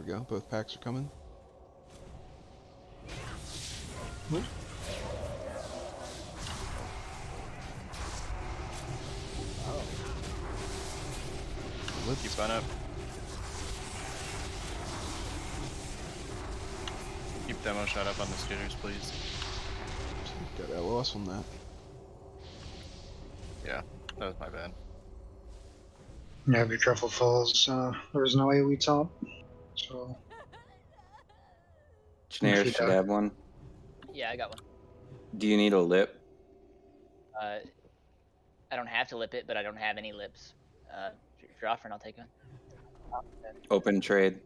we go. Both packs are coming. What? Let's Keep on up. Keep demo shot up on the scooters, please. got LOS on that. Yeah, that was my bad. Yeah, be careful, fellas. There's no AoE top, so Genera If you should die. have one. Yeah, I got one. Do you need a lip? I don't have to lip it, but I don't have any lips. If you're offering, I'll take one. Open trade.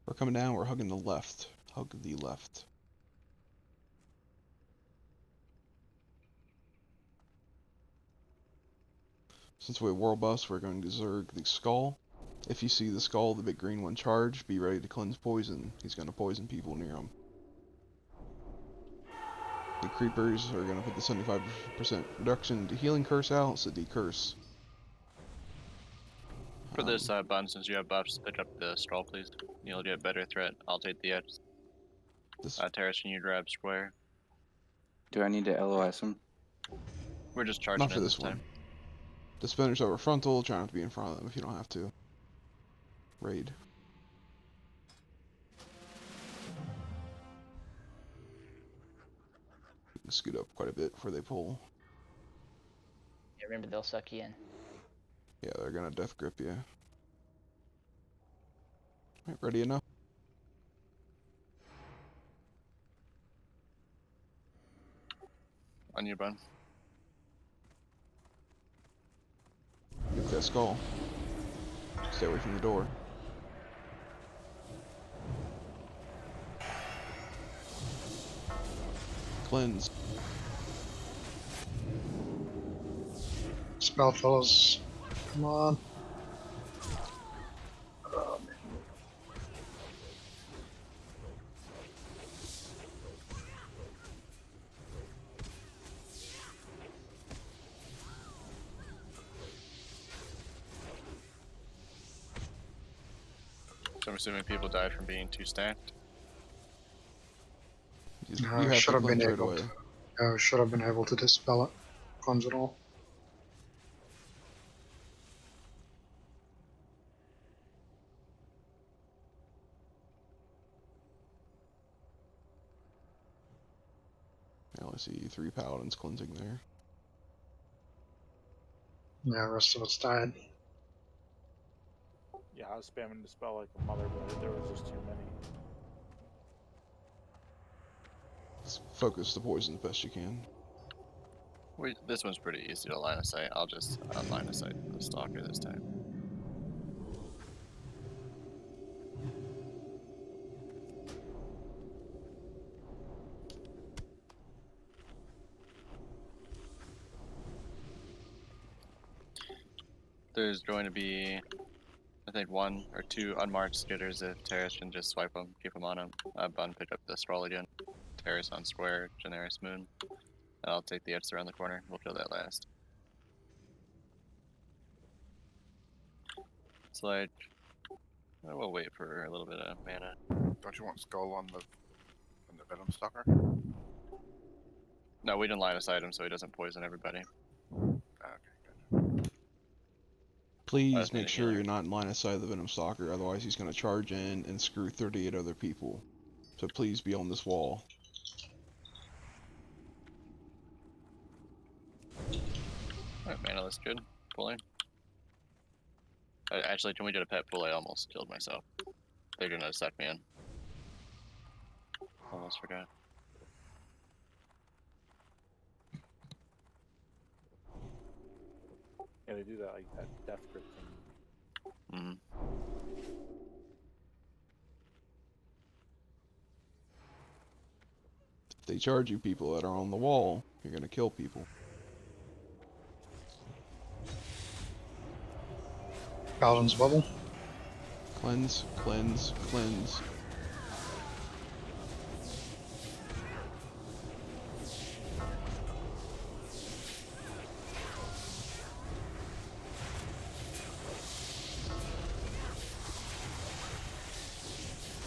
We're coming down, we're hugging the left. Hug the left. Since we have World Bus, we're going to Zerg the Skull. If you see the Skull, the big green one, charge, be ready to cleanse poison. He's going to poison people near him. The Creepers are going to put the 75% reduction to healing curse out, so decurse. For this bun, since you have buffs, pick up the scroll, please. You'll get better threat. I'll take the edge. Terrace, can you grab square? Do I need to LOS him? We're just charging Not for in this this time. one. Defenders over frontal, try not to be in front of them if you don't have to. Raid. You can scoot up quite a bit before they pull. Yeah, remember, they'll suck you in. Yeah, they're gonna death grip you. Right, ready enough? On your bun. Get that skull. Stay away from the door. Cleanse. spell, fellas. Come on. So I'm assuming people died from being too stacked. You have Should to have been cleanse right able away. to. Should have been able to dispel it. Cleanse it all. I only see 3 paladins cleansing there. Yeah, the rest of it's died. Yeah, I was spamming the spell like a mother, but there was just too many. Let's focus the poison as best you can. This one's pretty easy to line of sight. I'll just line of sight the stalker this time. There's going to be, I think, 1 or 2 unmarked skitters if Terrace can just swipe them, keep them on him. Bun, pick up the scroll again. Terrace on square, Generis moon. And I'll take the edge around the corner. We'll kill that last. It's like, we'll wait for a little bit of mana. Don't you want skull on the venom stalker? No, we didn't line of sight him so he doesn't poison everybody. Okay, good. Please make sure you're not in line of sight of the Venom Stalker, otherwise he's going to charge in and screw 38 other people. So please be on this wall. Alright, mana looks good. Pulling. Actually, can we get a pet pull? I almost killed myself. They're gonna suck me in. Almost forgot. Yeah, they do that like that death grip thing. Mm-hmm. If they charge you people that are on the wall, you're going to kill people. Paladin's bubble. Cleanse, cleanse, cleanse.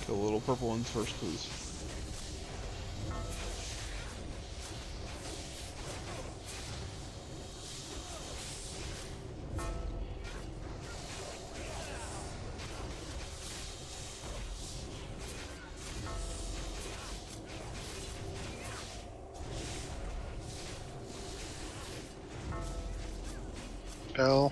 Kill the little purple ones first, please. Bill.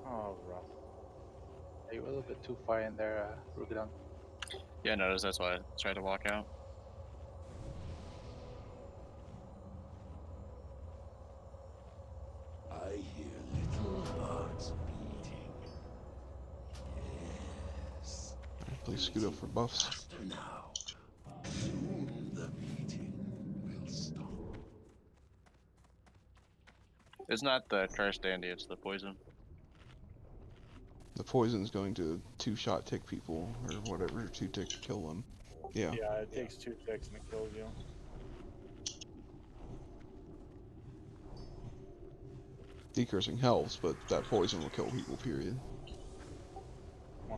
Oh, rough. Are you a little bit too far in there, Rugadon? Yeah, notice that's why I tried to walk out. I hear little hearts beating. Yes. Please scoot up for buffs. Faster now. Soon the beating will stop. It's not the cursed dandy, it's the poison. The poison's going to two-shot tick people, or whatever, two-tick kill them. Yeah. Yeah, it takes 2 ticks and it kills you. Decursing helps, but that poison will kill people, period. 100%.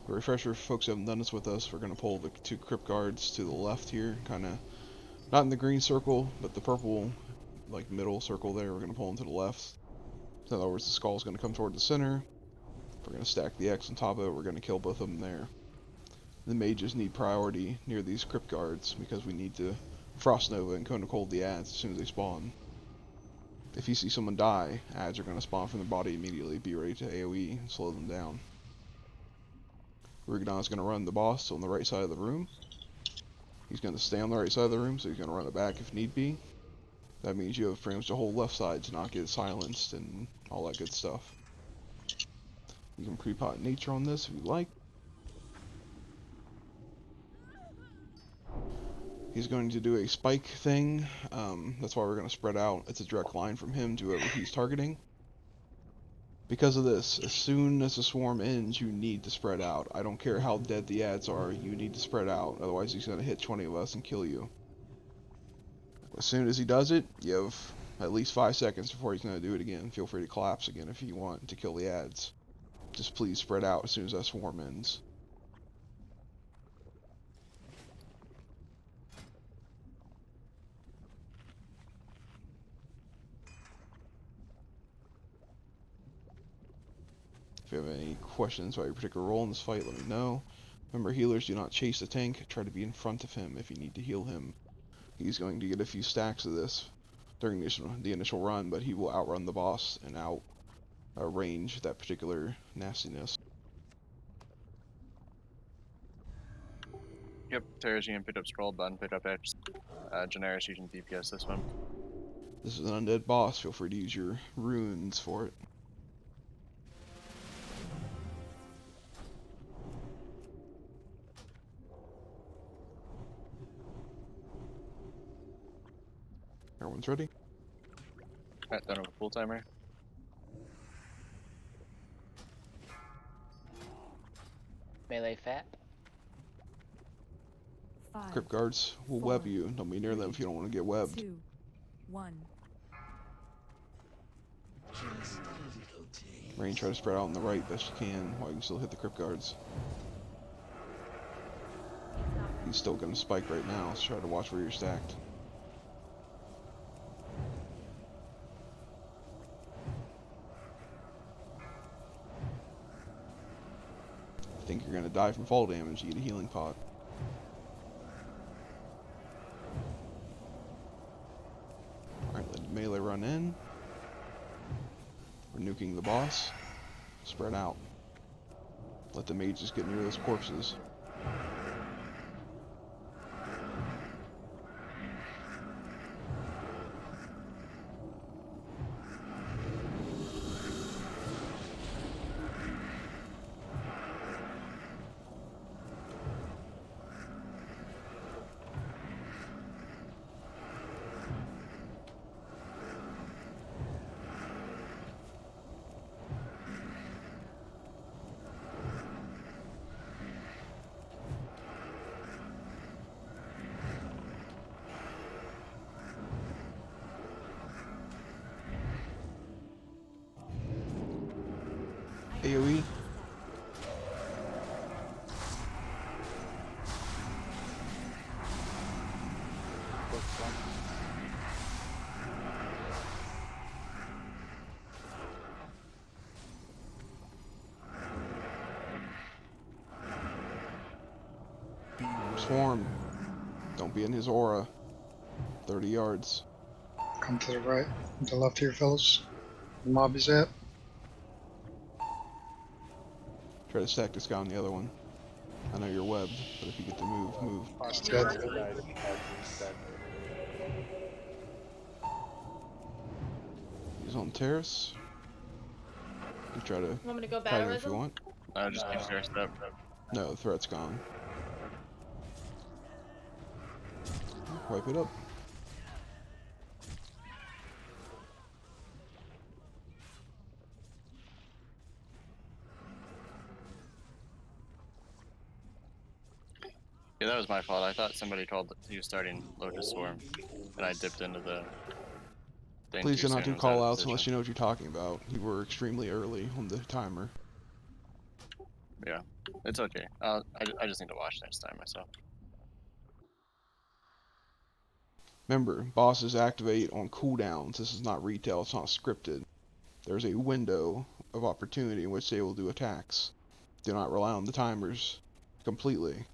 A refresher, folks who haven't done this with us, we're going to pull the 2 crypt guards to the left here, kind of, not in the green circle, but the purple, like, middle circle there, we're going to pull them to the left. So in other words, the skull's going to come toward the center. We're going to stack the X on top of it, we're going to kill both of them there. The mages need priority near these crypt guards, because we need to Frost Nova and Cone of Cold the ads as soon as they spawn. If you see someone die, ads are going to spawn from their body immediately, be ready to AoE and slow them down. Rugadon's going to run the boss on the right side of the room. He's going to stay on the right side of the room, so he's going to run it back if need be. That means you have pretty much the whole left side to not get silenced and all that good stuff. You can pre-pot nature on this if you like. He's going to do a spike thing. That's why we're going to spread out. It's a direct line from him to whoever he's targeting. Because of this, as soon as the swarm ends, you need to spread out. I don't care how dead the ads are, you need to spread out. Otherwise he's going to hit 20 of us and kill you. As soon as he does it, you have at least 5 seconds before he's going to do it again. Feel free to collapse again if you want to kill the ads. Just please spread out as soon as that swarm ends. If you have any questions about your particular role in this fight, let me know. Remember, healers do not chase the tank, try to be in front of him if you need to heal him. He's going to get a few stacks of this during the initial run, but he will outrun the boss and range that particular nastiness. Yep, Terrace, you can pick up scroll button, pick up X. Generis, you can DPS this one. This is an undead boss, feel free to use your runes for it. Everyone's ready? Alright, done with a full timer. Melee fat. 5, Crypt guards will 4, web you. Don't be near them if you don't want to get webbed. 2, 1. Just a little taste. Rain, try to spread out on the right best you can while you can still hit the crypt guards. He's still going to spike right now, so try to watch where you're stacked. I think you're going to die from fall damage, you get a healing pot. Alright, let melee run in. We're nuking the boss. Spread out. Let the mages get near those corpses. AoE. Close one. Swarm. Don't be in his aura. 30 yards. Come to the right, to the left here, fellas. The mob is at. Try to stack this guy on the other one. I know you're webbed, but if you get to move, move. He's Dead. dead. He's dead. He's on terrace. You try to Want me to go fight battle him if you him? want. I just keep terraced up. No, the threat's gone. Wipe it up. Yeah, that was my fault. I thought somebody told that he was starting Lotus Swarm, and I dipped into the thing Please too do not soon. do I was out of call outs unless position. you know what you're talking about. You were extremely early on the timer. Yeah, it's okay. I just need to watch next time myself. Remember, bosses activate on cooldowns. This is not retail, it's not scripted. There's a window of opportunity in which they will do attacks. Do not rely on the timers completely.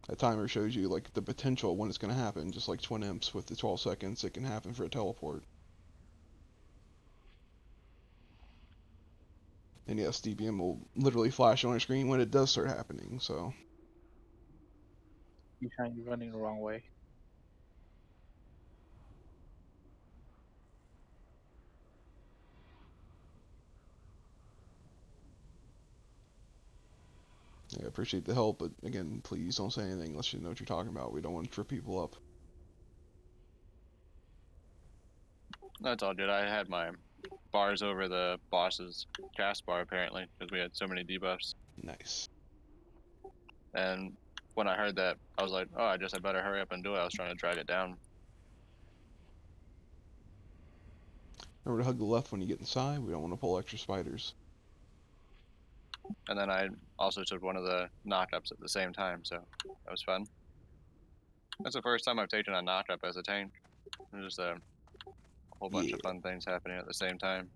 That timer shows you like the potential when it's going to happen, just like Twin Imps with the 12 seconds it can happen for a teleport. And yes, DPM will literally flash on your screen when it does start happening, so. You're running the wrong way. Yeah, I appreciate the help, but again, please don't say anything unless you know what you're talking about. We don't want to trip people up. That's all good. I had my bars over the boss's cast bar apparently because we had so many debuffs. Nice. And when I heard that, I was like, oh, I better hurry up and do it. I was trying to drag it down. Remember to hug the left when you get inside. We don't want to pull extra spiders. And then I also took one of the knockups at the same time, so that was fun. That's the first time I've taken a knockup as a tank. There's just a whole bunch of fun things happening at the same time.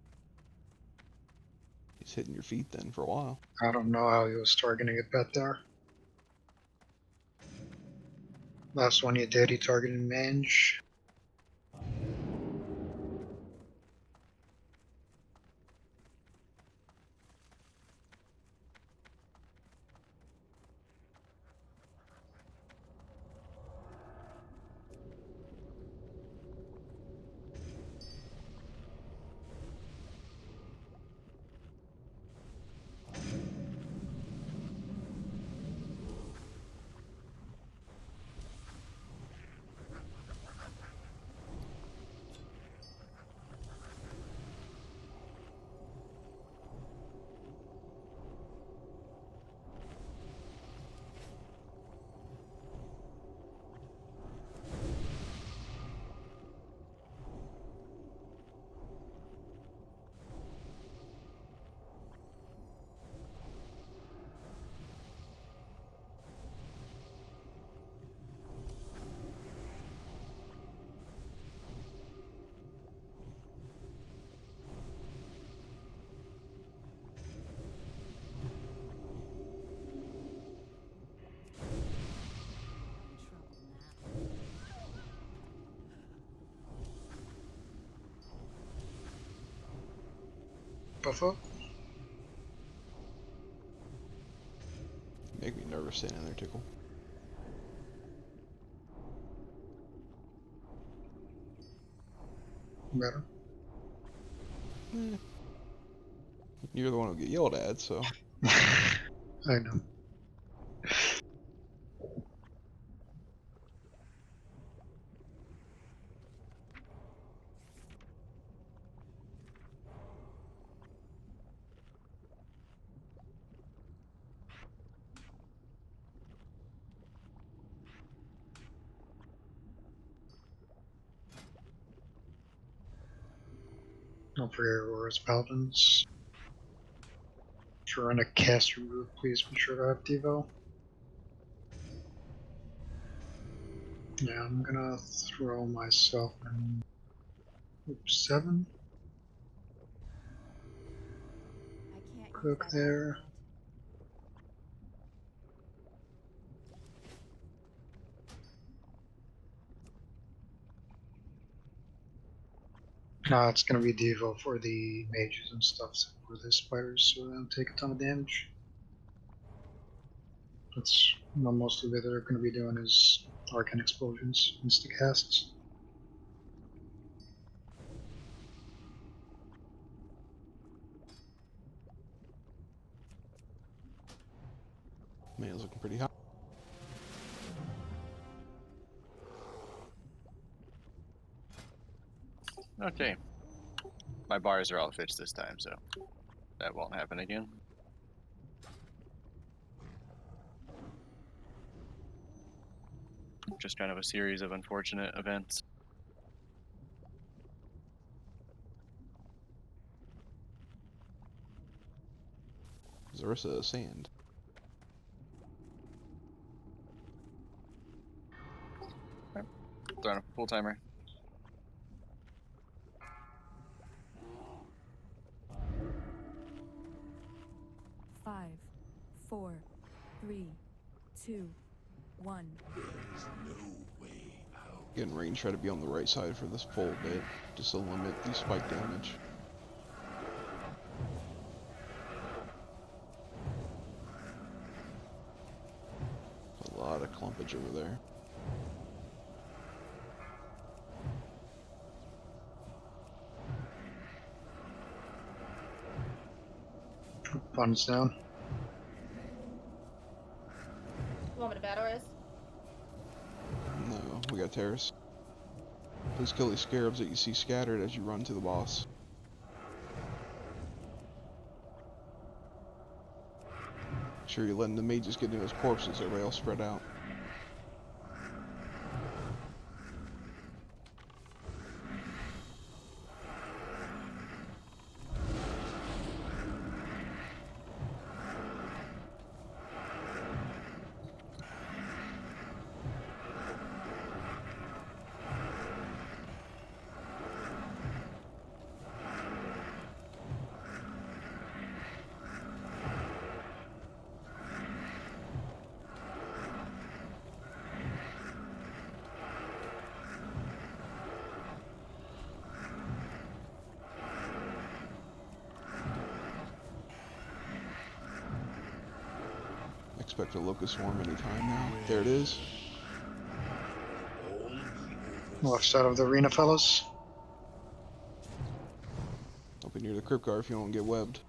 He's hitting your feet then for a while. I don't know how he was targeting it back there. Last one you did, he targeted Mage. Buff up. Make me nervous standing there, Tickle. Better. You're the one who'll get yelled at, so. I know. Don't forget Aurora's Paladins. If you're in a caster group, please be sure to have Devo. Yeah, I'm gonna throw myself in group 7. I can't Cook use that there. artifact. No, it's gonna be Devo for the mages and stuff, for the spiders, so they don't take a ton of damage. That's what most of it they're gonna be doing is arcane explosions, insta casts. Man, it's looking pretty hot. Okay. My bars are all fixed this time, so that won't happen again. Just kind of a series of unfortunate events. Zarissa sand. Throwing a full timer. Five, 4, 3, 2, 1. Getting range, try to be on the right side for this full bit, just to limit the spike damage. A lot of clumpage over there. Fun's down. You want me to battle race? No, we got terrace. Please kill these scarabs that you see scattered as you run to the boss. Make sure you're letting the mages get into those corpses, everybody else spread out. Expect a locust swarm anytime now. There it is. Left side of the arena, fellas. Don't be near the crypt guard if you don't get webbed.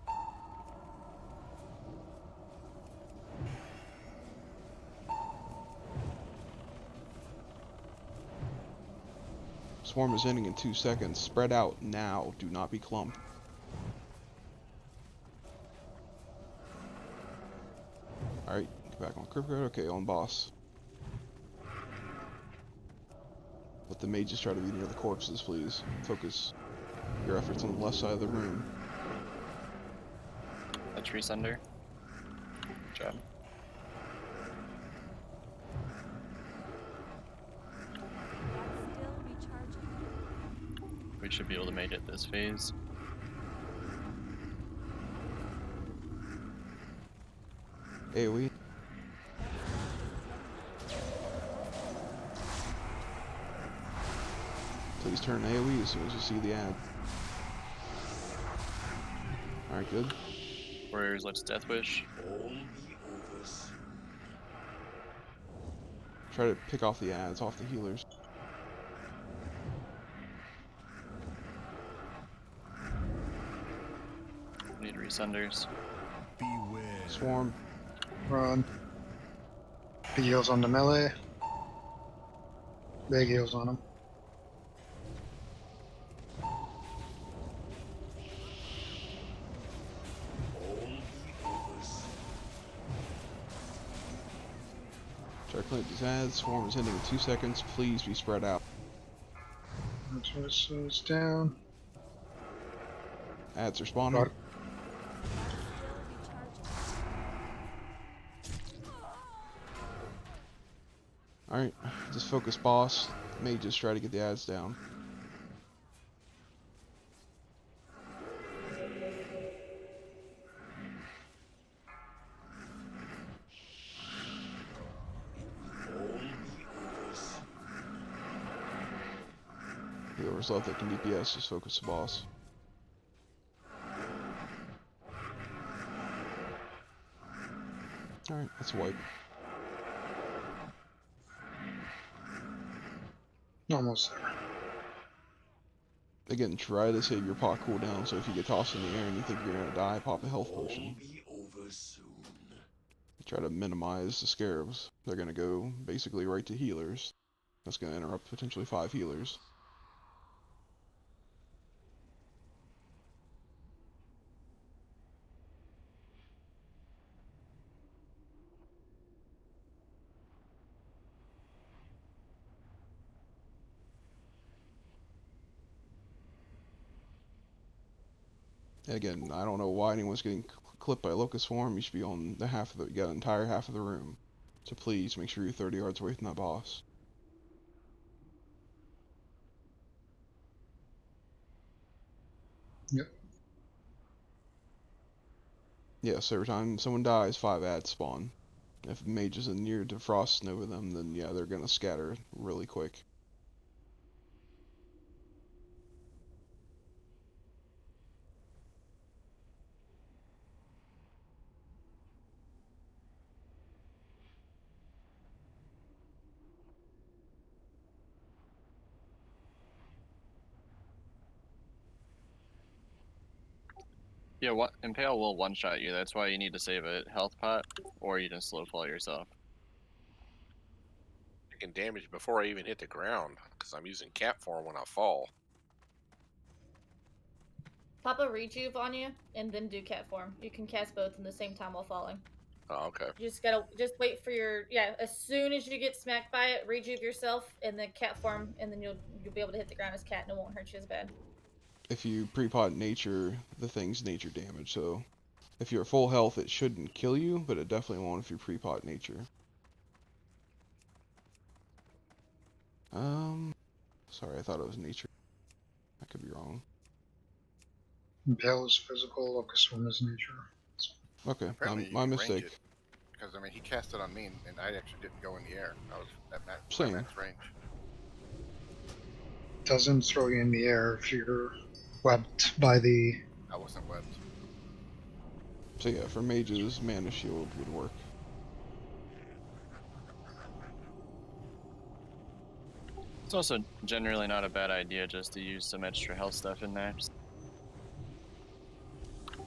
Swarm is ending in 2 seconds. Spread out now. Do not be clumped. Alright, get back on crypt guard. Okay, on boss. Let the mages try to be near the corpses, please. Focus your efforts on the left side of the room. A tree sunder. Good job. Still recharging. We should be able to make it this phase. AoE. Please turn AoE as soon as you see the ad. Alright, good. Warriors, let's Death Wish. Try to pick off the ads off the healers. Need resunders. Beware. Swarm. Run. Big heals on the melee. Big heals on him. Try to clean up these ads. Swarm is ending in 2 seconds. Please be spread out. Torso's down. Ads are spawning. Got it. Alright, just focus boss. Mages try to get the ads down. Whoever's left that can DPS, just focus the boss. Alright, that's a wipe. Almost there. Again, try to save your pot cooldown, so if you get tossed in the air and you think you're gonna die, pop a health potion. Be over soon. Try to minimize the scarabs. They're gonna go basically right to healers. That's gonna interrupt potentially 5 healers. Again, I don't know why anyone's getting clipped by locust swarm. You should be on the half of the, you got an entire half of the room. So please make sure you're 30 yards away from that boss. Yep. Yes, every time someone dies, 5 ads spawn. If mage is near to frost over them, then yeah, they're gonna scatter really quick. Yeah, what Impale will one-shot you. That's why you need to save a health pot, or you can slow fall yourself. Taking damage before I even hit the ground because I'm using cat form when I fall. Pop a rejuve on you, and then do cat form. You can cast both in the same time while falling. Oh, okay. You just gotta wait for your as soon as you get smacked by it, rejuve yourself, and then cat form, and then you'll be able to hit the ground as cat, and it won't hurt you as bad. If you pre-pot nature, the thing's nature damage, so if you're full health, it shouldn't kill you, but it definitely won't if you pre-pot nature. Sorry, I thought it was nature. I could be wrong. Impale is physical, locust swarm is nature. Okay, Apparently, my you can range mistake. it, because I mean he cast it on me and I actually didn't go in the air. I was at max Same. range. Doesn't throw you in the air if you're webbed by the. I wasn't webbed. So yeah, for mages, mana shield would work. It's also generally not a bad idea just to use some extra health stuff in there.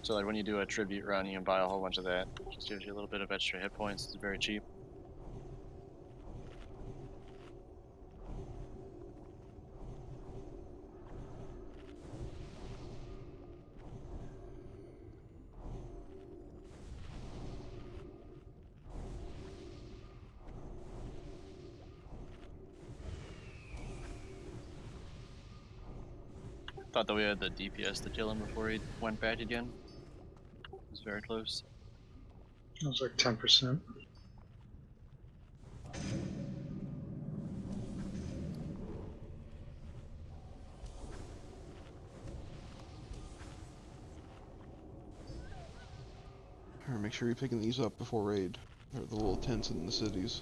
So like when you do a tribute run, you can buy a whole bunch of that. Just gives you a little bit of extra hit points. It's very cheap. Thought that we had the DPS to kill him before he went back again. It was very close. It was like 10%. Alright, make sure you're picking these up before raid. They're the little tents in the cities.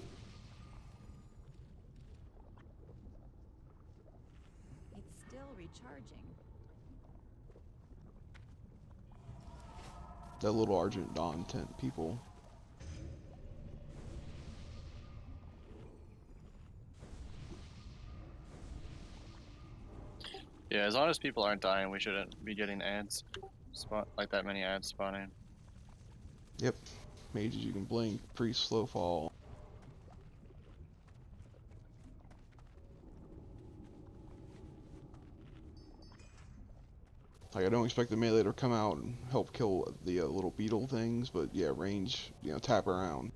It's still recharging. That little Argent Dawn tent people. Yeah, as long as people aren't dying, we shouldn't be getting ads. Like that many ads spawning. Yep. Mages you can blink, priest slow fall. Like I don't expect the melee to come out and help kill the little beetle things, but yeah, range, tap around.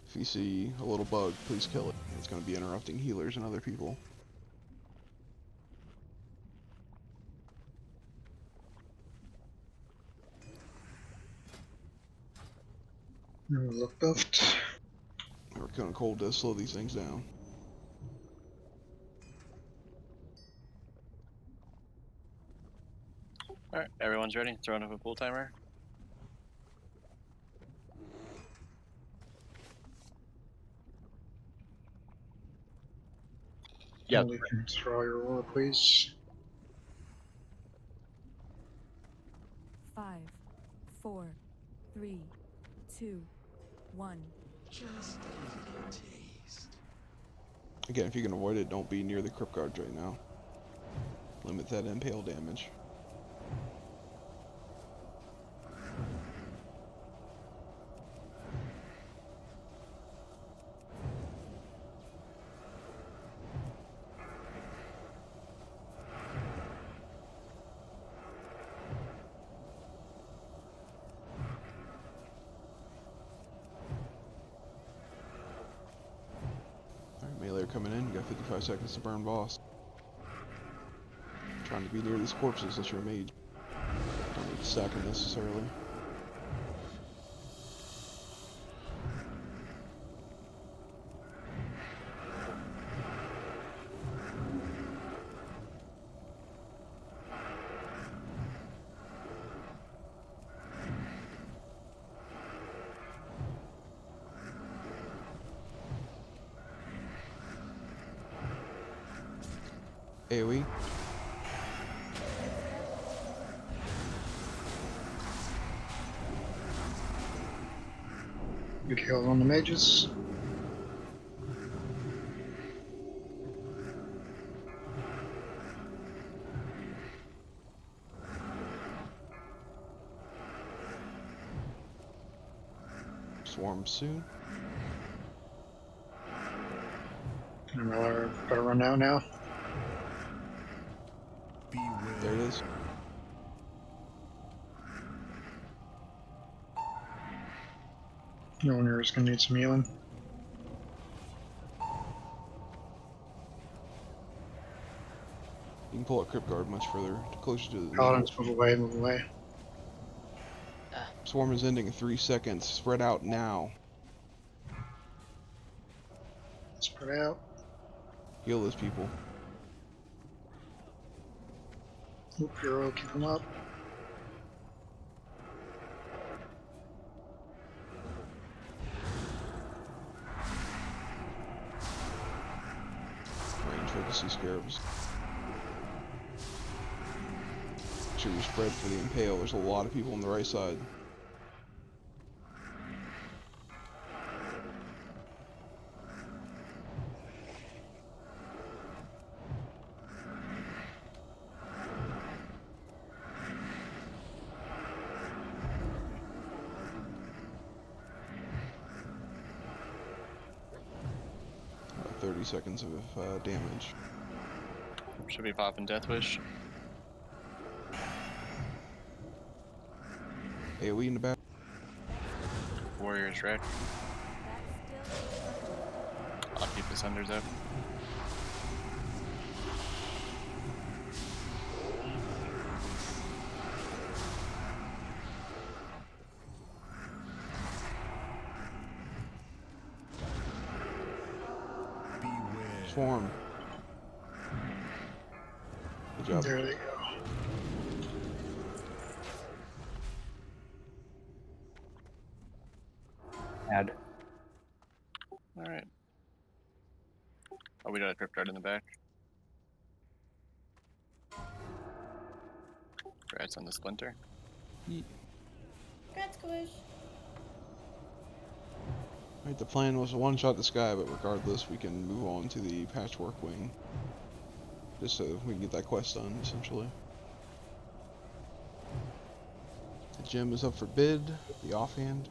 If you see a little bug, please kill it. It's going to be interrupting healers and other people. Look buffed. We're going to cold to slow these things down. Alright, everyone's ready. Throwing up a pool timer. Yeah. Only can throw your roar, please. 5, 4, 3, 2, 1. Just a little taste. Again, if you can avoid it, don't be near the crypt guards right now. Limit that impale damage. Alright, melee coming in. You got 55 seconds to burn boss. Trying to be near these corpses unless you're a mage. Don't need to stack them necessarily. AoE. Big heal on the mages. Swarm soon. Miller better run out now. Beware. There it is. No one here is gonna need some healing. You can pull a crypt guard much further, closer to the middle. Paladins, move away, move away. Swarm is ending in 3 seconds. Spread out now. Spread out. Heal those people. Oop, hero, keep them up. Range focus these scarabs. Make sure you spread for the impale. There's a lot of people on the right side. About 30 seconds of damage. Should be popping Death Wish. AoE in the back. Warriors red. I'll keep the Sunders up. Beware. Swarm. Good job. There they go. Add. Alright. Oh, we got a crypt guard in the back. Congrats on the splinter. Congrats, Kush. Alright, the plan was to one-shot this guy, but regardless, we can move on to the patchwork wing. Just so we can get that quest done, essentially. The gem is up for bid, the offhand.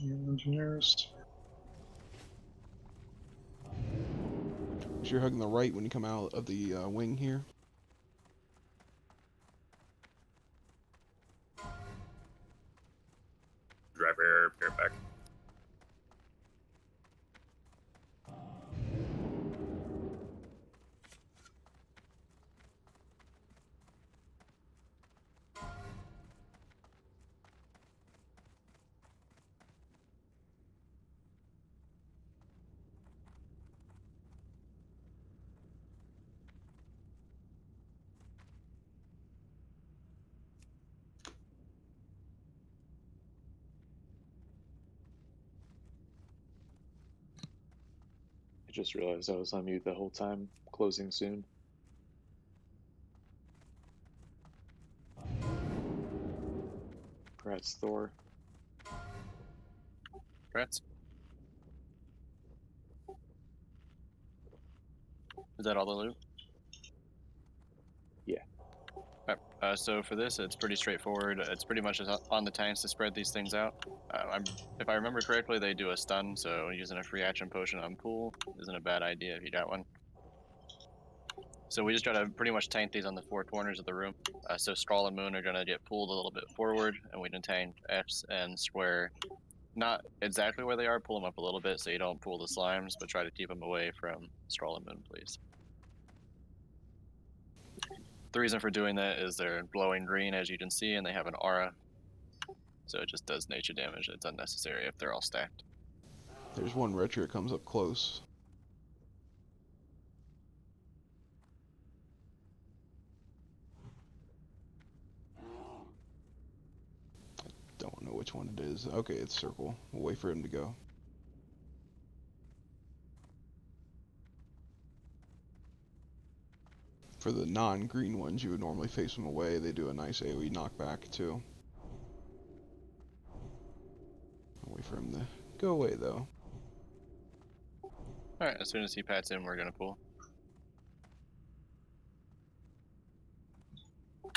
Engineers. So you're hugging the right when you come out of the wing here. Driver, bear back. I just realized I was on mute the whole time. Closing soon. Congrats, Thor. Congrats. Is that all the loot? Yeah. So for this, it's pretty straightforward. It's pretty much just on the tanks to spread these things out. If I remember correctly, they do a stun, so using a free action potion on pool isn't a bad idea if you got one. So we just try to pretty much tank these on the four corners of the room. So Scrawl and Moon are going to get pulled a little bit forward, and we can tank X and Square. Not exactly where they are, pull them up a little bit so you don't pull the slimes, but try to keep them away from Scrawl and Moon, please. The reason for doing that is they're glowing green, as you can see, and they have an aura. So it just does nature damage. It's unnecessary if they're all stacked. There's one retro that comes up close. Don't know which one it is. Okay, it's circle. We'll wait for him to go. For the non-green ones, you would normally face them away. They do a nice AoE knockback too. I'll wait for him to go away though. Alright, as soon as he pats in, we're gonna pull.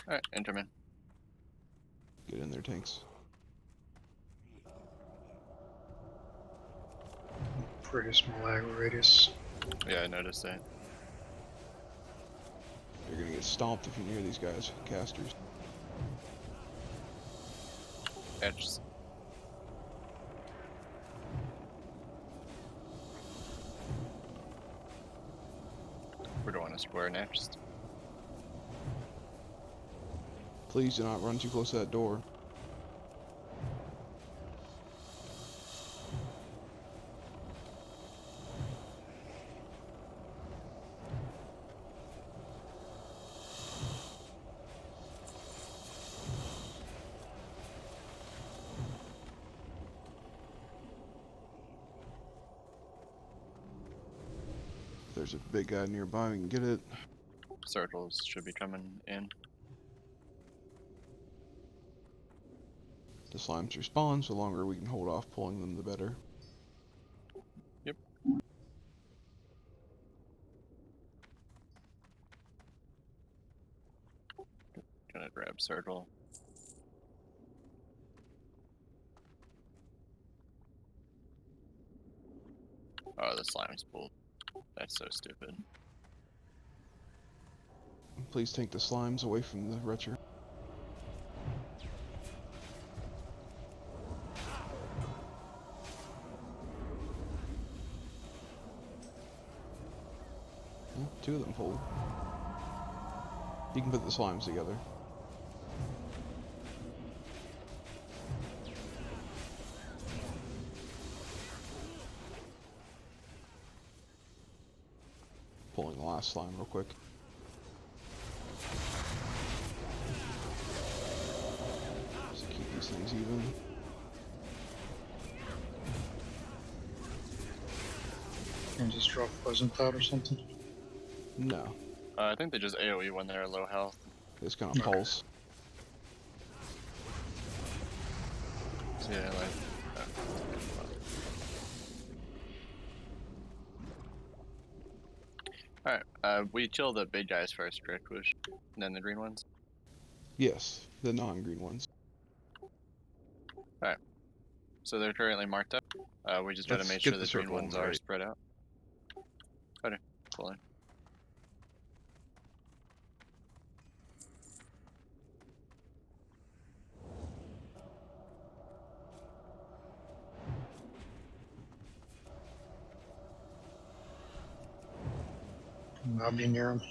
Alright, Enterman. Get in there, tanks. Pretty small aggro radius. Yeah, I noticed that. You're gonna get stomped if you're near these guys, casters. Edge. We're going to Square next. Please do not run too close to that door. There's a big guy nearby, we can get it. Circles should be coming in. The slimes respawn, so the longer we can hold off pulling them, the better. Yep. Gonna grab circle. Oh, the slime's pulled. That's so stupid. Please take the slimes away from the retro. Two of them pulled. You can put the slimes together. Pulling the last slime real quick. Just to keep these things even. And just drop Poison Cloud or something. No, I think they just AoE when they're low health. it's gonna pulse. Yeah, like. Alright, we kill the big guys first, correct, Whoosh? And then the green ones? Yes, the non-green ones. Alright. So they're currently marked up. We just gotta Let's make get sure the the green circle on ones the are right. spread out. Okay, cool. I'll be near him.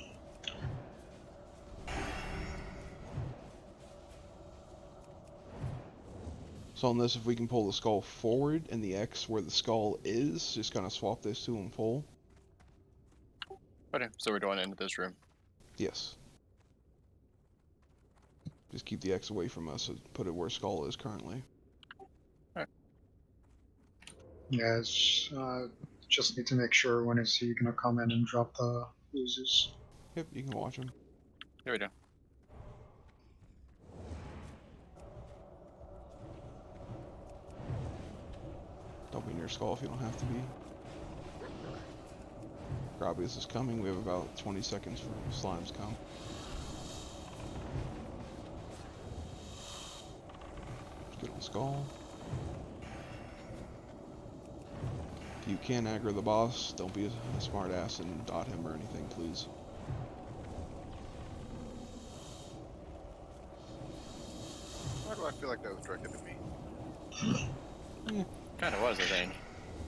So on this, if we can pull the skull forward and the X where the skull is, just kind of swap those two and pull. Okay, so we're going into this room. Yes. Just keep the X away from us and put it where skull is currently. Yeah, it's Just need to make sure when is he gonna come in and drop the oozes. Yep, you can watch him. Here we go. Don't be near skull if you don't have to be. Grobbius is coming. We have about 20 seconds for slimes come. Get on skull. If you can aggro the boss, don't be a smart ass and dot him or anything, please. Why do I feel like that was directed at me? Kind of was, I think.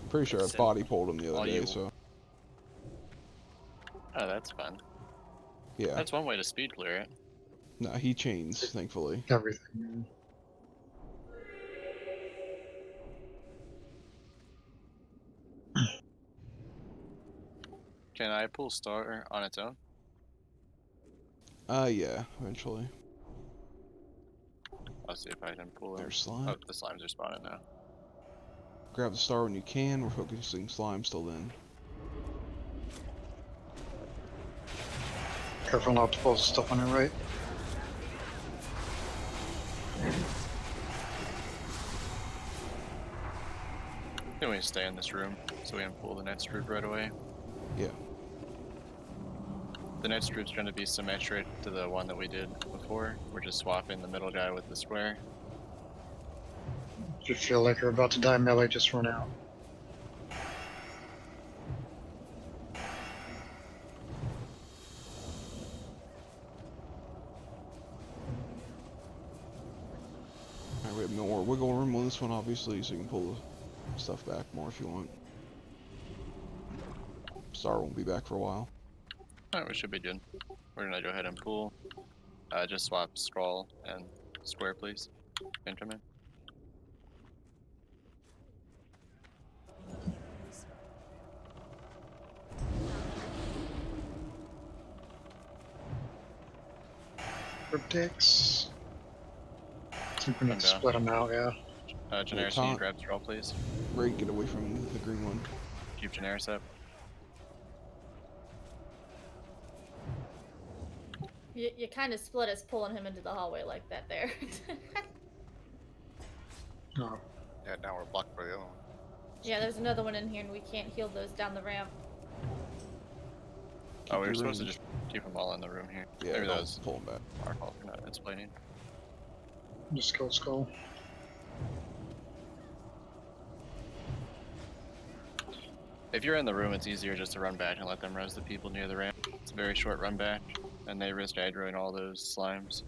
Pretty sure I body pulled him the All other day, you- so Oh, that's fun. yeah. That's one way to speed clear it. No, he chains, thankfully. Everything. Can I pull Star on its own? Yeah, eventually. I'll see if I can pull it. There's slime. Oh, the slimes are spawning now. Grab the star when you can. We're focusing slimes till then. Careful not to pull stuff on your right. Can we stay in this room so we can pull the next group right away? Yeah. The next group's going to be symmetric to the one that we did before. We're just swapping the middle guy with the square. If you feel like you're about to die melee, just run out. Alright, we have more wiggle room on this one, obviously, so you can pull the stuff back more if you want. Star won't be back for a while. Alright, we should be good. We're going to go ahead and pull. Just swap scroll and square, please. Increment. Cryptics. I think we need to down. split them out, yeah. Generis, can you grab scroll, please? Great, get away from the green one. Keep Generis up. You kind of split us pulling him into the hallway like that there. Oh, Yeah, now we're blocked by the other one. Yeah, there's another one in here and we can't heal those down the ramp. Oh, we were your supposed to range. just keep them all in the room here. Yeah, Maybe that don't was pull him back. our fault for not explaining. just kill skull. If you're in the room, it's easier just to run back and let them res the people near the ramp. It's a very short run back, and they risk aggroing all those slimes.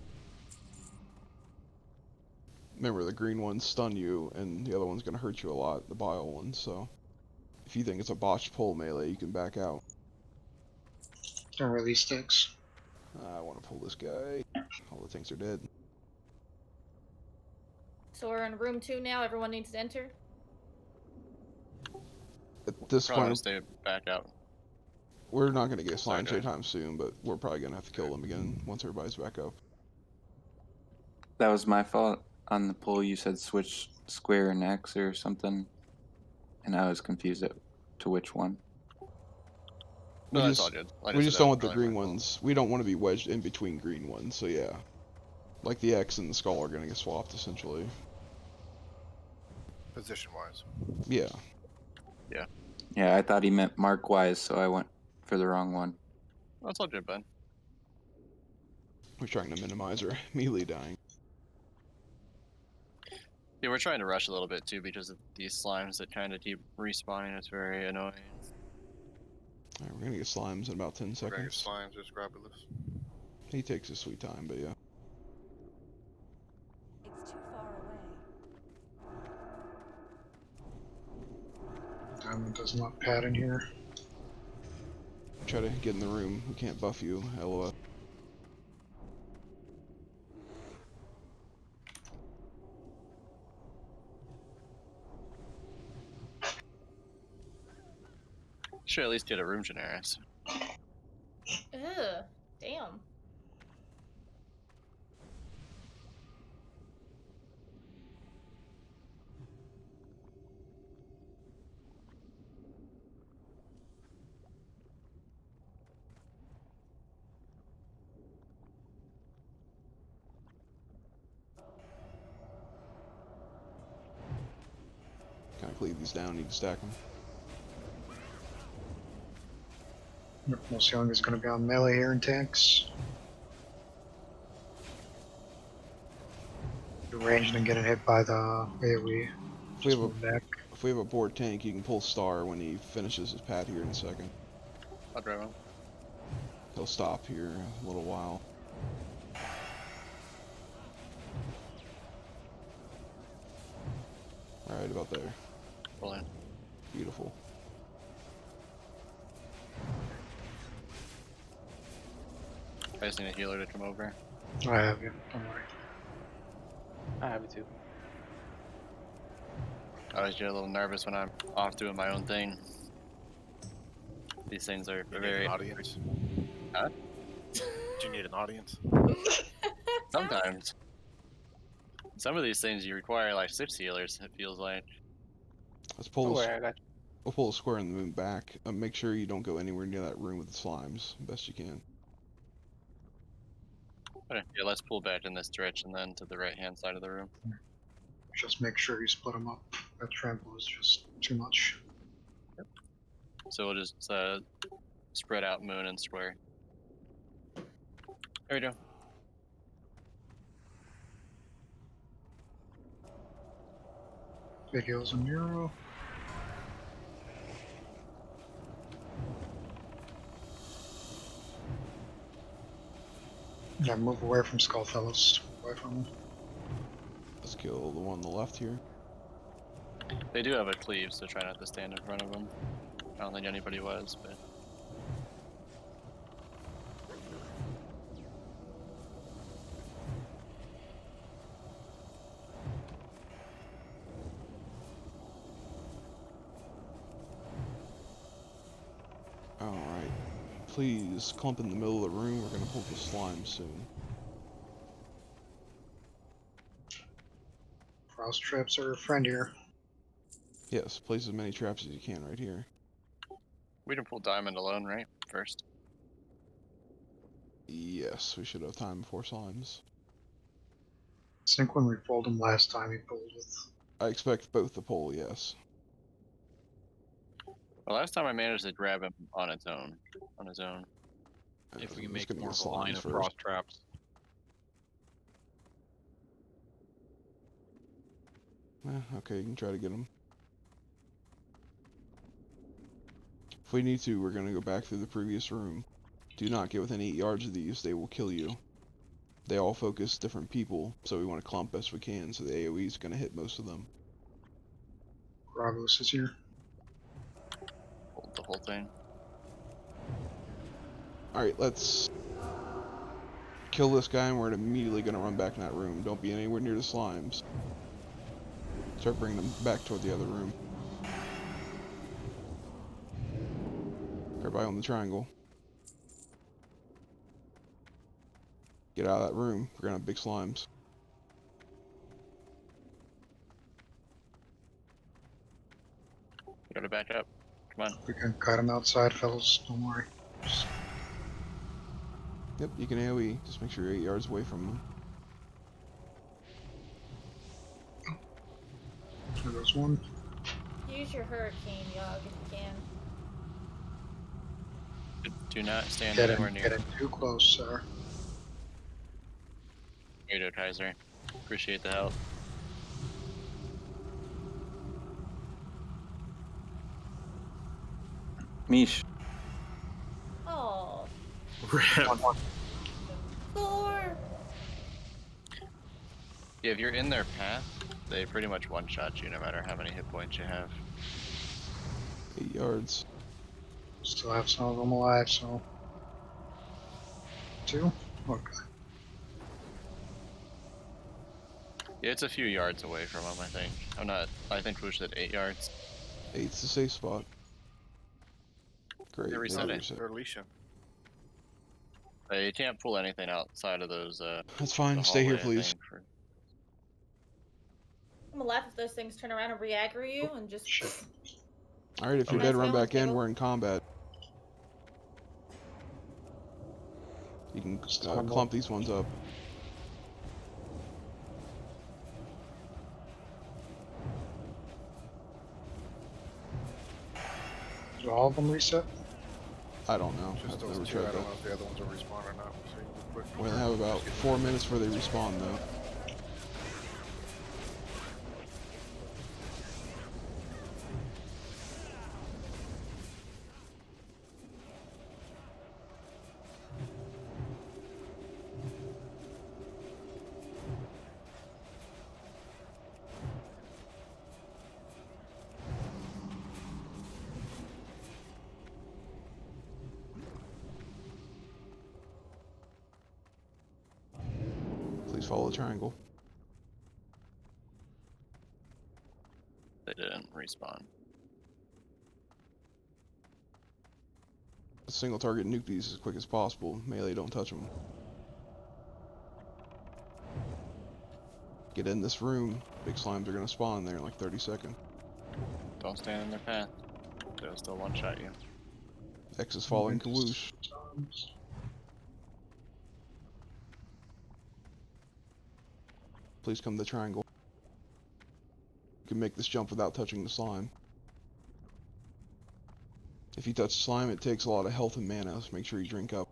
Remember, the green ones stun you, and the other one's gonna hurt you a lot, the bile one, so... If you think it's a botched pull melee, you can back out. Don't release sticks. I want to pull this guy. All the things are dead. So we're in room 2 now. Everyone needs to enter. At this Probably want point, to stay back out. we're not gonna get Sorry, slimes guys. anytime soon, but we're probably gonna have to kill them again once everybody's back up. That was my fault. On the poll, you said switch square and X or something, and I was confused to which one. We No, that's just- all good. Like I We said, just that don't was want the probably green my fault. ones. We don't want to be wedged in between green ones, so yeah. Like the X and the skull are gonna get swapped, essentially. Position-wise. Yeah. Yeah, I thought he meant mark wise, so I went for the wrong one. That's all good, bud. We're trying to minimize our melee dying. Yeah, we're trying to rush a little bit too because of these slimes that kind of keep respawning. It's very annoying. Alright, we're gonna get slimes in about 10 We're gonna get seconds. slimes, there's Grobulus. He takes his sweet time, but yeah. It's too far away. Diamond does not pad in here. Try to get in the room. We can't buff you, LOL. Should at least get a room Generis. Ugh, damn. cleave these down, you can stack them. Yep, most young is going to be on melee here in tanks. Ranged and getting hit by the AoE. If we have a Move back. If we have a board tank, you can pull Star when he finishes his pad here in a second. I'll drive him. He'll stop here a little while. Alright, about there. Roll in. Beautiful. I just need a healer to come over. I have you, don't worry. I have it too. I always get a little nervous when I'm off doing my own thing. These things are You need very an audience. Huh? Do you need an audience? sometimes. Some of these things you require like 6 healers, it feels like. Let's Don't pull worry, this. I got you. We'll pull a square and move back. Make sure you don't go anywhere near that room with the slimes, best you can. Okay, yeah, let's pull back in this direction then to the right hand side of the room. Just make sure you split them up. That trample is just too much. So we'll just spread out moon and square. There we go. Big heals and Euro. Yeah, move away from Skullfellows. Away from them. Let's kill the one on the left here. They do have a cleave, so try not to stand in front of them. I don't think anybody was, but Alright. Please clump in the middle of the room. We're gonna pull the slime soon. Frost traps are a friend here. Yes, place as many traps as you can right here. we can pull diamond alone, right? First. Yes, we should have time before slimes. I think when we pulled him last time, he pulled with. I expect both to pull, yes. Well, last time I managed to grab him on its own. If we can Let's make get more the of a line slimes of first. frost traps. Okay, you can try to get them. If we need to, we're gonna go back through the previous room. Do not get within 8 yards of these, they will kill you. They all focus different people, so we want to clump best we can, so the AoE is gonna hit most of them. Bravos is here. Hold the whole thing. Alright, let's kill this guy and we're immediately gonna run back in that room. Don't be anywhere near the slimes. Start bringing them back toward the other room. Everybody on the triangle. Get out of that room. We're gonna have big slimes. You gotta back up. Come on. We can cut him outside, fellas. Don't worry. Just Yep, you can AoE. Just make sure you're 8 yards away from them. there goes one. Use your hurricane, Yogg, if you can. Do not stand Get anywhere in, near. get in too close, sir. There you go, Kaiser. Appreciate the help. Mish. Oh, Rip. Thor! Yeah, if you're in their path, they pretty much one-shot you no matter how many hit points you have. 8 yards. Still have some of them alive, so. 2? Okay. Yeah, it's a few yards away from them, I think. I think Woosh said 8 yards. 8's the safe spot. Great. They reset it. Or Alicia. You can't pull anything outside of those, That's fine. the Stay here, hallway, I please. think, for- I'm gonna laugh if those things turn around and re-aggro you and just. Shit. Alright, if you're Nice dead, run going, back in. Cable. We're in combat. You can clump these ones up. Do all of them reset? I don't know. Just I've those never two. I tried don't that. know if the other ones will respawn or not. We'll see real quick. We only have about 4 minutes before they respawn, though. Please follow the triangle. They didn't respawn. Single target nuke these as quick as possible. Melee, don't touch them. Get in this room. Big slimes are gonna spawn in there in like 30 seconds. Don't stand in their path. They'll still one-shot you. X is following Kawoosh. Please come to the triangle. You can make this jump without touching the slime. If you touch slime, it takes a lot of health and mana, so make sure you drink up.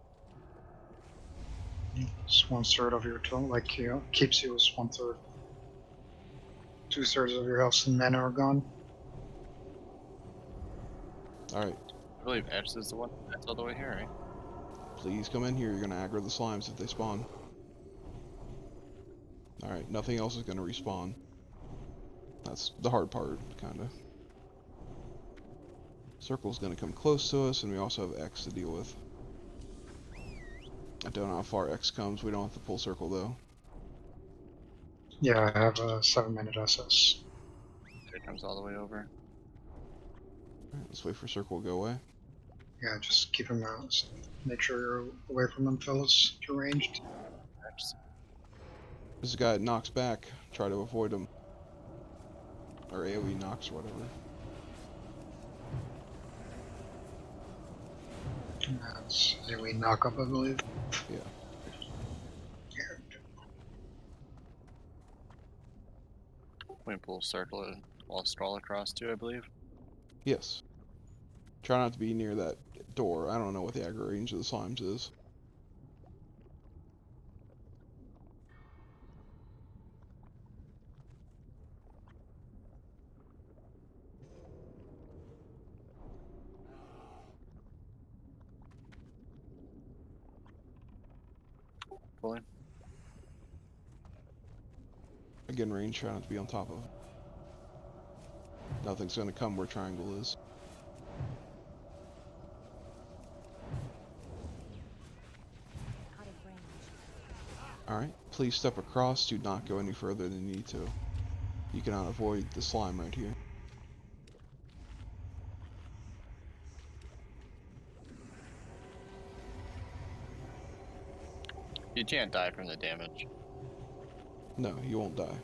It's 1/3 of your total, like, keeps you as 1/3. 2/3 of your health and mana are gone. Alright, I believe X is the one that's all the way here, right? please come in here. You're gonna aggro the slimes if they spawn. Alright, nothing else is gonna respawn. That's the hard part, kinda. Circle's gonna come close to us, and we also have X to deal with. I don't know how far X comes. We don't have to pull circle, though. Yeah, I have a 7-minute SS. It comes all the way over. Alright, let's wait for circle to go away. Yeah, just keep him out. Make sure you're away from them, fellas. If you're ranged. X. There's a guy that knocks back. Try to avoid him. Or AoE knocks or whatever. That's a we knock up, I believe. Yeah. We can pull circle and wall scroll across too, I believe. Yes. Try not to be near that door. I don't know what the aggro range of the slimes is. Pulling. Again, range, try not to be on top of it. Nothing's gonna come where triangle is. Out of range. Alright, please step across. Do not go any further than you need to. You cannot avoid the slime right here. You can't die from the damage. No, you won't die.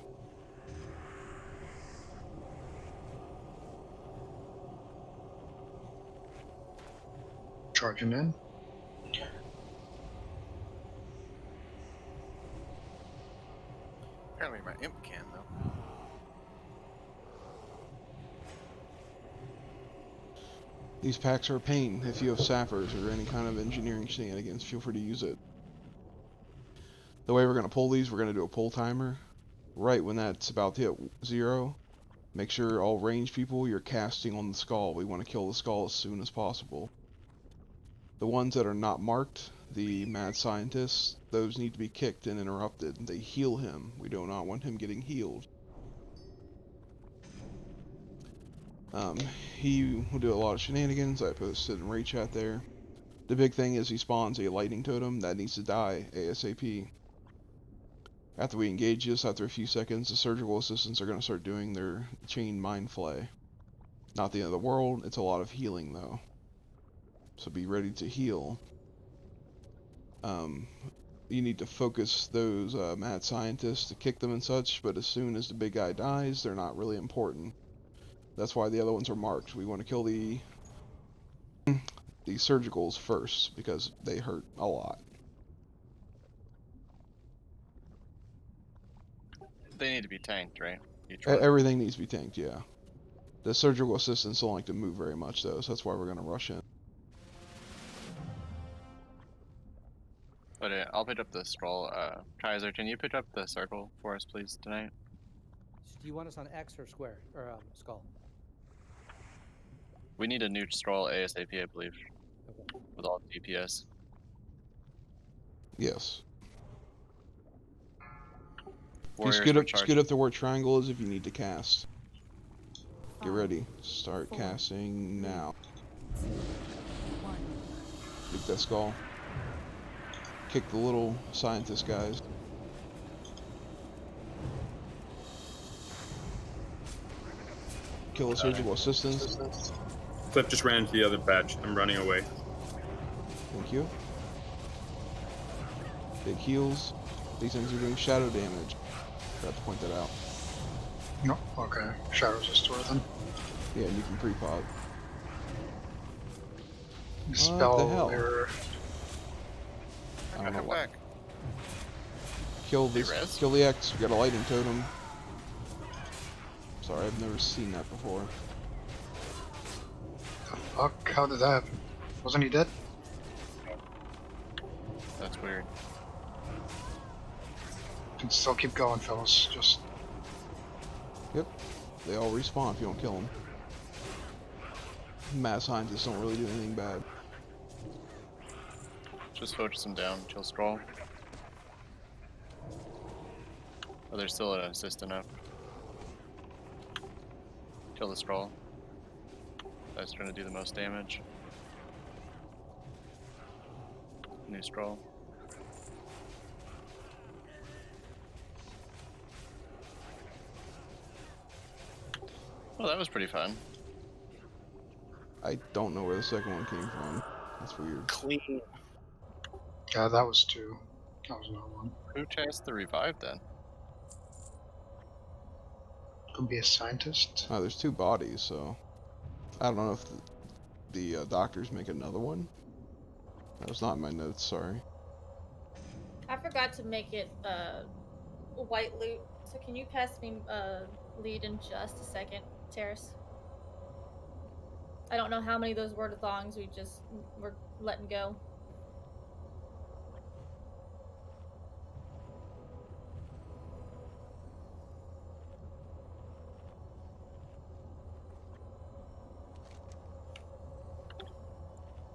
Charging in. Apparently my imp can though. These packs are a pain. If you have sappers or any kind of engineering shenanigans, feel free to use it. The way we're going to pull these, we're going to do a pull timer. Right when that's about to hit 0, make sure all ranged people, you're casting on the skull. We want to kill the skull as soon as possible. The ones that are not marked, the mad scientists, those need to be kicked and interrupted. They heal him. We do not want him getting healed. He will do a lot of shenanigans. I posted in raid chat there. The big thing is he spawns a lightning totem that needs to die ASAP. After we engage this, after a few seconds, the surgical assistants are going to start doing their chain mind flay. Not the end of the world, it's a lot of healing though. So be ready to heal. You need to focus those mad scientists to kick them and such, but as soon as the big guy dies, they're not really important. That's why the other ones are marked. We want to kill the surgicals first, because they hurt a lot. They need to be tanked, right? Each one. Everything needs to be tanked, yeah. The surgical assistants don't like to move very much though, so that's why we're gonna rush in. But I'll pick up the scroll. Kaiser, can you pick up the circle for us, please, tonight? Do you want us on X or square or skull? We need a new scroll ASAP, I believe, Okay. with all DPS. Yes. You Warriors scoot were up, charged. scoot up to where triangle is if you need to cast. Get 5, ready. Start 4, casting now. 1. Get that skull. Kick the little scientist guys. Kill the surgical assistants. Cliff just ran into the other patch. I'm running away. Thank you. Big heals. These things are doing shadow damage. Forgot to point that out. No, okay. Shadows restore then. Yeah, and you can pre-pop. Spell hell? error. I don't know Come what. back. Kill this. res? Kill the X. We got a lightning totem. Sorry, I've never seen that before. Fuck, how did that happen? Wasn't he dead? That's weird. Can still keep going, fellas. Just Yep. They all respawn if you don't kill them. Mad scientists don't really do anything bad. Just focus them down. Kill scroll. Oh, there's still an assistant up. Kill the scroll. That's going to do the most damage. New scroll. Well, that was pretty fun. I don't know where the second one came from. That's weird. Clean. yeah, that was 2. That was not 1. Who cast the revive then? Could be a scientist. Oh, there's 2 bodies, so I don't know if the doctors make another one. That was not in my notes. Sorry. I forgot to make it white loot. So can you pass me lead in just a second, Terrace? I don't know how many of those were thongs we just were letting go.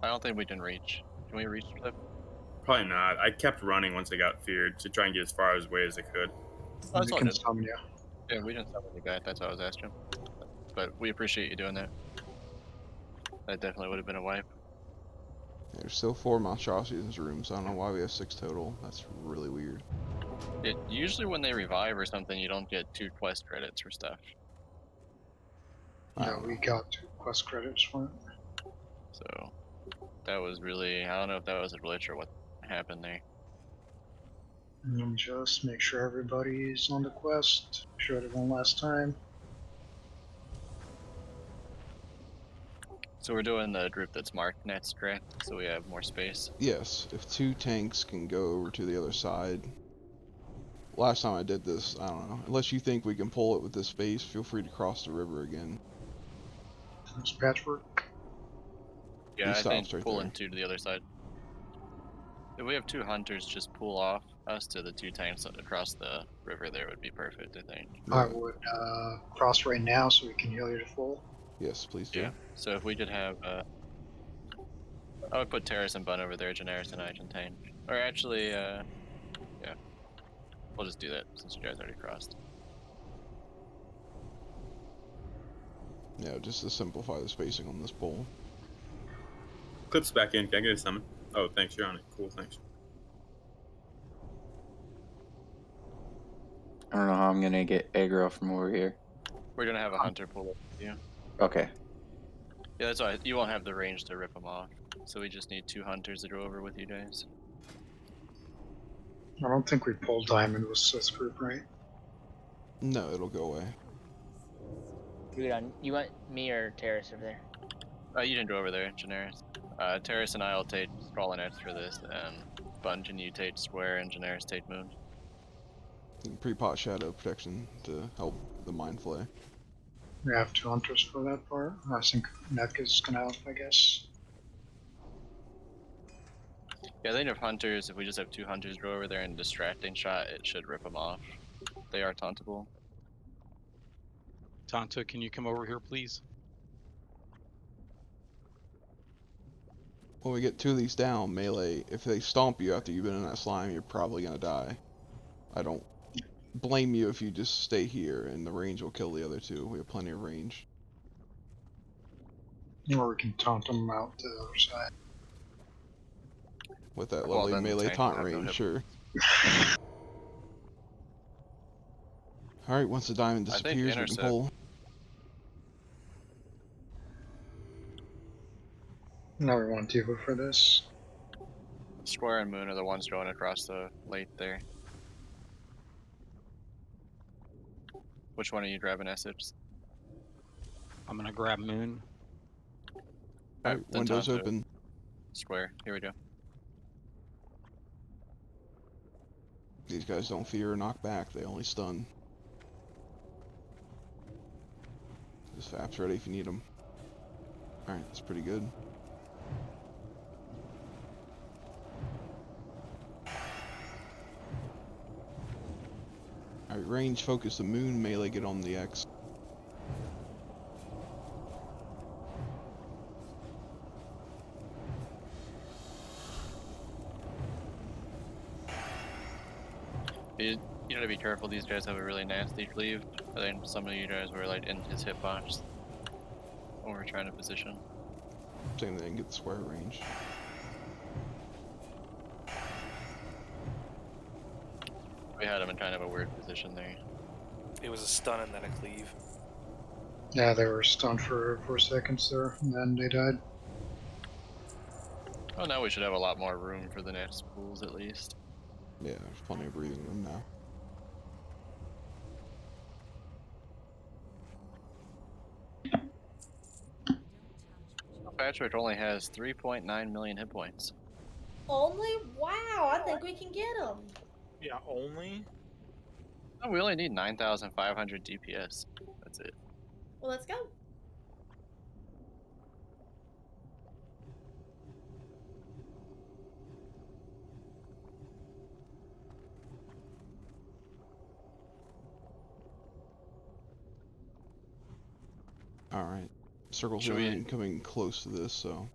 I don't think we can reach. Can we reach Cliff? Probably not. I kept running once I got feared to try and get as far away as I could. Oh, it's We all can good. summon you. Yeah, we didn't summon you back. That's what I was asking. But we appreciate you doing that. That definitely would have been a wipe. There's still 4 monstrosities in this room, so I don't know why we have 6 total. That's really weird. Usually when they revive or something, you don't get 2 quest credits for stuff. I Yeah, don't we know. got 2 quest credits for it. So that was really, I don't know if that was a glitch or what happened there. And just make sure everybody's on the quest. Showed it one last time. So we're doing the group that's marked next, correct? So we have more space. Yes, if 2 tanks can go over to the other side. Last time I did this, I don't know. Unless you think we can pull it with this space, feel free to cross the river again. There's patchwork. Yeah, He I think stops right pulling there. 2 to the other side. If we have 2 hunters, just pull off us to the 2 tanks across the river there would be perfect, I think. I Yeah. would cross right now so we can heal you to full. Yes, please do. Yeah. So if we could have, I would put Terrace and Bun over there, Generis and I can tank. Or actually, yeah. We'll just do that since you guys already crossed. Yeah, just to simplify the spacing on this pole. Cliff's back in. Can I get a summon? Oh, thanks. You're on it. Cool. Thanks. I don't know how I'm gonna get aggro from over here. We're gonna have a hunter pull up with you. Okay. Yeah, that's why you won't have the range to rip them off. So we just need 2 hunters to go over with you guys. I don't think we pulled diamond with this group, right? No, it'll go away. You're good on. You want me or Terrace over there? You can go over there, Generis. Terrace and I will take Scrawl and X for this, and Bun, can you take Square and Generis take Moon? You can pre-pot shadow protection to help the mind flay. We have 2 hunters for that part. I think Neck is gonna help, I guess. Yeah, I think if hunters, if we just have 2 hunters go over there and distracting shot, it should rip them off. They are tauntable. Tonto, can you come over here, please? When we get 2 of these down, melee, if they stomp you after you've been in that slime, you're probably gonna die. I don't blame you if you just stay here, and the range will kill the other 2. We have plenty of range. Or we can taunt them out to the other side. With that Well, lovely then melee tank will taunt have no range, hit sure. Alright, once the diamond I think disappears, we can intercept- pull. Now we want Tifa for this. Square and Moon are the ones going across the lake there. Which one are you grabbing, Essex? I'm gonna grab Moon. Alright, then windows Tonto. open. Square. Here we go. These guys don't fear or knock back, they only stun. This Fap's ready if you need them. Alright, that's pretty good. Alright, range, focus the Moon, melee, get on the X. You gotta be careful, these guys have a really nasty cleave. I think some of you guys were like in his hitbox when we're trying to position. Same thing, get the square range. We had him in kind of a weird position there. It was a stun and then a cleave. Yeah, they were stunned for 4 seconds there, and then they died. Oh, now we should have a lot more room for the next pools at least. Yeah, there's plenty of breathing room now. Patrick only has 3.9 million hit points. Only? Wow, I think we can get him. Yeah, only? Oh, we only need 9,500 DPS. That's it. Well, let's go. Alright. Circle's Should we- in coming close to this, so.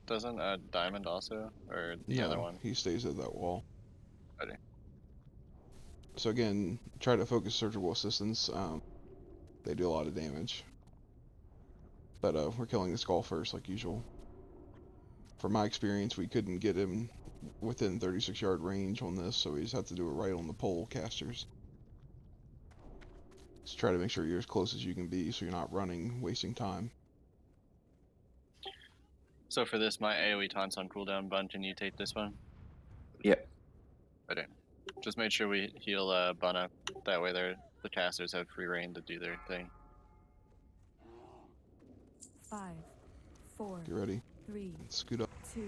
Doesn't Diamond also? Or the No, other one? he stays at that wall. Ready. So again, try to focus surgical assistance. They do a lot of damage. But we're killing the skull first, like usual. From my experience, we couldn't get him within 36-yard range on this, so we just have to do it right on the pole casters. Just try to make sure you're as close as you can be, so you're not running, wasting time. So for this, my AoE taunts on cooldown. Bun, can you take this one? Yep. Ready. Just make sure we heal Bun up. That way the casters have free reign to do their thing. 5, 4, Get ready. 3, Scoot up. 2,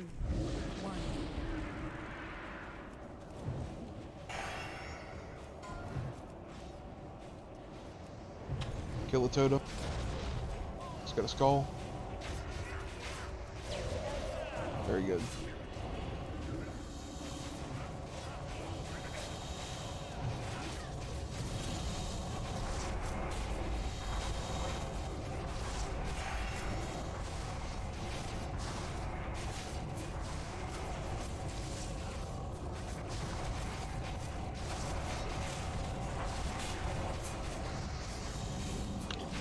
1. Kill the totem. It's got a skull. Very good.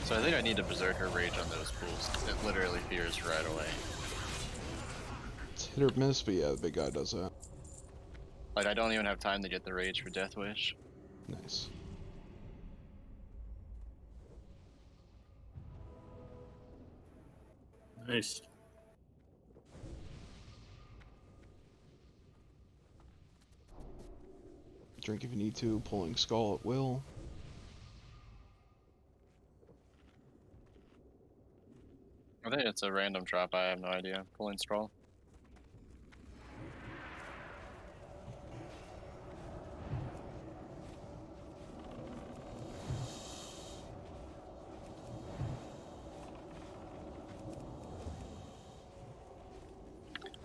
So I think I need to Berserker Rage on those pools. It literally fears right away. It's hit or miss, but yeah, the big guy does that. Like, I don't even have time to get the Rage for Death Wish. Nice. Nice. Drink if you need to, pulling skull at will. I think it's a random drop, I have no idea. Pulling Scroll.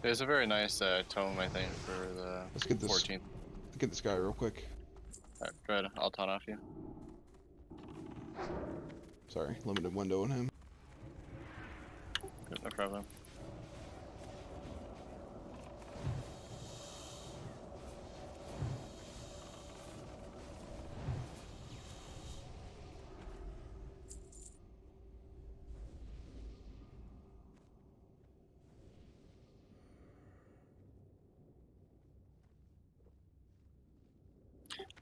There's a very nice tome, I think, for the Let's get this. 14th. Get this guy real quick. Alright, go ahead. I'll taunt off you. Sorry, limited window on him. Good, no problem.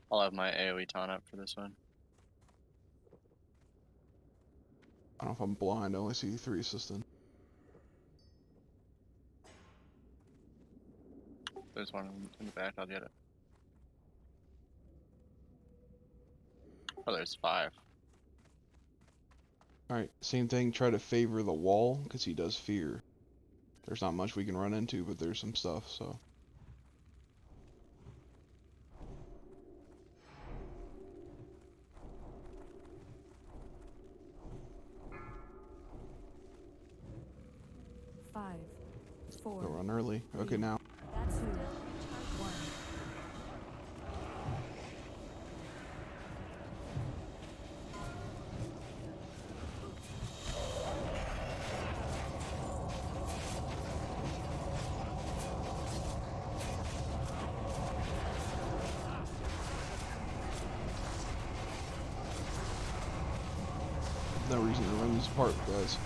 I'll have my AoE taunt up for this one. I don't know if I'm blind. I only see 3 assistant. There's one in the back. I'll get it. Oh, there's 5. Alright, same thing. Try to favor the wall, because he does fear. There's not much we can run into, but there's some stuff, so. Five, four, Go run early. Okay, now. 2, 1. No reason to run this apart, guys.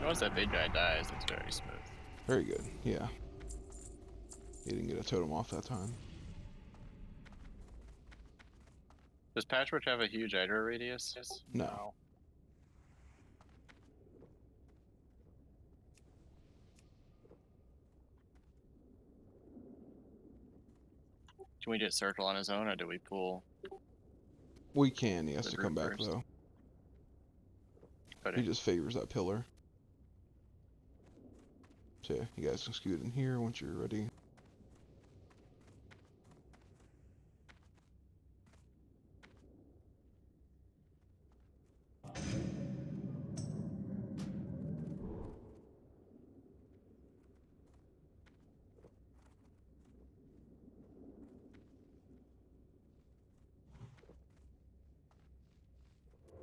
Once that big guy dies, it's very smooth. Very good, yeah. He didn't get a totem off that time. Does Patchwork have a huge aggro radius? No. Can we get Circle on his own, or do we pull? We can, he has The to come group back first. though. But He just favors that pillar. So yeah, you guys can scoot in here once you're ready.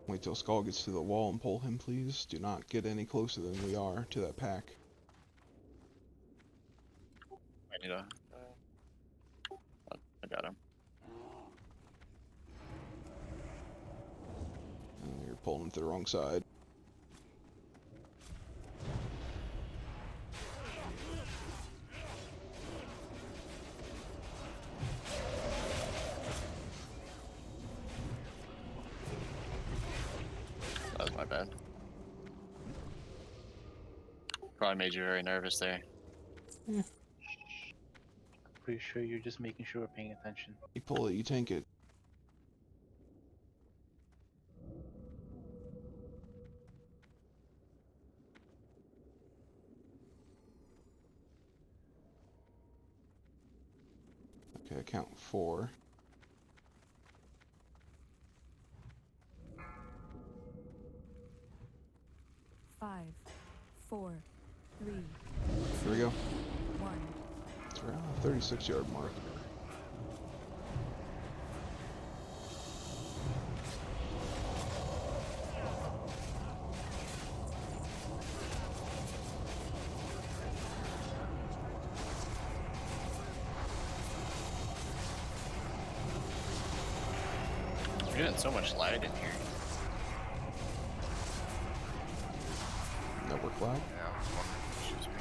Wait till Skull gets to the wall and pull him, please. Do not get any closer than we are to that pack. I need a. I got him. And you're pulling him to the wrong side. That was my bad. Probably made you very nervous there. Pretty sure you're just making sure we're paying attention. You pull it, you tank it. Okay, I count 4. Five, four, 3, Here we go. 1. It's around the 36-yard mark. We're getting so much light in here. Network lag. Yeah, I was wondering if it's just me.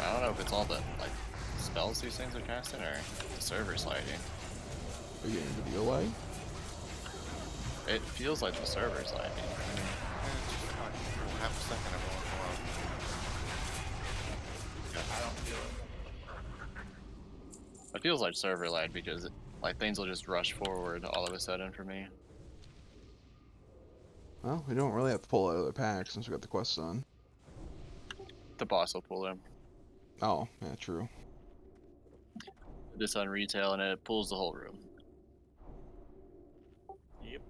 I don't know if it's all the like spells these things are casting or the server's lagging. Are you getting video lag? It feels like the server's lagging. For half a second every once in a while. I don't feel it. It feels like server lag because like things will just rush forward all of a sudden for me. Well, we don't really have to pull out of the pack since we got the quest done. The boss will pull them. Oh, yeah, true. this on retail and it pulls the whole room. Yep.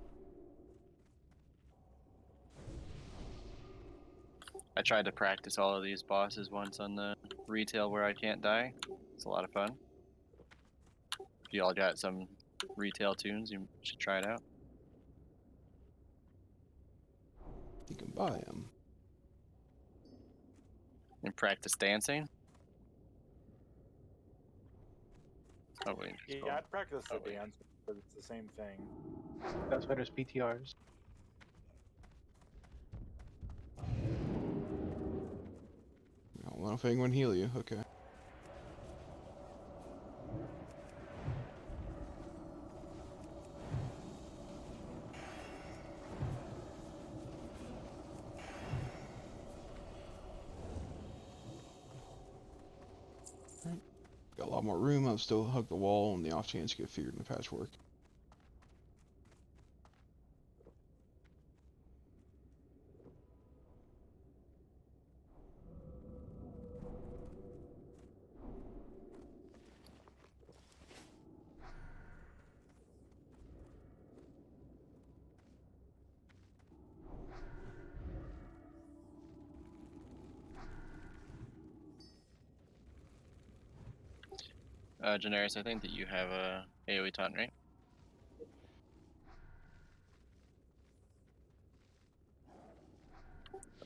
I tried to practice all of these bosses once on the retail where I can't die. It's a lot of fun. If you all got some retail tunes, you should try it out. You can buy them. And practice dancing. Oh wait. Yeah, I'd practice the dance because it's the same thing. That's why there's PTRs. I don't know if anyone heal you. Okay. Got a lot more room. I'll still hug the wall on the off chance you get feared in the patchwork. Generis, I think that you have a AoE taunt, right?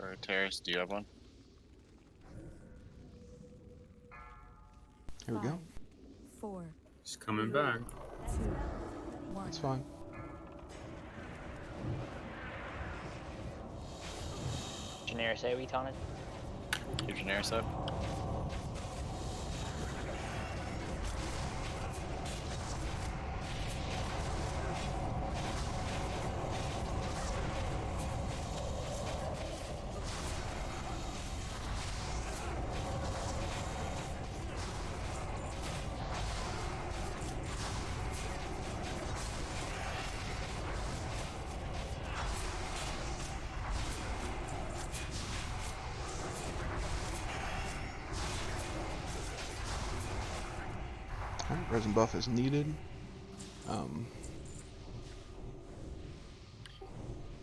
Or Terrace, do you have one? Here we go. 4, He's coming back. 2, 1. It's fine. Generis AoE taunted. Keep Generis up. Alright, resin buff is needed.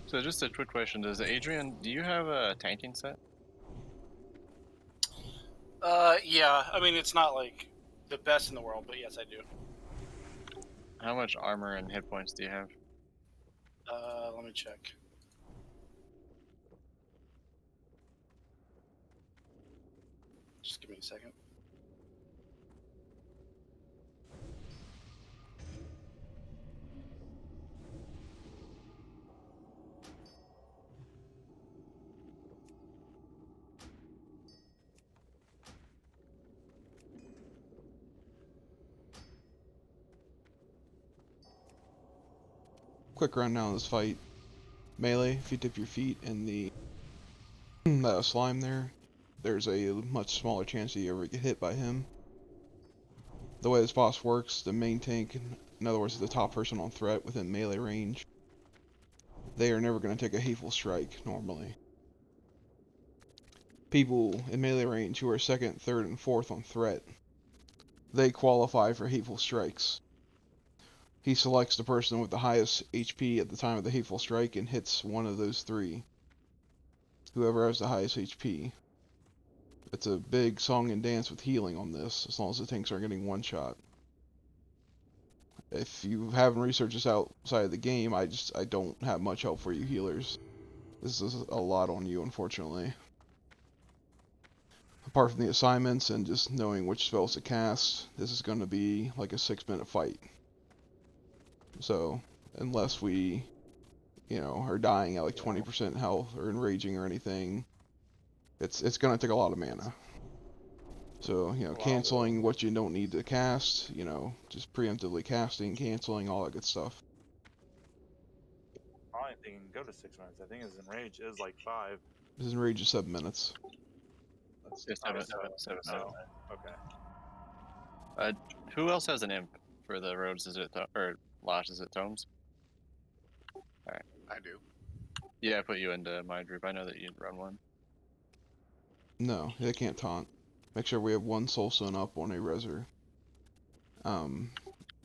So just a quick question: does Adrian, do you have a tanking set? Yeah. I mean, it's not like the best in the world, but yes, I do. How much armor and hit points do you have? Let me check. Just give me a second. Quick rundown of this fight. Melee, if you dip your feet in the slime there, there's a much smaller chance that you ever get hit by him. The way this boss works, the main tank, in other words the top person on threat within melee range, they are never going to take a hateful strike normally. People in melee range who are second, third, and fourth on threat, they qualify for hateful strikes. He selects the person with the highest HP at the time of the hateful strike and hits one of those three. Whoever has the highest HP. It's a big song and dance with healing on this, as long as the tanks aren't getting one shot. If you haven't researched this outside of the game, I don't have much help for you healers. This is a lot on you, unfortunately. Apart from the assignments and just knowing which spells to cast, this is going to be like a 6-minute fight. So, unless we, are dying at like 20% health or enraging or anything, it's going to take a lot of mana. So, canceling what you don't need to cast, just preemptively casting, canceling, all that good stuff. I don't think it can go to 6 minutes. I think his enrage is like 5. His enrage is 7 minutes. It's 7 minutes. Okay. Who else has an imp for the roads? Is it or Losh? Is it Tomes? Alright. I do. Yeah, I put you into my group. I know that you'd run one. No, they can't taunt. Make sure we have one soul stone up on a Resur.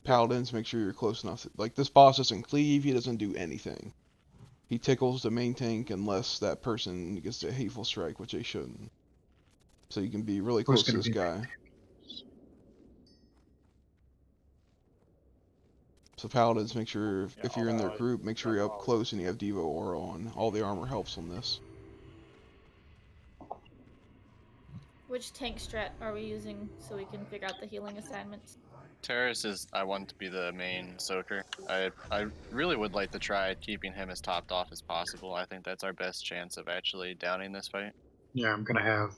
Paladins, make sure you're close enough. Like, this boss doesn't cleave, he doesn't do anything. He tickles the main tank unless that person gets a hateful strike, which they shouldn't. So you can be really Who's close to gonna this be guy. So Paladins, make sure if you're in their group, make sure you're up close and you have Devo Aura on. All the armor helps on this. Which tank strat are we using so we can figure out the healing assignments? Terrace is, I want to be the main soaker. I really would like to try keeping him as topped off as possible. I think that's our best chance of actually downing this fight. Yeah, I'm gonna have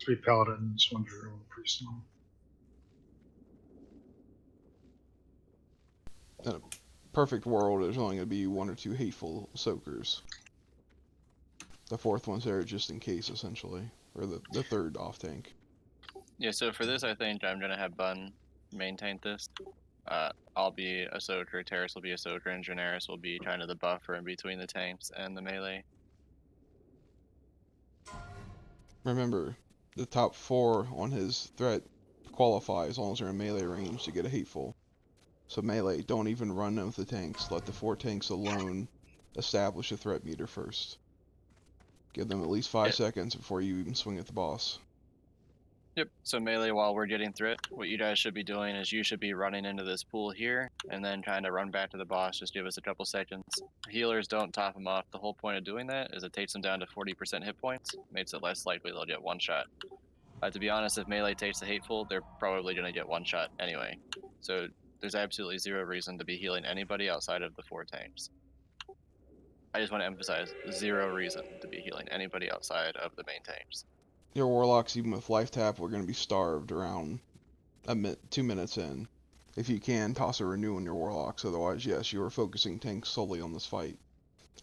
3 paladins, 1 druid, 1 priest. In a perfect world, there's only going to be 1 or 2 hateful soakers. The 4th one's there just in case, essentially. Or the 3rd off tank. Yeah, so for this, I think I'm going to have Bun maintain this. I'll be a soaker, Terrace will be a soaker, and Generis will be kind of the buffer in between the tanks and the melee. Remember, the top 4 on his threat qualify as long as they're in melee range to get a hateful. So melee, don't even run them with the tanks. Let the 4 tanks alone establish a threat meter first. Give them at least 5 seconds before you even swing at the boss. Yep, so melee, while we're getting threat, what you guys should be doing is you should be running into this pool here, and then kind of run back to the boss, just give us a couple seconds. Healers don't top them off. The whole point of doing that is it takes them down to 40% hit points, makes it less likely they'll get one shot. To be honest, if melee takes the hateful, they're probably going to get one shot anyway. So there's absolutely zero reason to be healing anybody outside of the 4 tanks. I just want to emphasize, zero reason to be healing anybody outside of the main tanks. Your warlocks, even with life tap, are going to be starved around 2 minutes in. If you can, toss a renew on your warlocks, otherwise, yes, you are focusing tanks solely on this fight.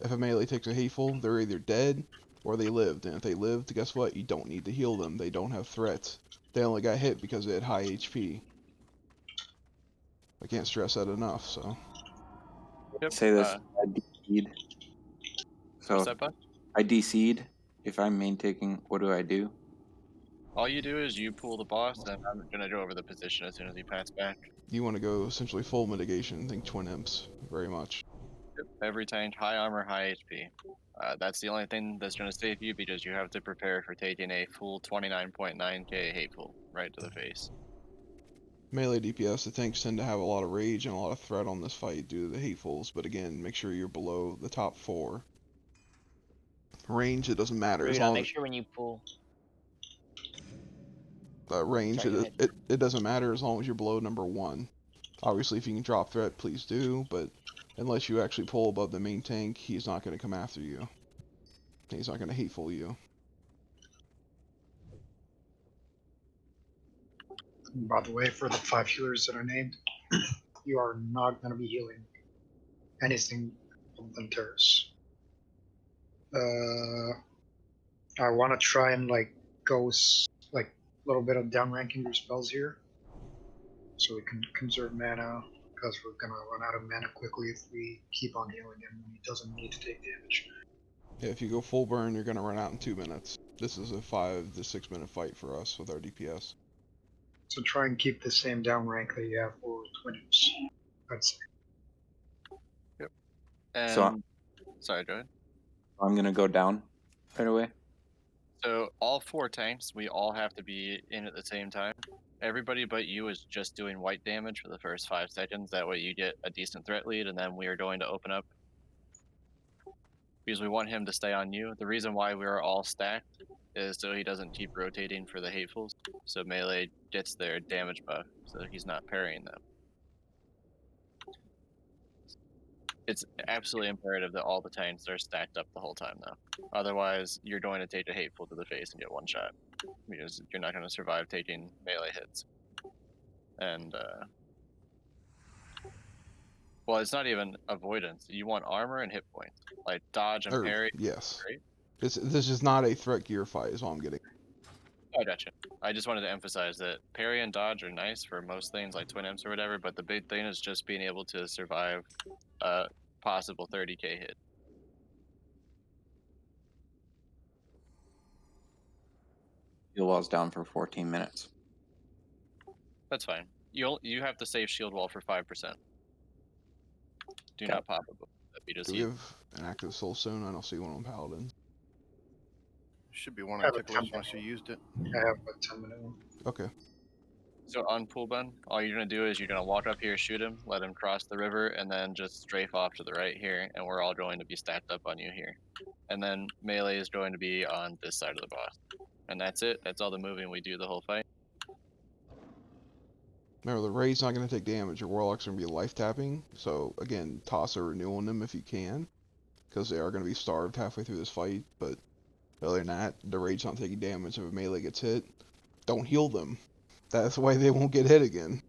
If a melee takes a hateful, they're either dead or they lived, and if they lived, guess what? You don't need to heal them. They don't have threats. They only got hit because they had high HP. I can't stress that enough, so. Yep, Say this, I DC'd. So what's that, bud? I DC'd. If I'm main taking, what do I do? All you do is you pull the boss, and I'm going to go over the position as soon as he passes back. You want to go essentially full mitigation, think twin imps, very much. Yep, every tank, high armor, high HP. That's the only thing that's going to save you because you have to prepare for taking a full 29.9k hateful right to the face. Melee DPS, the tanks tend to have a lot of rage and a lot of threat on this fight due to the hatefuls, but again, make sure you're below the top 4. Range, it doesn't matter. As Rude, long make sure when you pull. range, Sorry, go ahead. it doesn't matter as long as you're below number 1. Obviously, if you can drop threat, please do, but unless you actually pull above the main tank, he's not going to come after you. He's not going to hateful you. By the way, for the 5 healers that are named, you are not going to be healing anything other than Terrace. I want to try and go like a little bit of downranking your spells here, so we can conserve mana, because we're gonna run out of mana quickly if we keep on healing him when he doesn't need to take damage. Yeah, if you go full burn, you're going to run out in 2 minutes. This is a 5 to 6 minute fight for us with our DPS. So try and keep the same down rank that you have for twin imps, I'd say. Yep. And So sorry, go ahead. I'm gonna go down right away. So all 4 tanks, we all have to be in at the same time. Everybody but you is just doing white damage for the first 5 seconds. That way you get a decent threat lead, and then we are going to open up because we want him to stay on you. The reason why we are all stacked is so he doesn't keep rotating for the hatefuls. So melee gets their damage buff, so he's not parrying them. It's absolutely imperative that all the tanks are stacked up the whole time, though. Otherwise, you're going to take a hateful to the face and get one shot, because you're not going to survive taking melee hits. And well, it's not even avoidance. You want armor and hit points, like dodge and parry. Yes. Great. This is not a threat gear fight, is all I'm getting. I gotcha. I just wanted to emphasize that parry and dodge are nice for most things like twin imps or whatever, but the big thing is just being able to survive a possible 30k hit. Heal wall's down for 14 minutes. That's fine. You have to save shield wall for 5%. Do not pop it. That beat us Do we heat. have an active soul stone? I don't see one on paladin. Should be one I on have a ticklers 10 once you used it. I have a 10-minute one. Okay. So on pool bun, all you're gonna do is you're gonna walk up here, shoot him, let him cross the river, and then just strafe off to the right here, and we're all going to be stacked up on you here. And then melee is going to be on this side of the boss. And that's it. That's all the moving we do the whole fight. Remember, the raid's not going to take damage. Your warlock's going to be life tapping. So, again, toss a renew on them if you can. Because they are going to be starved halfway through this fight. But other than that, the raid's not taking damage. If a melee gets hit, don't heal them. That's why they won't get hit again.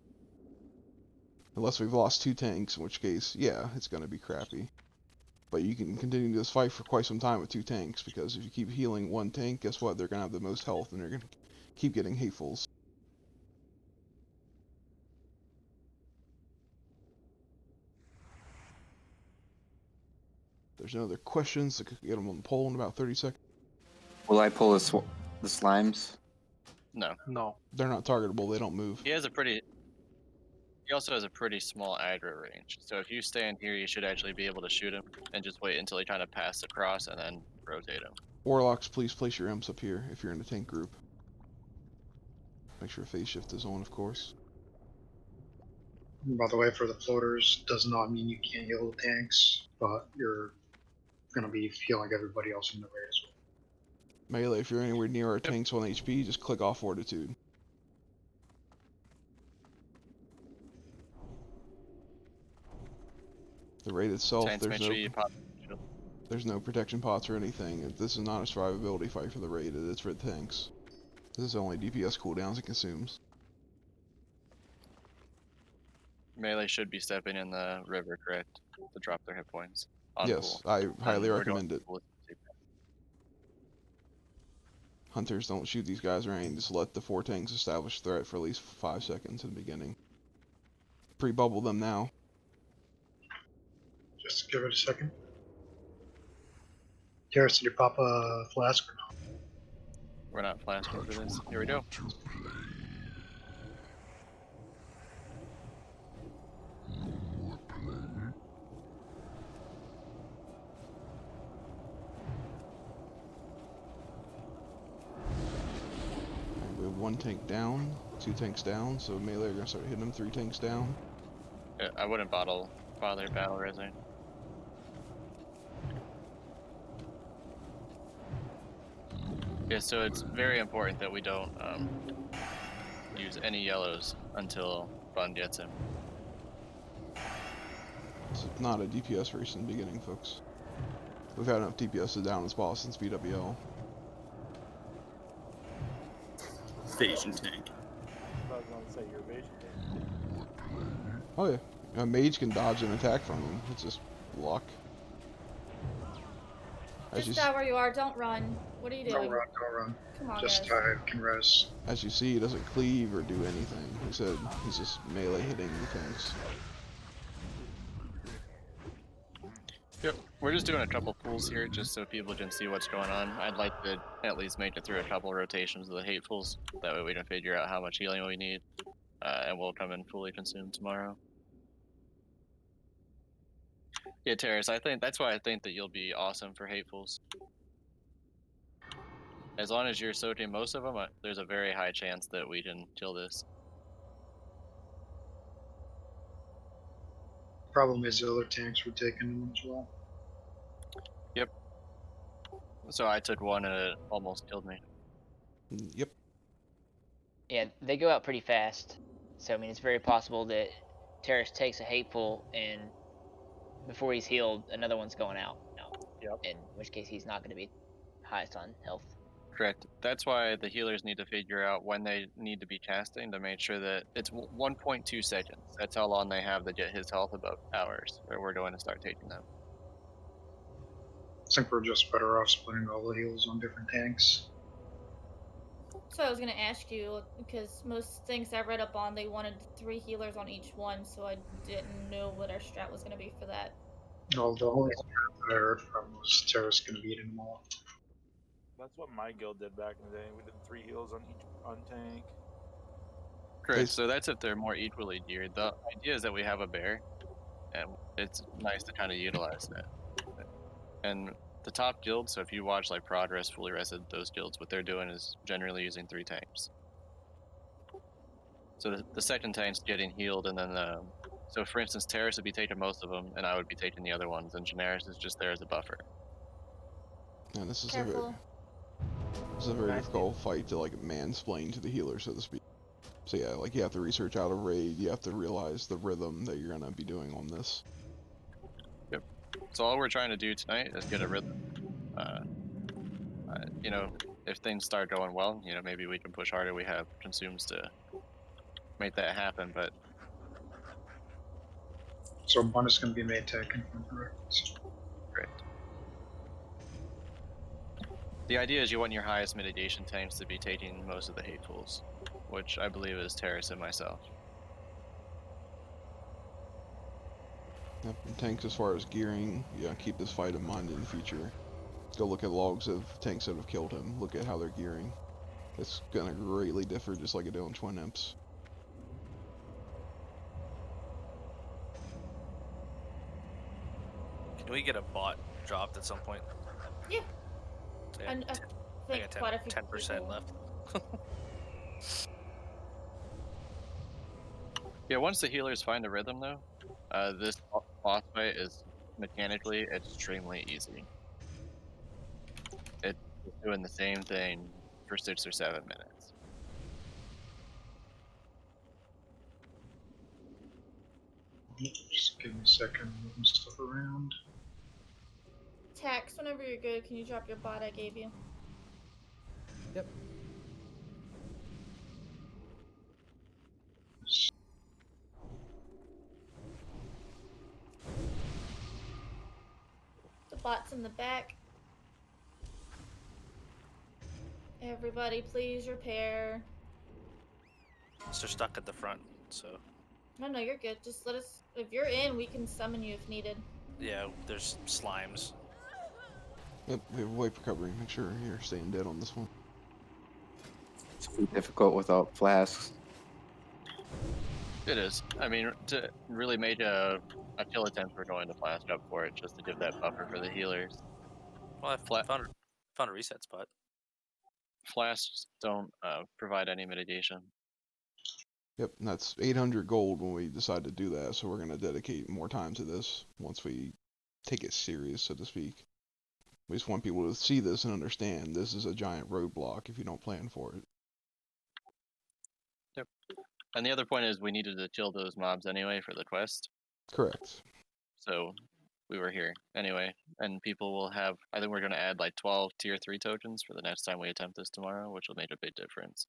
Unless we've lost 2 tanks, in which case, yeah, it's going to be crappy. But you can continue this fight for quite some time with 2 tanks. Because if you keep healing 1 tank, guess what? They're going to have the most health and they're going to keep getting hatefuls. There's no other questions that could get them on the poll in about 30 seconds. Will I pull the slimes? No. No. They're not targetable. They don't move. He also has a pretty small aggro range. So if you stand here, you should actually be able to shoot him and just wait until he kind of passes across and then rotate him. Warlocks, please place your imps up here if you're in a tank group. Make sure phase shift is on, of course. By the way, for the floaters, does not mean you can't heal the tanks, but you're going to be healing everybody else in the raid as well. Melee, if you're anywhere near our tanks on HP, just click off Fortitude. The raid itself, Tanks, make sure you pop. there's no protection pots or anything. This is not a survivability fight for the raid, it's for the tanks. This is only DPS cooldowns it consumes. Melee should be stepping in the river, correct? To drop their hit points. Yes, Pool. I highly We're recommend it. Hunters, don't shoot these guys or anything. Just let the 4 tanks establish threat for at least 5 seconds in the beginning. Pre-bubble them now. Just give it a second. Garrus, did you pop a flask or no? We're not flasking for this. Here we go. We have 1 tank down, 2 tanks down, so melee are gonna start hitting them. 3 tanks down. Yeah, I wouldn't bother battle resing. Yeah, so it's very important that we don't use any yellows until Bun gets him. It's not a DPS race in the beginning, folks. We've had enough DPS to down this boss since BWL. Evasion tank. I was going to say your evasion tank. Oh yeah, a mage can dodge an attack from him. It's just luck. Just die where you are. Don't run. What are you doing? Don't run, don't run. Come on, Just guys. can res. As you see, he doesn't cleave or do anything. He said he's just melee hitting the tanks. Yep, we're just doing a couple pulls here just so people can see what's going on. I'd like to at least make it through a couple rotations of the hatefuls. That way we can figure out how much healing we need. And we'll come in fully consumed tomorrow. Yeah, Terrace, I think that's why I think that you'll be awesome for hatefuls. As long as you're soaking most of them, there's a very high chance that we can kill this. Problem is the other tanks were taking them as well. Yep. So I took one and it almost killed me. Yep. Yeah, they go out pretty fast. So I mean, it's very possible that Terrace takes a hateful and before he's healed, another one's going out. Yep. In which case, he's not going to be highest on health. Correct. That's why the healers need to figure out when they need to be casting to make sure that it's 1.2 seconds. That's how long they have to get his health above ours, or we're going to start taking them. I think we're just better off splitting all the heals on different tanks. So I was gonna ask you, because most things I read up on, they wanted 3 healers on each one, so I didn't know what our strat was gonna be for that. Well, the only strat that I heard from was Terrace gonna beat them all. That's what my guild did back in the day. We did 3 heals on each tank. Correct. So that's if they're more equally geared. The idea is that we have a bear, and it's nice to kind of utilize that. And the top guilds, so if you watch like Progress, Fully Rested, those guilds, what they're doing is generally using 3 tanks. So the second tank's getting healed, and then so for instance, Terrace would be taking most of them, and I would be taking the other ones, and Generis is just there as a buffer. And this is Careful. a very difficult fight to like mansplain to the healer, so to speak. So yeah, like you have to research out a raid, you have to realize the rhythm that you're gonna be doing on this. Yep. So all we're trying to do tonight is get a rhythm. You know, if things start going well, you know, maybe we can push harder. We have consumes to make that happen, but So one is going to be made taken from correct. great. The idea is you want your highest mitigation tanks to be taking most of the hatefuls, which I believe is Terrace and myself. Yep, and tanks as far as gearing, yeah, keep this fight in mind in the future. Go look at logs of tanks that have killed him, look at how they're gearing. It's gonna greatly differ, just like it did on Twin Imps. Can we get a bot dropped at some point? Yeah. I And I think got quite a few 10% people. left. Yeah, once the healers find the rhythm though, this boss fight is mechanically extremely easy. It's doing the same thing for 6 or 7 minutes. Just give me a second, moving stuff around. Tax, whenever you're good, can you drop your bot I gave you? Yep. The bot's in the back. Everybody, please repair. So they're stuck at the front, so. No, you're good. Just let us. If you're in, we can summon you if needed. Yeah, there's slimes. Yep, we have a wipe recovery. Make sure you're staying dead on this one. It's difficult without flasks. It is. I mean, to really make a kill attempt, we're going to flash up for it just to give that buffer for the healers. Well, I found a reset spot. Flasks don't provide any mitigation. Yep, and that's 800 gold when we decide to do that, so we're going to dedicate more time to this once we take it serious, so to speak. We just want people to see this and understand this is a giant roadblock if you don't plan for it. Yep. And the other point is we needed to kill those mobs anyway for the quest. Correct. So we were here anyway, and people will have, I think we're going to add like 12 tier 3 tokens for the next time we attempt this tomorrow, which will make a big difference.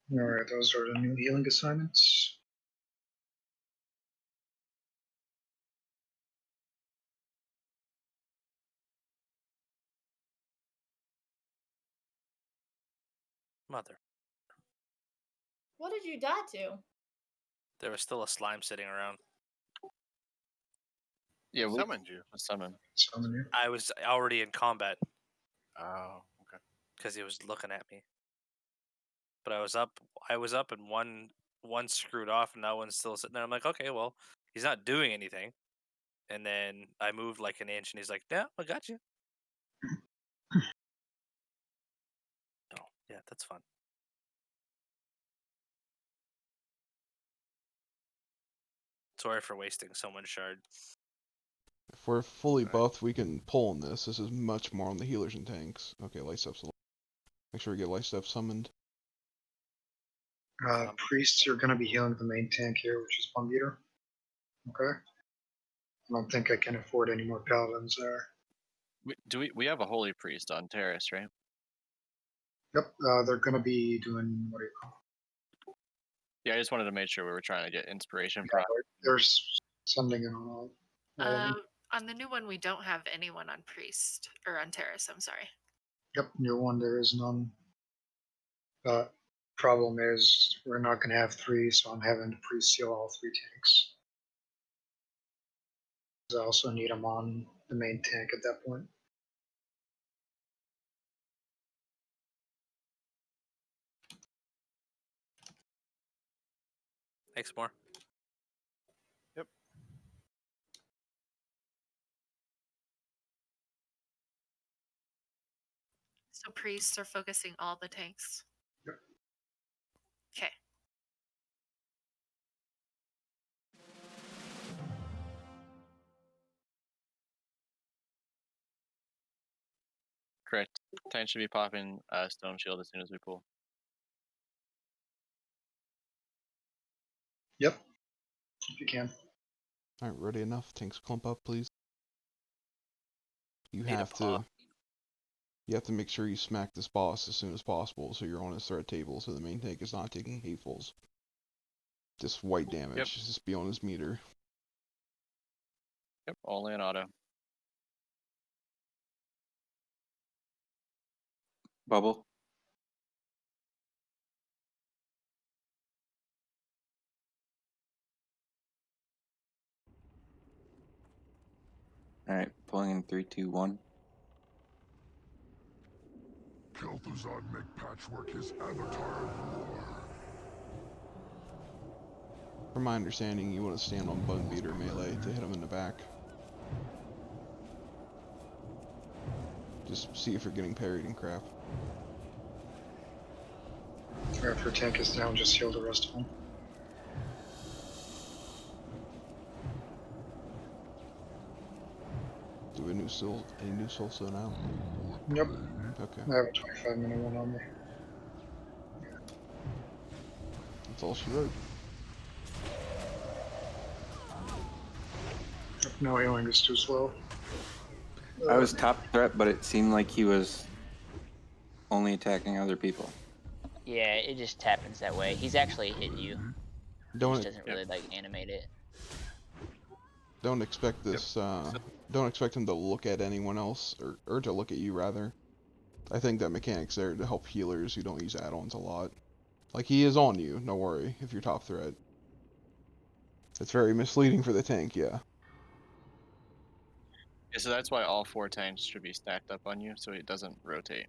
Alright, those are the new healing assignments. Mother. What did you die to? There was still a slime sitting around. Yeah, we summoned you. Summon. Summon you. I was already in combat. Oh, okay. Because he was looking at me. But I was up and one screwed off and that one's still sitting there. I'm like, okay, well, he's not doing anything. And then I moved like an inch and he's like, yeah, I got you. Oh, yeah, that's fun. Sorry for wasting so much shard. If we're fully buffed, we can pull on this. This is much more on the healers and tanks. Okay, light steps. Make sure we get light steps summoned. Priests are going to be healing the main tank here, which is 1 meter. Okay. I don't think I can afford any more paladins there. We have a holy priest on Terrace, right? Yep, they're going to be doing, what do you call it? Yeah, I just wanted to make sure we were trying to get inspiration from. There's something in all. On the new one, we don't have anyone on priest or on terrace. I'm sorry. Yep, new one there is none. Problem is we're not going to have 3, so I'm having to pre-seal all 3 tanks. I also need them on the main tank at that point. Thanks, more. Yep. So priests are focusing all the tanks. Yep. Okay. Correct. Tank should be popping Stone Shield as soon as we pull. Yep. If you can. Alright, ready enough. Tanks clump up, please. You Need a have to. You have to make sure you smack this boss as soon as possible, so you're on his threat table, so the main tank is not taking hatefuls. Just white damage. Yep. Just be on his meter. Yep, only an auto. Bubble. All right, pulling in 3, 2, 1. Kel'Thuzad make patchwork his avatar of war. From my understanding, you want to stand on button beater melee to hit him in the back. Just see if you're getting parried and crap. After tank is down, just heal the rest of them. Do a new soul stone out? Yep. Okay. I have a 25-minute one on me. That's all she wrote. No healing is too slow. I was top threat, but it seemed like he was only attacking other people. Yeah, it just happens that way. He's actually hitting you. He Don't just doesn't really like animate it. Don't expect this. Don't expect him to look at anyone else, or to look at you rather. I think that mechanic's there to help healers who don't use add-ons a lot. Like, he is on you, no worry, if you're top threat. It's very misleading for the tank, yeah. Yeah, so that's why all 4 tanks should be stacked up on you, so it doesn't rotate.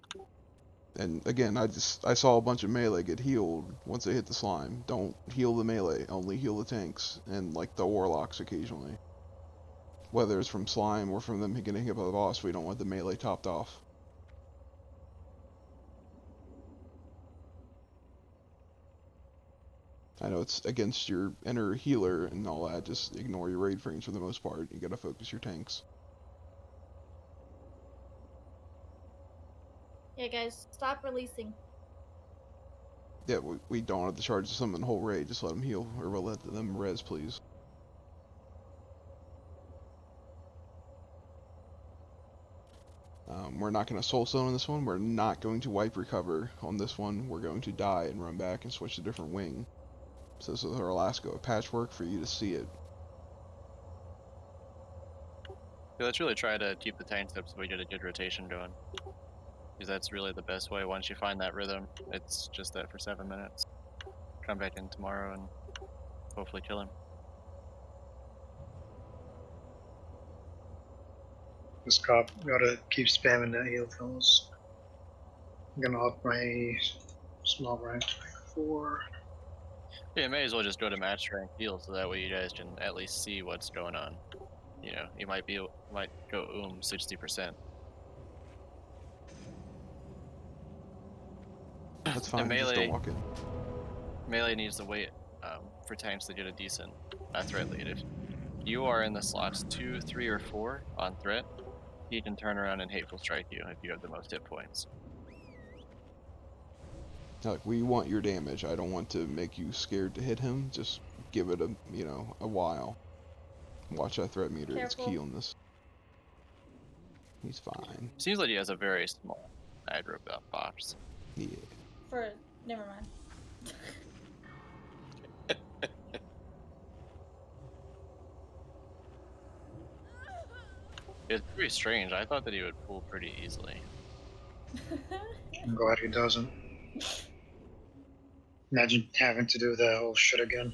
And again, I saw a bunch of melee get healed once they hit the slime. Don't heal the melee, only heal the tanks, and like the warlocks occasionally. Whether it's from slime or from them getting hit by the boss, we don't want the melee topped off. I know it's against your inner healer and all that, just ignore your raid frames for the most part. You gotta focus your tanks. Yeah, guys, stop releasing. Yeah, we don't have to charge summon the whole raid, just let them heal, or we'll let them res, please. We're not going to soul stone on this one, we're not going to wipe recover on this one, we're going to die and run back and switch to a different wing. So this is our last go of patchwork for you to see it. Yeah, let's really try to keep the tanks up so we get a good rotation going. Because that's really the best way. Once you find that rhythm, it's just that for 7 minutes. Come back in tomorrow and hopefully kill him. This cop gotta keep spamming that heal fellas. I'm gonna up my small rank to rank 4. Yeah, you may as well just go to match rank heal so that way you guys can at least see what's going on. You know, you might go 60%. That's fine, And just melee, don't walk in. Melee needs to wait for tanks to get a decent threat lead. If you are in the slots 2, 3, or 4 on threat, he can turn around and hateful strike you if you have the most hit points. Like, we want your damage. I don't want to make you scared to hit him. Just give it a while. Watch that threat meter. It's key on this. He's fine. Seems like he has a very small aggro box. Yeah. Never mind. It's pretty strange. I thought that he would pull pretty easily. I'm glad he doesn't. Imagine having to do that whole shit again.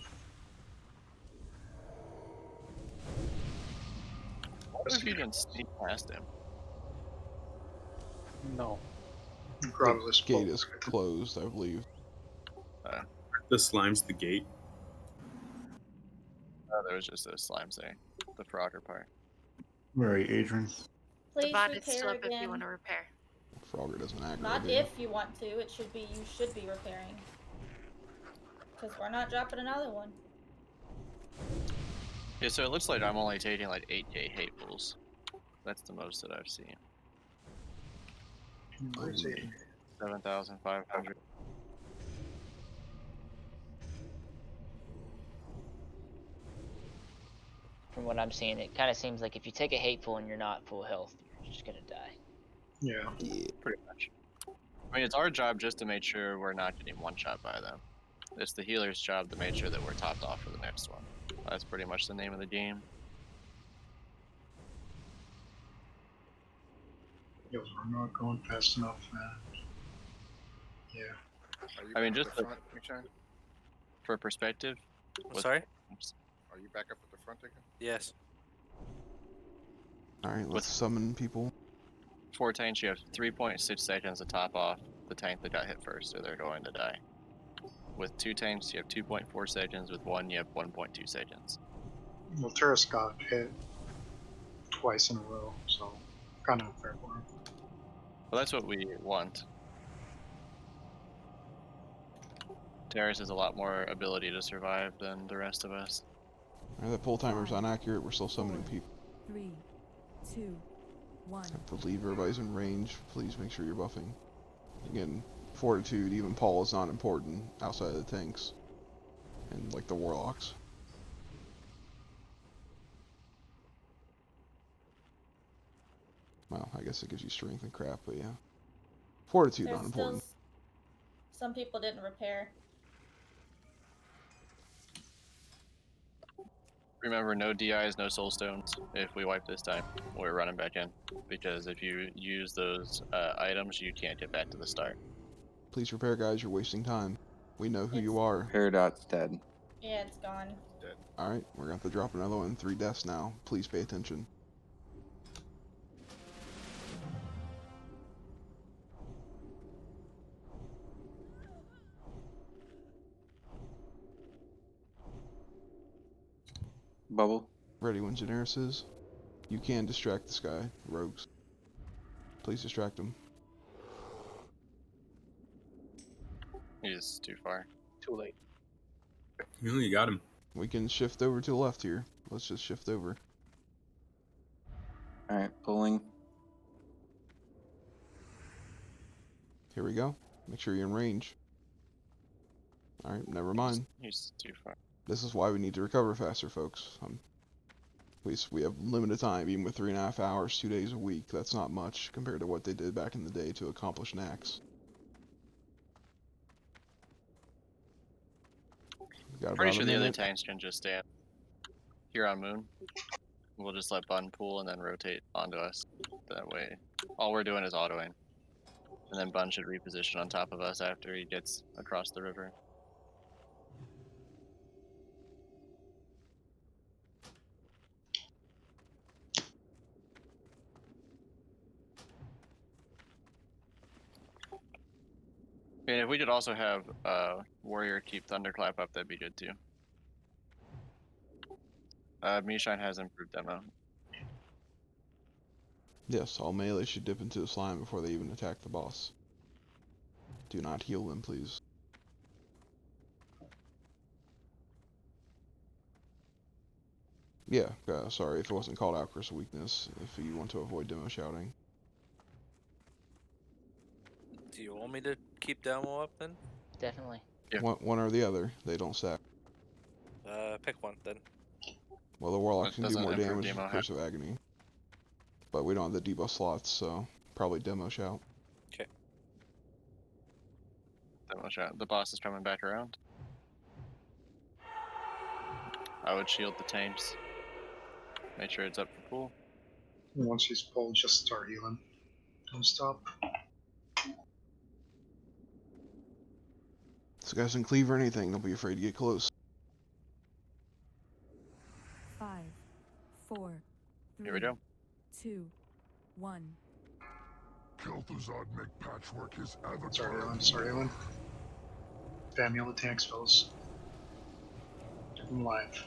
What if you can sneak past him? No. Probably the gate is closed, I believe. The slime's the gate. Oh, there was just those slimes there. The Frogger part. Where are you, Adrian? The Please bot is still repair up if you again. want to repair. Frogger doesn't aggro, Not do you? if you want to. It should be you should be repairing. Because we're not dropping another one. Yeah, so it looks like I'm only taking like 8k hatefuls. That's the most that I've seen. Where's Adrian? 7,500. From what I'm seeing, it kind of seems like if you take a hateful and you're not full health, you're just gonna die. Yeah. Pretty much. I mean, it's our job just to make sure we're not getting one-shot by them. It's the healer's job to make sure that we're topped off for the next one. That's pretty much the name of the game. Yo, we're not going fast enough, man. Yeah. Are you I mean, back just at the front, Mage? for perspective. Sorry? Are you back up at the front again? Yes. Alright, let's summon people. 4 tanks, you have 3.6 seconds to top off the tank that got hit first, so they're going to die. With 2 tanks, you have 2.4 seconds. With 1, you have 1.2 seconds. Well, Terrace got hit twice in a row, so kind of unfair for him. Well, that's what we want. Terrace has a lot more ability to survive than the rest of us. Alright, that pull timer's inaccurate. We're still summoning people. 3, 2, 1. I believe everybody's in range. Please make sure you're buffing. Again, fortitude, even Paul is not important outside of the tanks. And like the warlocks. Well, I guess it gives you strength and crap, but yeah. Fortitude, There's not important. still some people didn't repair. Remember, no DIs, no soul stones. If we wipe this time, we're running back in. Because if you use those items, you can't get back to the start. Please repair, guys. You're wasting time. We know who you are. Peridot's dead. Yeah, it's gone. Dead. Alright, we're going to have to drop another one. 3 deaths now. Please pay attention. Bubble. Ready when Cineribus is. You can distract this guy, rogues. Please distract him. He's too far. Too late. You got him. We can shift over to the left here. Let's just shift over. Alright, pulling. Here we go. Make sure you're in range. Alright, never mind. He's too far. This is why we need to recover faster, folks. We have limited time, even with 3.5 hours, 2 days a week. That's not much compared to what they did back in the day to accomplish Naxx. Pretty sure the other tanks can just stay here on Moon. We'll just let Bun pull and then rotate onto us. That way, all we're doing is autoing. And then Bun should reposition on top of us after he gets across the river. And if we could also have Warrior keep Thunderclap up, that'd be good too. Mishine has improved demo. Yes, all melee should dip into the slime before they even attack the boss. Do not heal them, please. Yeah, sorry if it wasn't called out Curse of Weakness, if you want to avoid demo shouting. Do you want me to keep demo up then? Definitely. Yeah. One or the other, they don't stack. Pick one then. Well, the Warlock can do more improve damage demo with Curse of Agony. But we don't have the debuff slots, so probably demo shout. Okay. Demo shout. The boss is coming back around. I would shield the tanks. Make sure it's up for pool. And once he's pulled, just start healing. Don't stop. So guys can cleave or anything, don't be afraid to get close. 5, 4, 3, Here we go. 2, 1. Kel'Thuzad make patchwork his avatar. Start healing. Spam heal the tank spells. Keep them alive.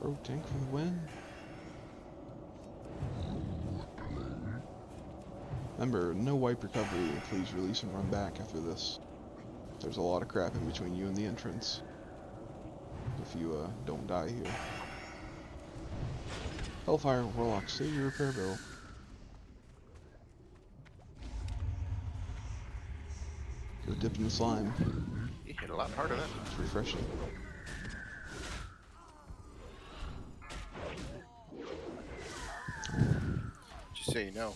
Rogue tank for the win. Remember, no wipe recovery. Please release and run back after this. There's a lot of crap in between you and the entrance. If you don't die here. Hellfire, Warlock, save your repair bill. Go dip in the slime. He hit a lot harder than that. It's refreshing. Just so you know,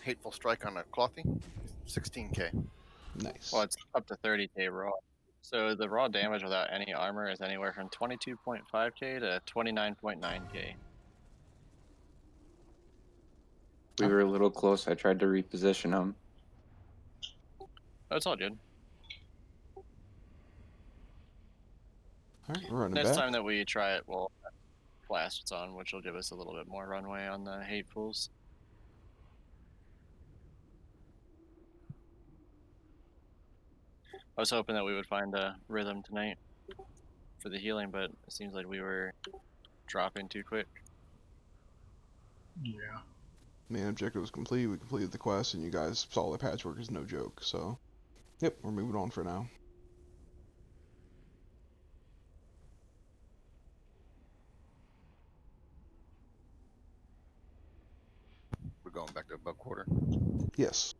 hateful strike on a clothy, 16k. Nice. Well, it's up to 30k raw. So the raw damage without any armor is anywhere from 22.5k to 29.9k. We were a little close. I tried to reposition them. Oh, it's all good. Alright, we're running Next back. time that we try it, we'll have blasts on, which will give us a little bit more runway on the hatefuls. I was hoping that we would find a rhythm tonight for the healing, but it seems like we were dropping too quick. Yeah. Main objective was complete. We completed the quest, and you guys saw the patchwork is no joke. So, yep, we're moving on for now. We're going back to above quarter. Yes.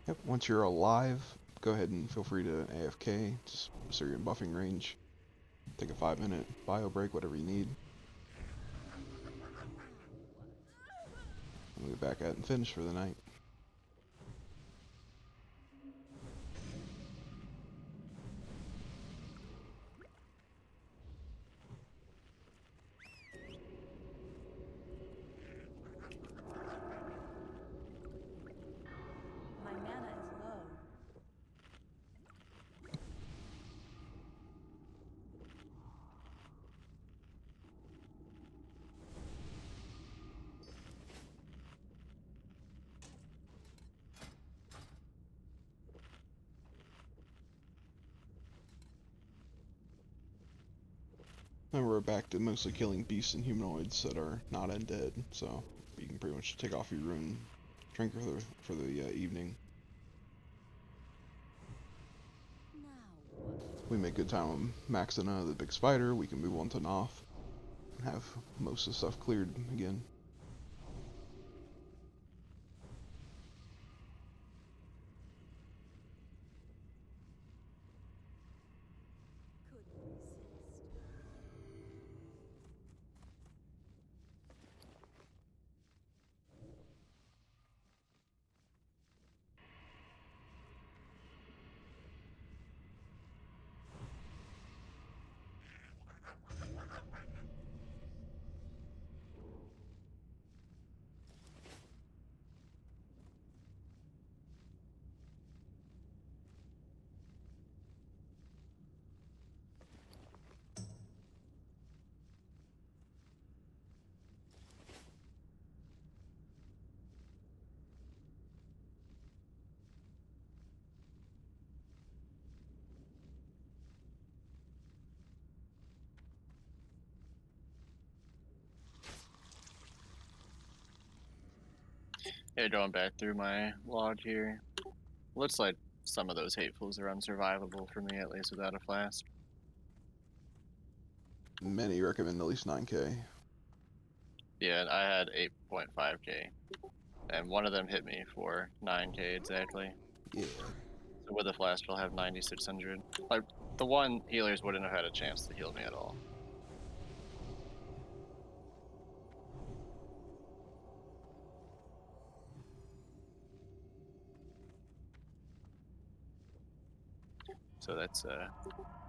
Yep, once you're alive, go ahead and feel free to AFK, just so you're in buffing range. Take a 5-minute bio break, whatever you need. And we'll get back at it and finish for the night. My mana is low. And we're back to mostly killing beasts and humanoids that are not undead, so you can pretty much take off your rune drink for the evening. We make good time on Maxina, the big spider. We can move on to Noth and have most of the stuff cleared again. Yeah, going back through my log here. Looks like some of those hatefuls are unsurvivable for me, at least without a flask. Many recommend at least 9k. Yeah, I had 8.5k. and one of them hit me for 9k exactly. Yeah. So with a flash, I'll have 9600. Like the one healers wouldn't have had a chance to heal me at all. So that's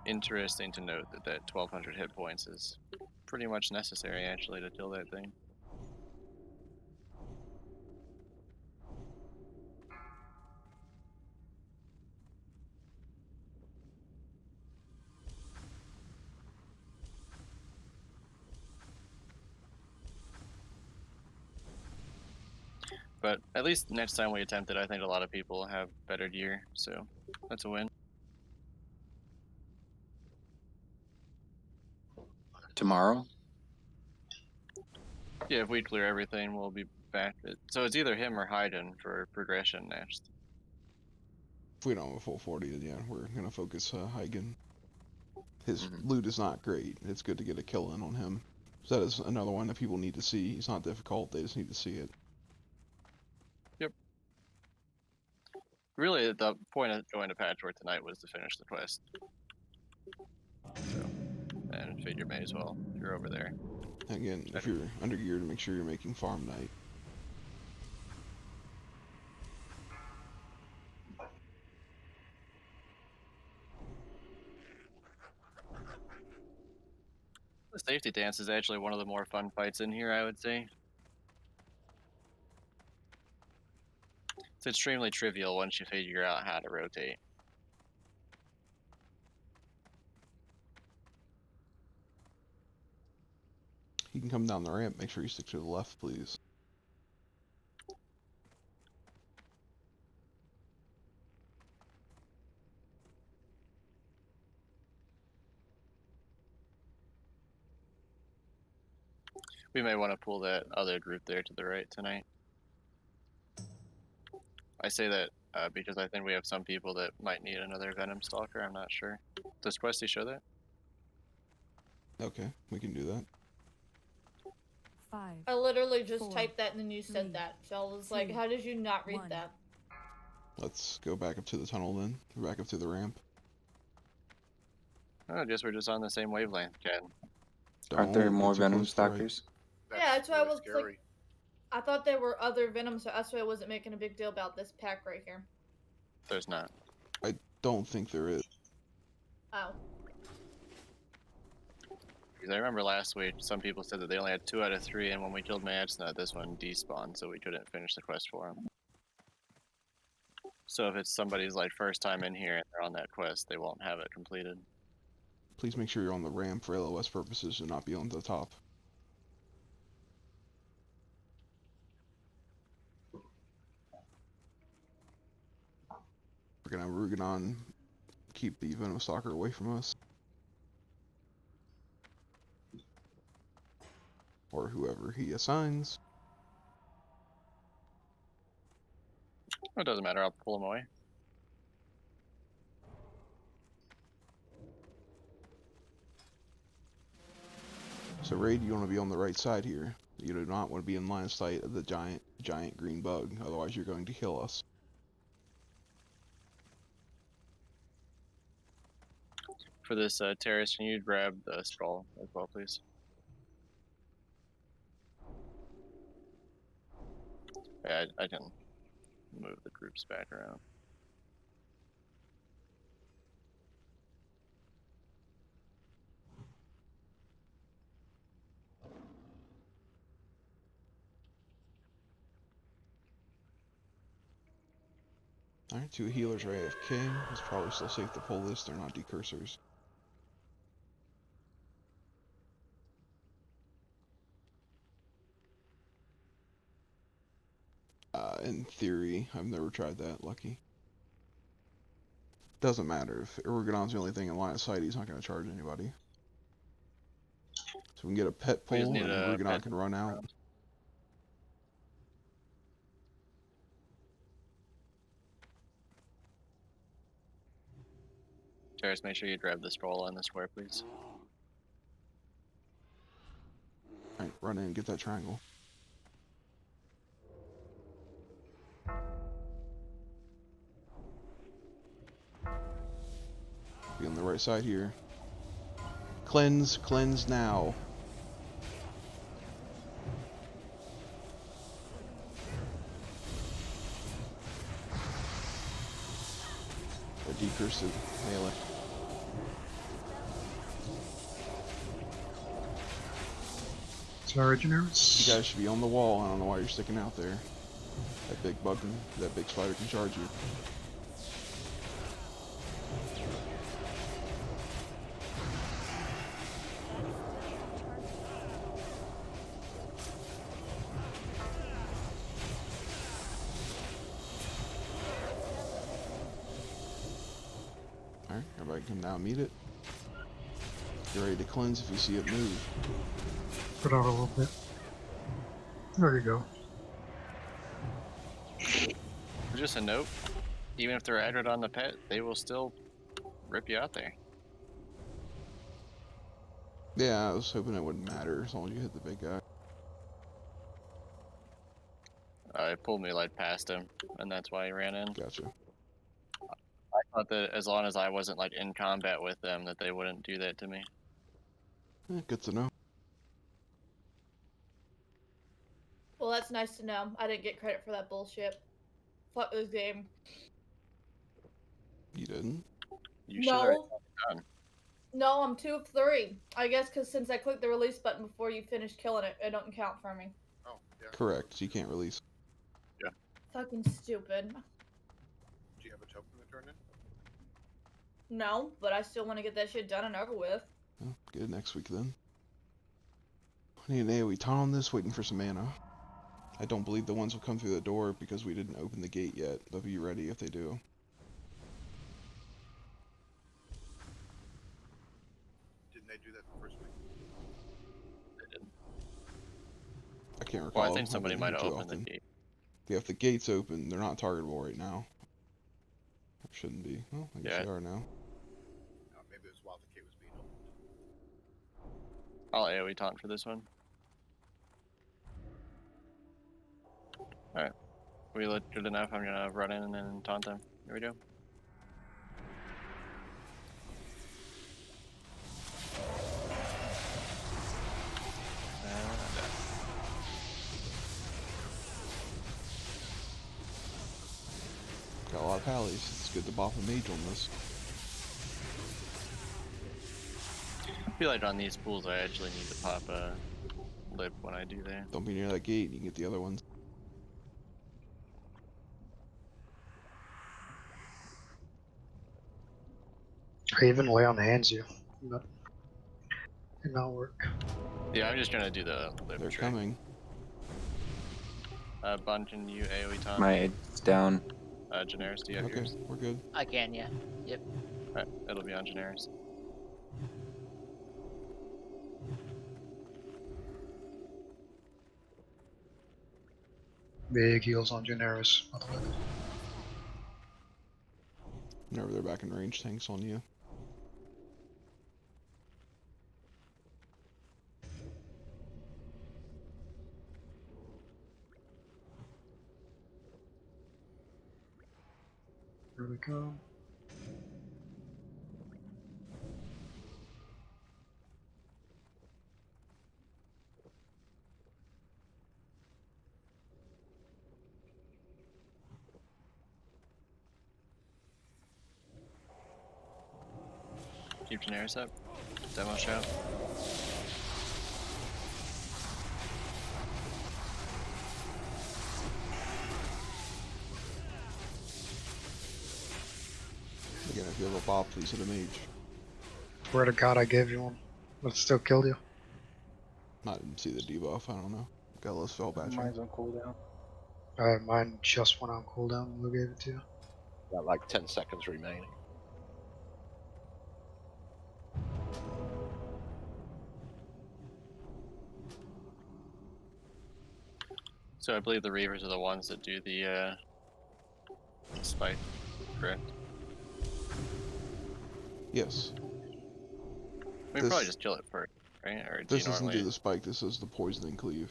interesting to note that 1200 hit points is pretty much necessary actually to kill that thing. But at least next time we attempt it, I think a lot of people have better gear, so that's a win. Tomorrow? Yeah, if we clear everything, we'll be back. So it's either him or Hyden for progression next. If we don't have a full 40, then yeah, we're gonna focus Hygen. His loot is not great. It's good to get a kill in on him. So that is another one that people need to see. He's not difficult, they just need to see it. Yep. Really, the point of going to Patchwork tonight was to finish the quest. So, and figure may as well. You're over there. Again, if you're under geared, make sure you're making farm night. The safety dance is actually one of the more fun fights in here, I would say. It's extremely trivial once you figure out how to rotate. You can come down the ramp, make sure you stick to the left, please. We may want to pull that other group there to the right tonight. I say that because I think we have some people that might need another Venom Stalker, I'm not sure. Does Questy show that? Okay, we can do that. 5. I literally just 4, typed that and then you 3, said that. So I was like, 2, how did you not read 1. that? Let's go back up to the tunnel then. Back up to the ramp. Oh, I guess we're just on the same wavelength, Ken. Aren't there Don't more get too Venom close to the right. Stalkers? Yeah, that's why I really was scary. like, I thought there were other Venoms, so that's why I wasn't making a big deal about this pack right here. There's not. I don't think there is. Oh. Because I remember last week, some people said that they only had 2 out of 3, and when we killed Mage, this one despawned, so we couldn't finish the quest for him. So if it's somebody's like first time in here and they're on that quest, they won't have it completed. Please make sure you're on the ramp for LOS purposes and not be on the top. We're gonna have Rugadon keep the Venom Stalker away from us. Or whoever he assigns. It doesn't matter, I'll pull him away. So Raid, you want to be on the right side here. You do not want to be in line of sight of the giant green bug, otherwise you're going to kill us. For this terrace, can you grab the scroll as well, please? Yeah, I can move the groups back around. Alright, 2 healers are AFK. It's probably still safe to pull this, they're not decursors. In theory, I've never tried that, lucky. Doesn't matter, if Urugadon's the only thing in line of sight, he's not going to charge anybody. So we can get a pet We just pull, need and a Urugadon pet can run out. Terrace, make sure you grab the scroll on the square, please. Alright, run in and get that triangle. Be on the right side here. Cleanse, cleanse now. A decursive melee. Sorry, Cineribus. You guys should be on the wall. I don't know why you're sticking out there. That big bug, that big spider can charge you. Alright, everybody come down and meet it. Get ready to cleanse if you see it move. Put out a little bit. There you go. Just a note, even if they're aggroed on the pet, they will still rip you out there. Yeah, I was hoping it wouldn't matter as long as you hit the big guy. It pulled me like past him, and that's why he ran in. Gotcha. I thought that as long as I wasn't like in combat with them, that they wouldn't do that to me. Good to know. Well, that's nice to know. I didn't get credit for that bullshit. Fuck this game. You didn't? You should have done. No, I'm 2 of 3. I guess because since I clicked the release button before you finished killing it, it don't count for me. Oh, yeah. Correct. You can't release. Yeah. Fucking stupid. Do you have a token to turn in? No, but I still want to get that shit done and over with. Well, get it next week then. I need an AoE taunt on this, waiting for some mana. I don't believe the ones will come through the door because we didn't open the gate yet. They'll be ready if they do. Didn't they do that the first week? They didn't. I can't recall. Well, I think somebody might have opened the gate. Yeah, if the gate's open, they're not targetable right now. Or shouldn't be. Well, I guess they are now. Maybe it was while the gate was being opened. I'll AoE taunt for this one. Alright. We look good enough, I'm gonna run in and then taunt them. Here we go. Got a lot of pallies. It's good to bop a mage on this. I feel like on these pools I actually need to pop a lip when I do that. Don't be near that gate, you can get the other ones. I even lay on hands you, but it did not work. Yeah, I'm just gonna do the lip They're trick. coming. Bun, can you AoE taunt? My head's down. Generis, do you have Okay, yours? we're good. I can, yeah. Yep. Alright, it'll be on Generis. Big heals on Cineribus, by the way. Whenever they're back in range, tanks on you. Here we go. Keep Generis up. Demo shout. Again, if you have a bop, please hit a mage. Swear to God I gave you one, but it still killed you. I didn't see the debuff, I don't know. Got less spell batching. Mine's on cooldown. Mine just went on cooldown when we gave it to you. Got like 10 seconds remaining. So I believe the Reavers are the ones that do the spike, correct? Yes. We probably just kill it first, right? Or do This you doesn't normally... do the spike, this is the poisoning cleave.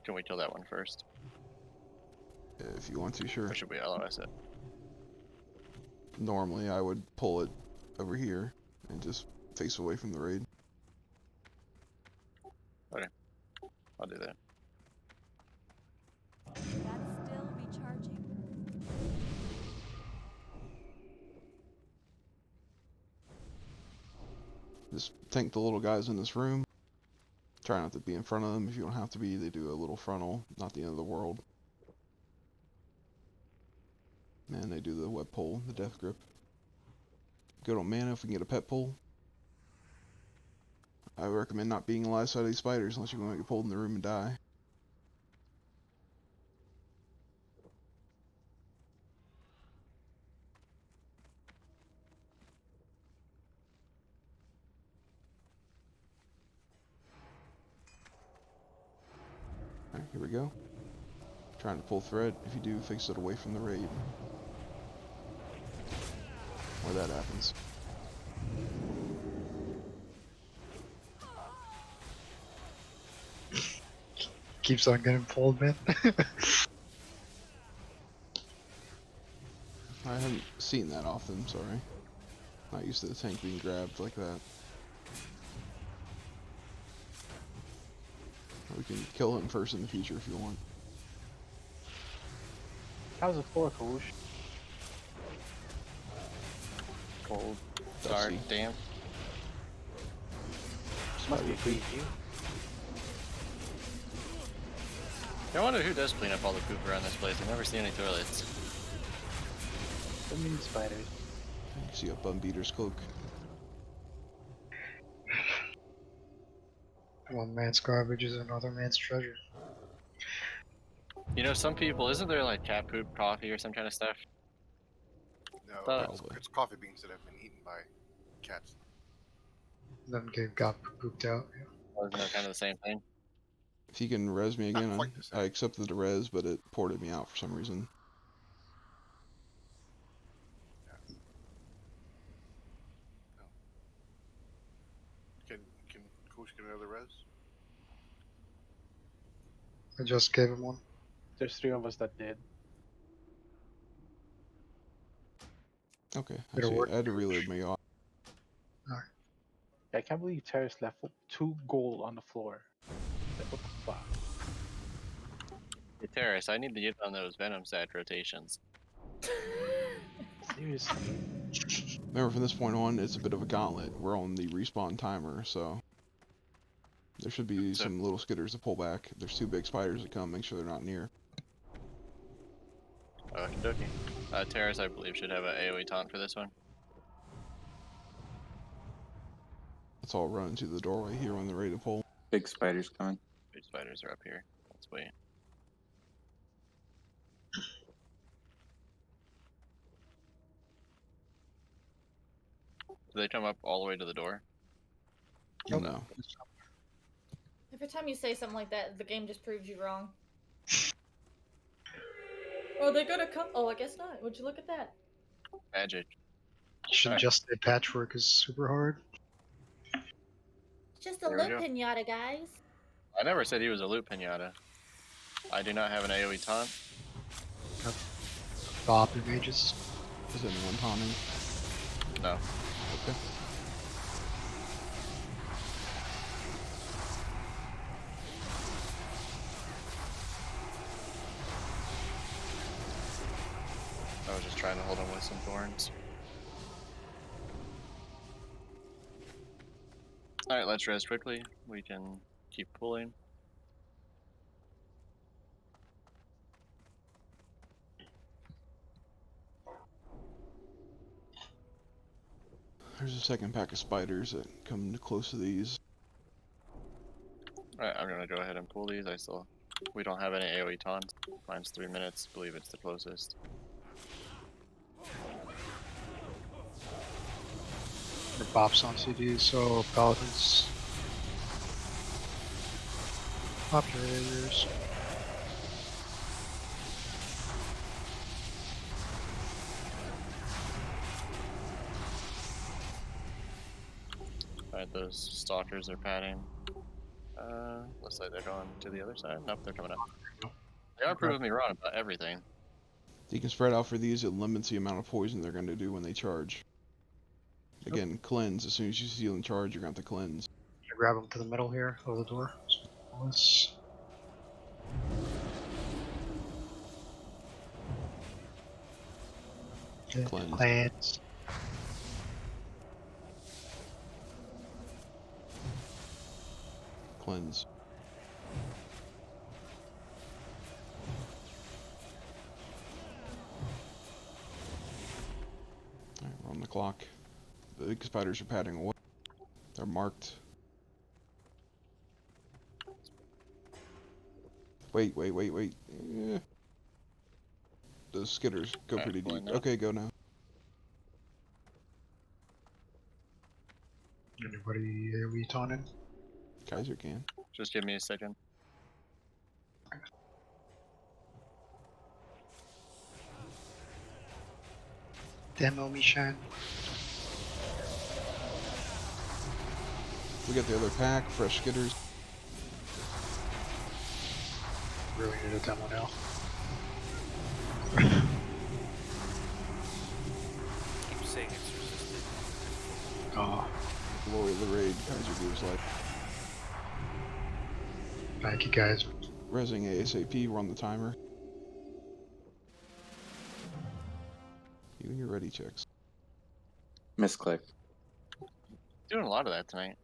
Can we kill that one first? If you want to, sure. Or should we LOS it? normally I would pull it over here and just face away from the raid. Okay, I'll do that. That's still recharging. Just tank the little guys in this room. Try not to be in front of them if you don't have to be. They do a little frontal, not the end of the world. Man, they do the web pull, the death grip. Good on mana if we can get a pet pull. I would recommend not being alive side of these spiders unless you're going to get pulled in the room and die. Alright, here we go. Trying to pull thread. If you do, fix it away from the raid. Where that happens. Keeps on getting pulled, man. I haven't seen that often, sorry. Not used to the tank being grabbed like that. We can kill him first in the future if you want. How's the floor, Kalush? Cold, dark, Dusty. damp. Must be pretty few. I wonder who does clean up all the poop around this place. I never see any toilets. So many spiders. You see a bum beater's cloak. One man's garbage is another man's treasure. You know, some people, isn't there like cat poop coffee or some kind of stuff? No, it's coffee beans that have been eaten by cats. Then got pooped out. Yeah. Wasn't that kind of the same thing? If you can res me again, quite the same. I accepted the res, but it ported me out for some reason. Can Koosh get another res? I just gave him one. There's 3 of us that did. Okay, I It'll see. work. I had to reload me off. Alright. I can't believe Terrace left 2 gold on the floor. Like, what the fuck? Hey, Terrace, I need to get on those Venom Sat rotations. Seriously? Remember, from this point on, it's a bit of a gauntlet. We're on the respawn timer, so there should be some little skitters to pull back. If there's 2 big spiders that come, make sure they're not near. Okie dokie. Terrace, I believe, should have an AoE taunt for this one. Let's all run into the doorway here when they're ready to pull. Big spiders coming. Big spiders are up here. Let's wait. Do they come up all the way to the door? Nope. No. Every time you say something like that, the game just proves you wrong. Oh, they're gonna come. Oh, I guess not. Would you look at that? Magic. Should Alright. just say patchwork is super hard. It's just a There we loot go. pinata, guys. I never said he was a loot pinata. I do not have an AoE taunt. Bob and mages. Is anyone taunting? No. Okay. I was just trying to hold him with some thorns. Alright, let's res quickly. We can keep pulling. There's a second pack of spiders that come close to these. Alright, I'm gonna go ahead and pull these. We don't have any AoE taunts. Mine's 3 minutes. I believe it's the closest. The Bob's on CD, so paladins. Operators. Alright, those stalkers are padding. Looks like they're going to the other side. Nope, they're coming up. They are proving me wrong about everything. You can spread out for these, it limits the amount of poison they're going to do when they charge. Again, cleanse. As soon as you see them charge, you're going to have to cleanse. Grab them to the middle here, over the door. Let's... Cleanse. Cleanse. Cleanse. Alright, we're on the clock. The big spiders are padding away. They're marked. Wait. Yeah. Those skitters go Alright, pretty pulling deep. now. Okay, go now. Anybody taunting? Kaiser can. Just give me a second. Demo me, Shan. We got the other pack, fresh skitters. Really need a demo now. Keep saying it's resisted. Oh, Glory of the raid, Kaiser gives life. thank you guys. Resing ASAP, run the timer. You and your ready checks. Misclick. Doing a lot of that tonight.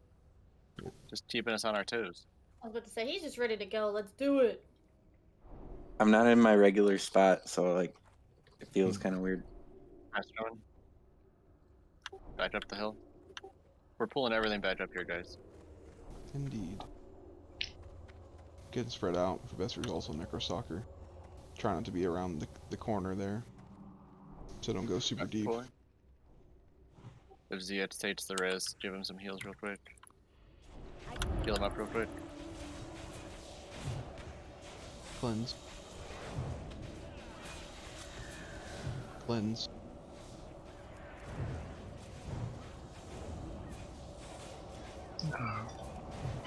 Just keeping us on our toes. I was about to say, he's just ready to go. Let's do it. I'm not in my regular spot, so like it feels kind of weird. Nice going. Back up the hill. We're pulling everything back up here, guys. Indeed. Getting spread out for best results on Necrostalker. Try not to be around the corner there. So don't go super deep. Pulling. If Z takes the res, give him some heals real quick. Heal him up real quick. Cleanse. Cleanse. I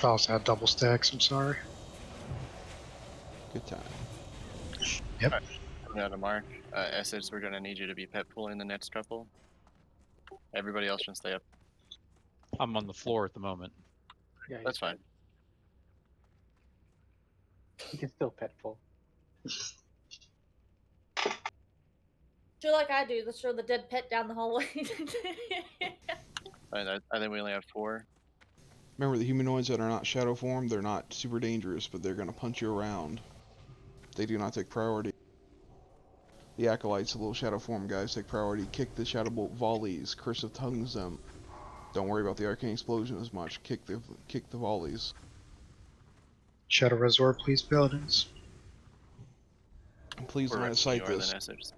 also had double stacks, I'm sorry. Good time. Yep. Right. Coming out of mark. Essex, we're gonna need you to be pet pulling the next couple. Everybody else can stay up. I'm on the floor at the moment. Yeah, That's fine. he can still pet pull. Do like I do. Let's throw the dead pet down the hallway. I think we only have 4. Remember, the humanoids that are not shadow form, they're not super dangerous, but they're going to punch you around. They do not take priority. The acolytes, the little shadow form guys, take priority. Kick the shadow bolt volleys, curse of tongues them. Don't worry about the arcane explosion as much. Kick the volleys. Shadow Resort, please, Paladins. And please We're line of resting sight you or this. than Essex.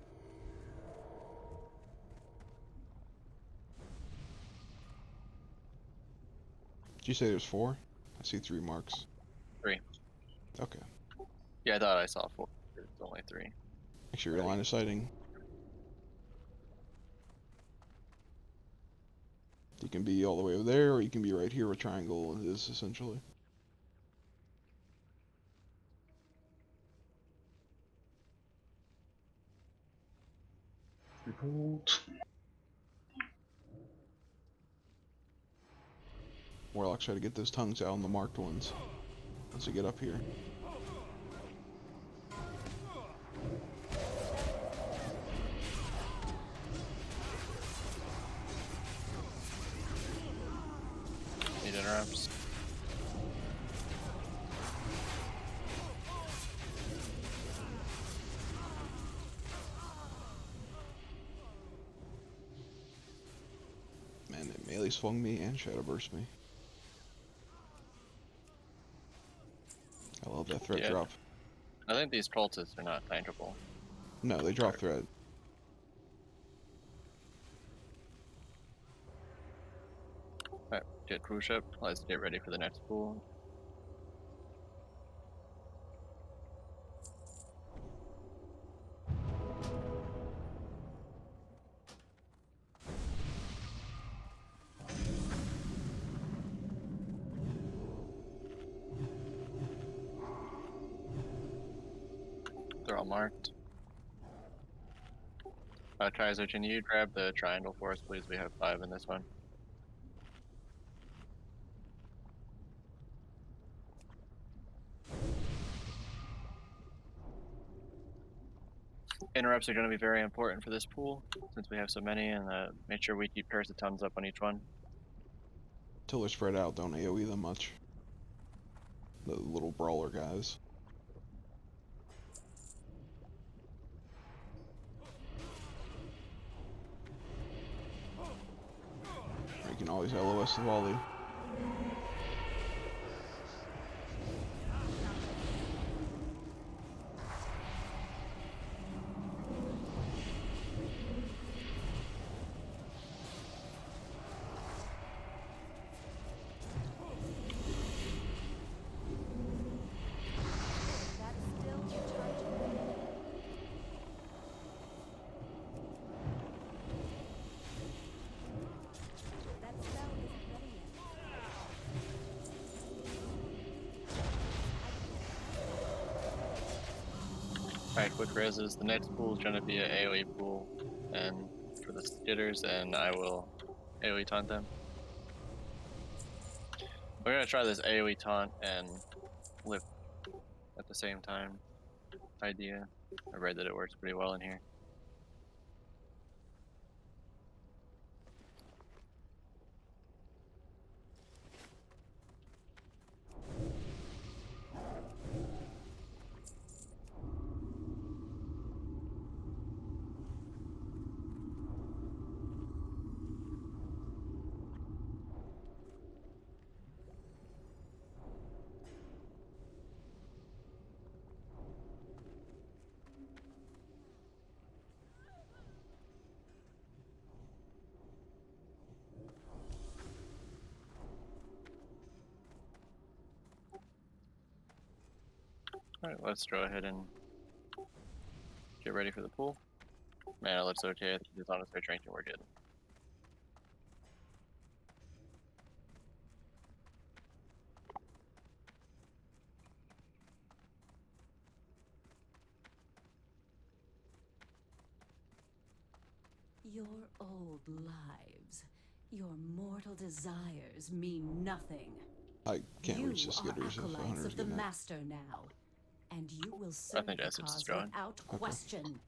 Did you say there's 4? I see 3 marks. 3. Okay. Yeah, I thought I saw 4. It's only 3. Make sure you're line of sighting. You can be all the way over there, or you can be right here where triangle is, essentially. Hold. Warlocks try to get those tongues out on the marked ones once you get up here. Need interrupts. Man, they melee swung me and shadow burst me. I love that threat drop. I think these cultists are not tankable. No, they drop threat. Alright, get cruise up. Let's get ready for the next pool. They're all marked. Kaiser, can you grab the triangle for us, please? We have 5 in this one. Interrupts are going to be very important for this pool, since we have so many, and make sure we keep parasitons up on each one. Until they're spread out, don't AoE them much. The little brawler guys. You can always LOS the volley. Alright, quick reses. The next pool is going to be an AoE pool, and for the skitters, and I will AoE taunt them. We're going to try this AoE taunt and flip at the same time idea. I read that it works pretty well in here. Alright, let's go ahead and get ready for the pool. Mana looks okay. I think it's on its way drinking, we're good. Your old lives, your mortal desires mean nothing. I can't reach the skitters if acolytes 100's of the getting it. master now, and you will serve think the Essex is cause going. without Okay. question.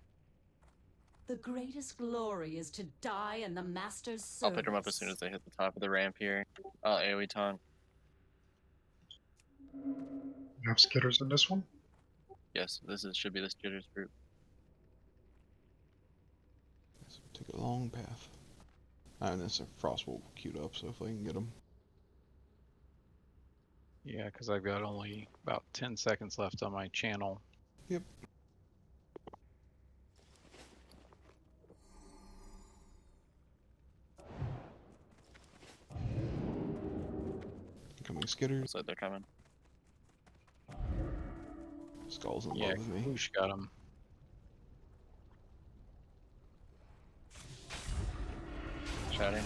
The greatest glory is to die in the master's service. I'll pick them up as soon as they hit the top of the ramp here. I'll AoE taunt. You have skitters in this one? Yes, should be the skitters group. Take a long path. And this Frostbolt queued up, so if I can get him. Yeah, because I've got only about 10 seconds left on my channel. Yep. Coming skitters. Looks like they're coming. Skull's in Yeah, love with me. Whoosh got him. Chatting.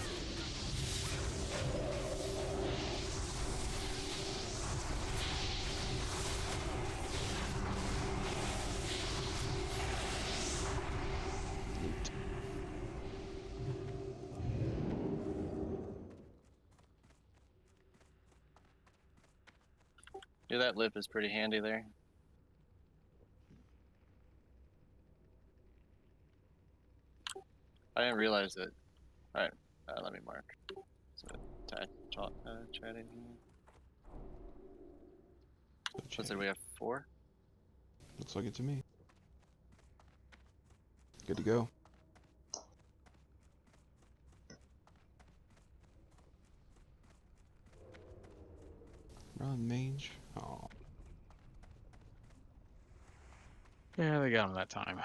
Yeah, that lip is pretty handy there. I didn't realize that. Alright, let me mark. So, chatting here. Looks like we have 4. Looks like it to me. Good to go. Run, Mage. Oh. Yeah, they got him that time.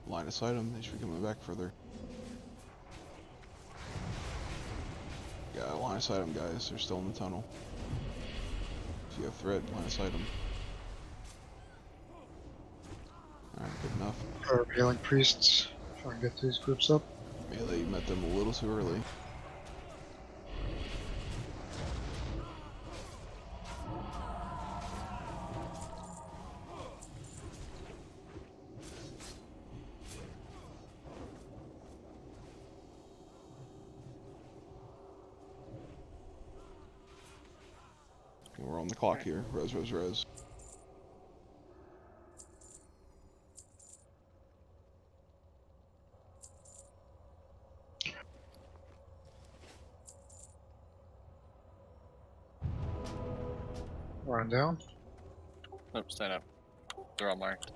Line of sight them. They should be coming back further. Yeah, line of sight them, guys. They're still in the tunnel. If you have threat, line of sight them. Alright, good enough. Or healing priests. Try and get these groups up. Melee met them a little too early. We're on the clock here. Res. Run down. Nope, stand up. They're all marked.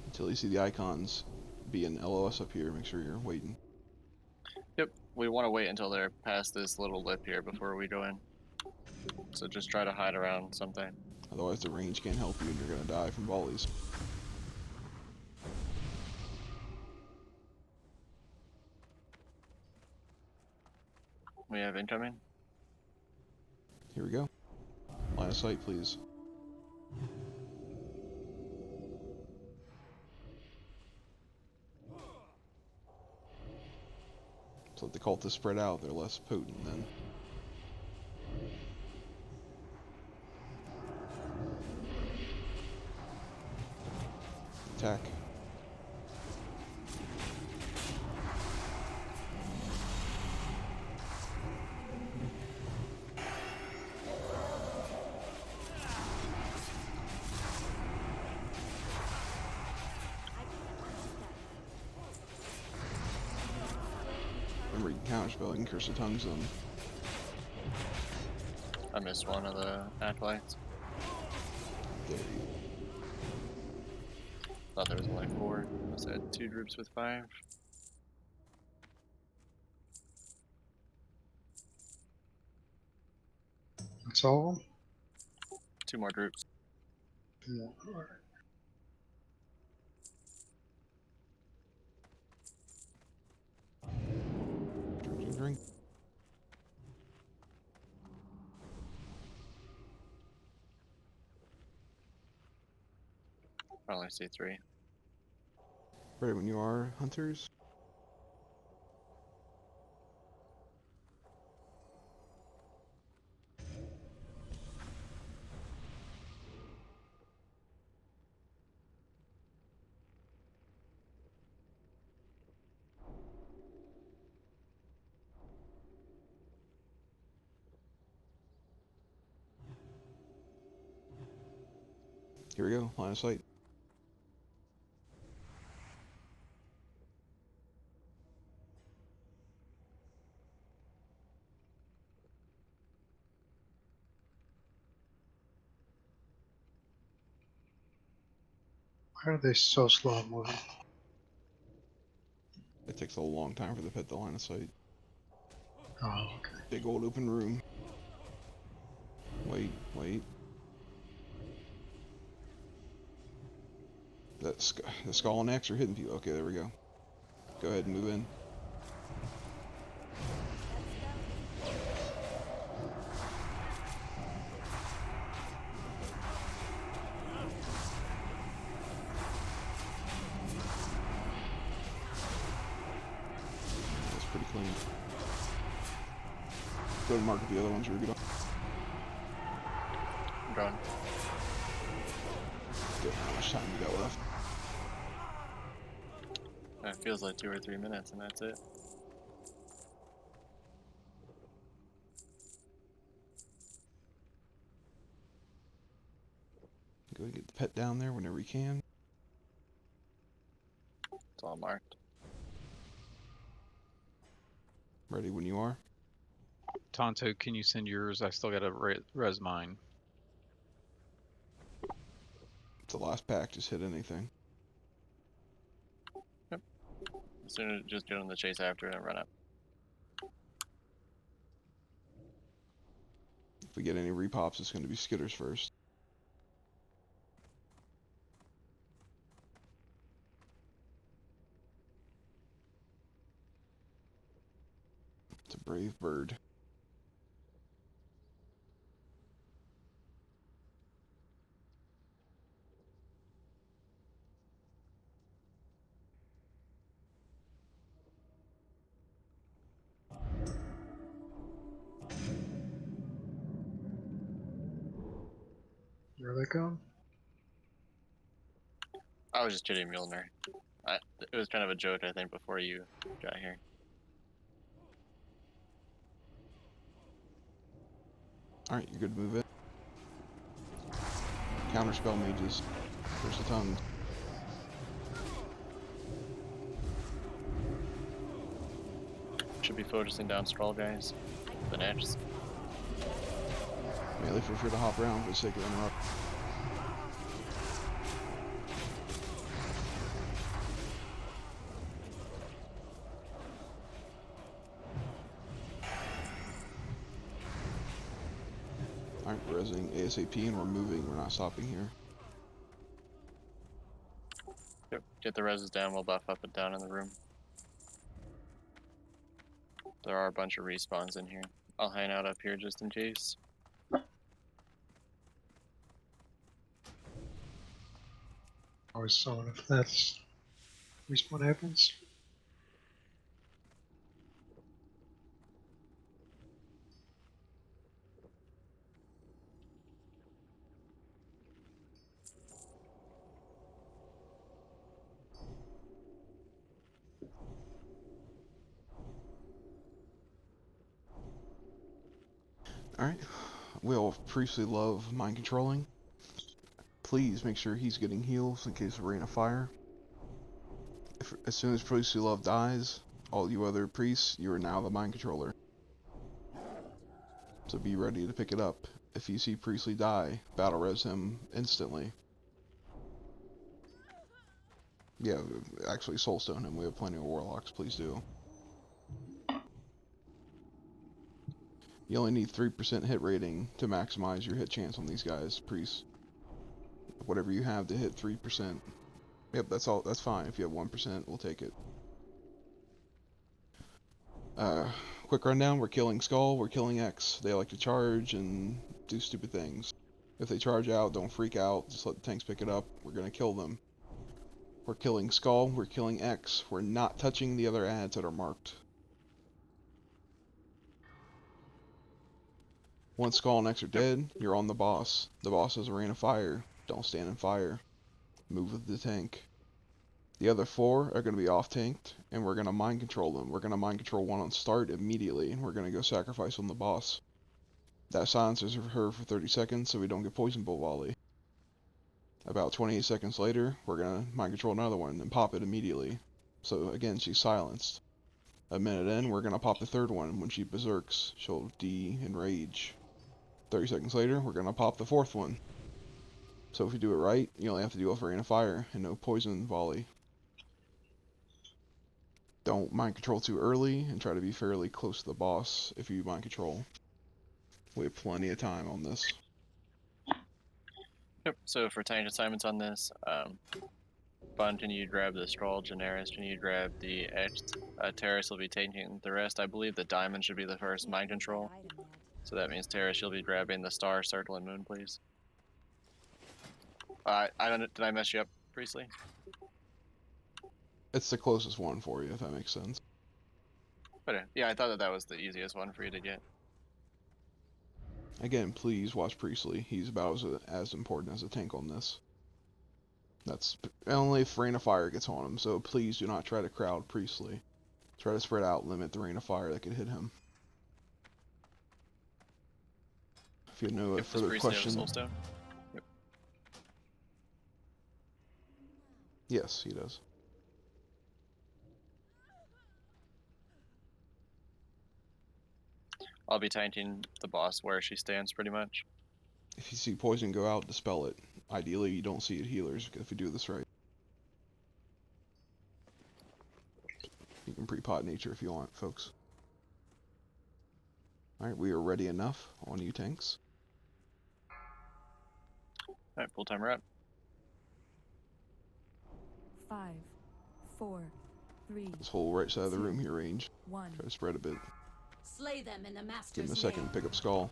Until you see the icons be an LOS up here, make sure you're waiting. Yep, we want to wait until they're past this little lip here before we go in. So just try to hide around something. Otherwise the range can't help you and you're gonna die from volleys. We have incoming. Here we go. Line of sight, please. So let the cultists spread out, they're less potent then. Attack. Remember, you can counterspell, you can curse the tongues them. I missed one of the acolytes. There you go. Thought there was only 4. Must have had 2 groups with 5. That's all of them? 2 more groups. Yeah. Alright. Drink. I only see 3. Ready when you are, hunters. Here we go, line of sight. Why are they so slow at moving? It takes a long time for the pet to line of sight. Oh, okay. Big old open room. Wait. The skull and axe are hitting people. Okay, there we go. Go ahead and move in. That's pretty clean. Go and mark the other ones, Ruby. I'm going. Don't know how much time we got left. It feels like 2 or 3 minutes and that's it. Go get the pet down there whenever you can. It's all marked. Ready when you are. Tonto, can you send yours? I still got to res mine. It's the last pack, just hit anything. Yep. As soon as just get on the chase after and run up. If we get any repops, it's going to be skitters first. It's a brave bird. There they come. I was just kidding, Mjolnir. It was kind of a joke, I think, before you got here. Alright, you're good to move it. Counterspell mages. There's a ton. Should be focusing down Scroll guys. The next. Melee, feel free to hop around for the sake of interrupt. Alright, we're resing ASAP and we're moving, we're not stopping here. Yep. Get the reses down, we'll buff up and down in the room. There are a bunch of respawns in here. I'll hang out up here just in case. Always someone if that's respawn happens. Alright, we'll Priestly love mind controlling. Please make sure he's getting heals in case of rain of fire. As soon as Priestly love dies, all you other priests, you are now the mind controller. So be ready to pick it up. If you see Priestly die, battle res him instantly. Yeah, actually soulstone him, we have plenty of warlocks, please do. You only need 3% hit rating to maximize your hit chance on these guys, priests. Whatever you have to hit 3%. Yep, that's all. That's fine. If you have 1%, we'll take it. Quick rundown. We're killing Skull. We're killing X. They like to charge and do stupid things. If they charge out, don't freak out. Just let the tanks pick it up. We're gonna kill them. We're killing Skull. We're killing X. We're not touching the other ads that are marked. Once Skull and X are dead, you're on the boss. The boss has a rain of fire. Don't stand in fire. Move with the tank. The other 4 are going to be off-tanked, and we're going to mind control them. We're going to mind control one on start immediately, and we're going to go sacrifice on the boss. That silences her for 30 seconds so we don't get poison bolt volley. About 28 seconds later, we're going to mind control another one and pop it immediately. So again, she's silenced. A minute in, we're going to pop the third one. When she berserks, she'll de-enrage. 30 seconds later, we're going to pop the 4th one. So if you do it right, you only have to deal with rain of fire and no poison volley. Don't mind control too early and try to be fairly close to the boss if you mind control. We have plenty of time on this. Yep, so for tank assignments on this, Bun, can you grab the Scroll? Generis, can you grab the X? Terrace will be taking the rest. I believe the Diamond should be the first mind control. So that means Terrace, you'll be grabbing the Star, Circle, and Moon, please. I don't. Did I mess you up, Priestley? It's the closest one for you, if that makes sense. But yeah, I thought that was the easiest one for you to get. Again, please watch Priestley. He's about as important as a tank on this. That's only if Rain of Fire gets on him, so please do not try to crowd Priestley. Try to spread out, limit the Rain of Fire that could hit him. If you have no further question. Yep. Yes, he does. I'll be tanking the boss where she stands, pretty much. If you see poison go out, dispel it. Ideally, you don't see it healers if you do this right. You can pre-pot nature if you want, folks. Alright, we are ready enough on you tanks. Alright, full timer up. 5, 4, 3. This whole right side of the room here range. 1. Try to spread a bit. Slay them in the master's Give him a second name. to pick up Skull.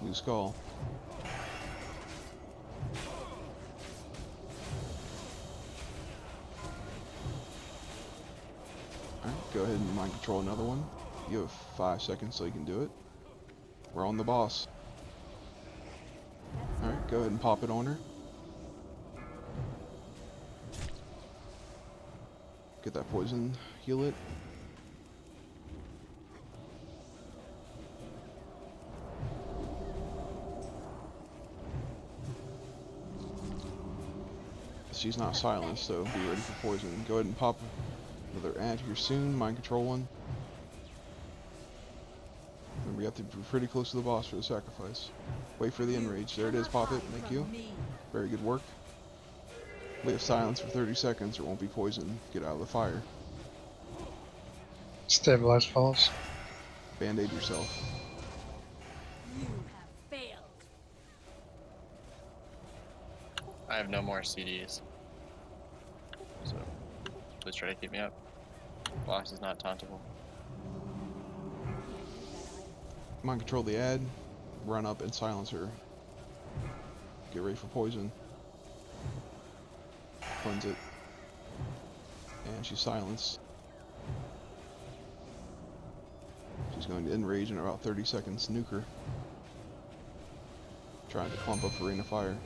New Skull. Alright, go ahead and mind control another one. You have 5 seconds so you can do it. We're on the boss. Alright, go ahead and pop it on her. Get that poison, heal it. She's not silenced, so be ready for poison. Go ahead and pop another ad here soon. Mind control one. Remember, you have to be pretty close to the boss for the sacrifice. Wait for the enrage. There it is. Pop it. Thank you. Very good work. We have silence for 30 seconds. Or won't be poison. Get out of the fire. Stabilize falls. Band-aid yourself. You have failed. I have no more CDs. So please try to keep me up. Boss is not tauntable. Mind control the ad. Run up and silence her. Get ready for poison. Cleanse it. And she's silenced. She's going to enrage in about 30 seconds. Nuke her. Trying to clump up for Ring of Fire.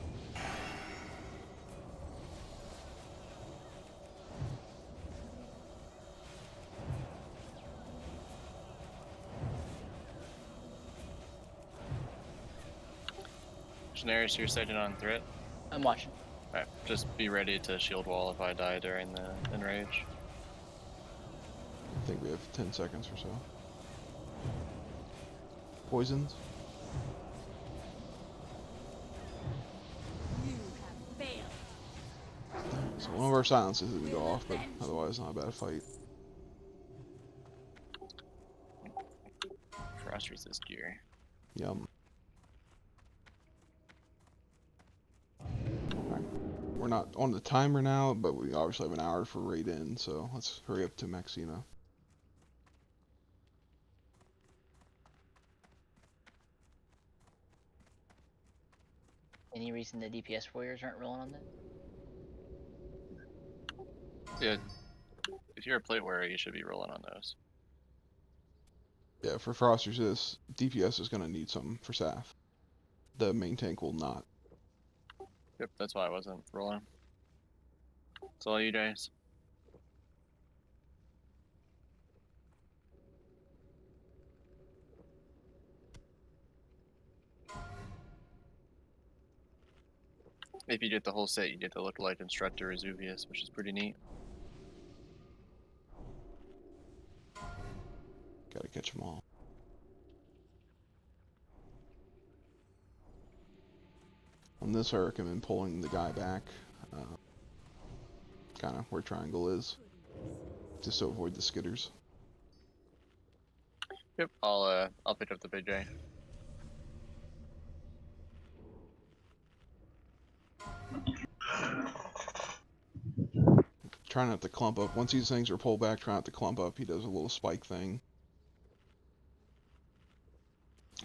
Cineribus, you're setting on threat. I'm watching. Alright, just be ready to shield wall if I die during the enrage. I think we have 10 seconds or so. Poisons. You have failed. So one of our silences didn't go off, but otherwise not a bad fight. Frost resist gear. Yum. Alright. We're not on the timer now, but we obviously have an hour for raid in, so let's hurry up to Maxina. Any reason the DPS warriors aren't rolling on that? Yeah, if you're a plate wearer, you should be rolling on those. Yeah, for Frost Resist, DPS is going to need something for Saf. The main tank will not. Yep, that's why I wasn't rolling. It's all you guys. If you get the whole set, you get to look like Instructor Resurget, which is pretty neat. Gotta catch them all. On this, I recommend pulling the guy back, kind of where triangle is, just to avoid the skitters. Yep, I'll pick up the big guy. Try not to clump up. Once these things are pulled back, try not to clump up. He does a little spike thing.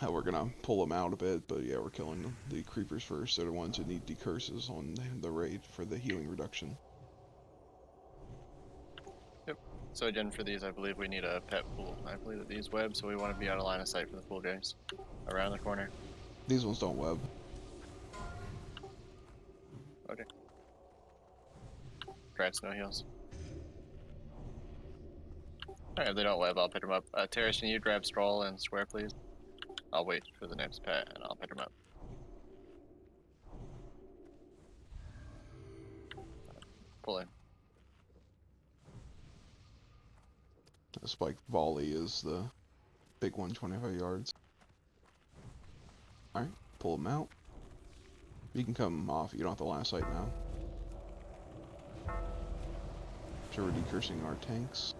We're gonna pull them out a bit, but yeah, we're killing the creepers first. They're the ones who need decurses on the raid for the healing reduction. Yep. So again, for these, I believe we need a pet pool. I believe that these web, so we want to be out of line of sight for the pool guys. Around the corner. These ones don't web. Okay. Grab snow heals. Alright, if they don't web, I'll pick them up. Terrace, can you grab Stroll and Square, please? I'll wait for the next pet and I'll pick them up. Pull in. The spike volley is the big one, 25 yards. Alright, pull them out. You can come off, you don't have the line of sight now. So we're decursing our tanks.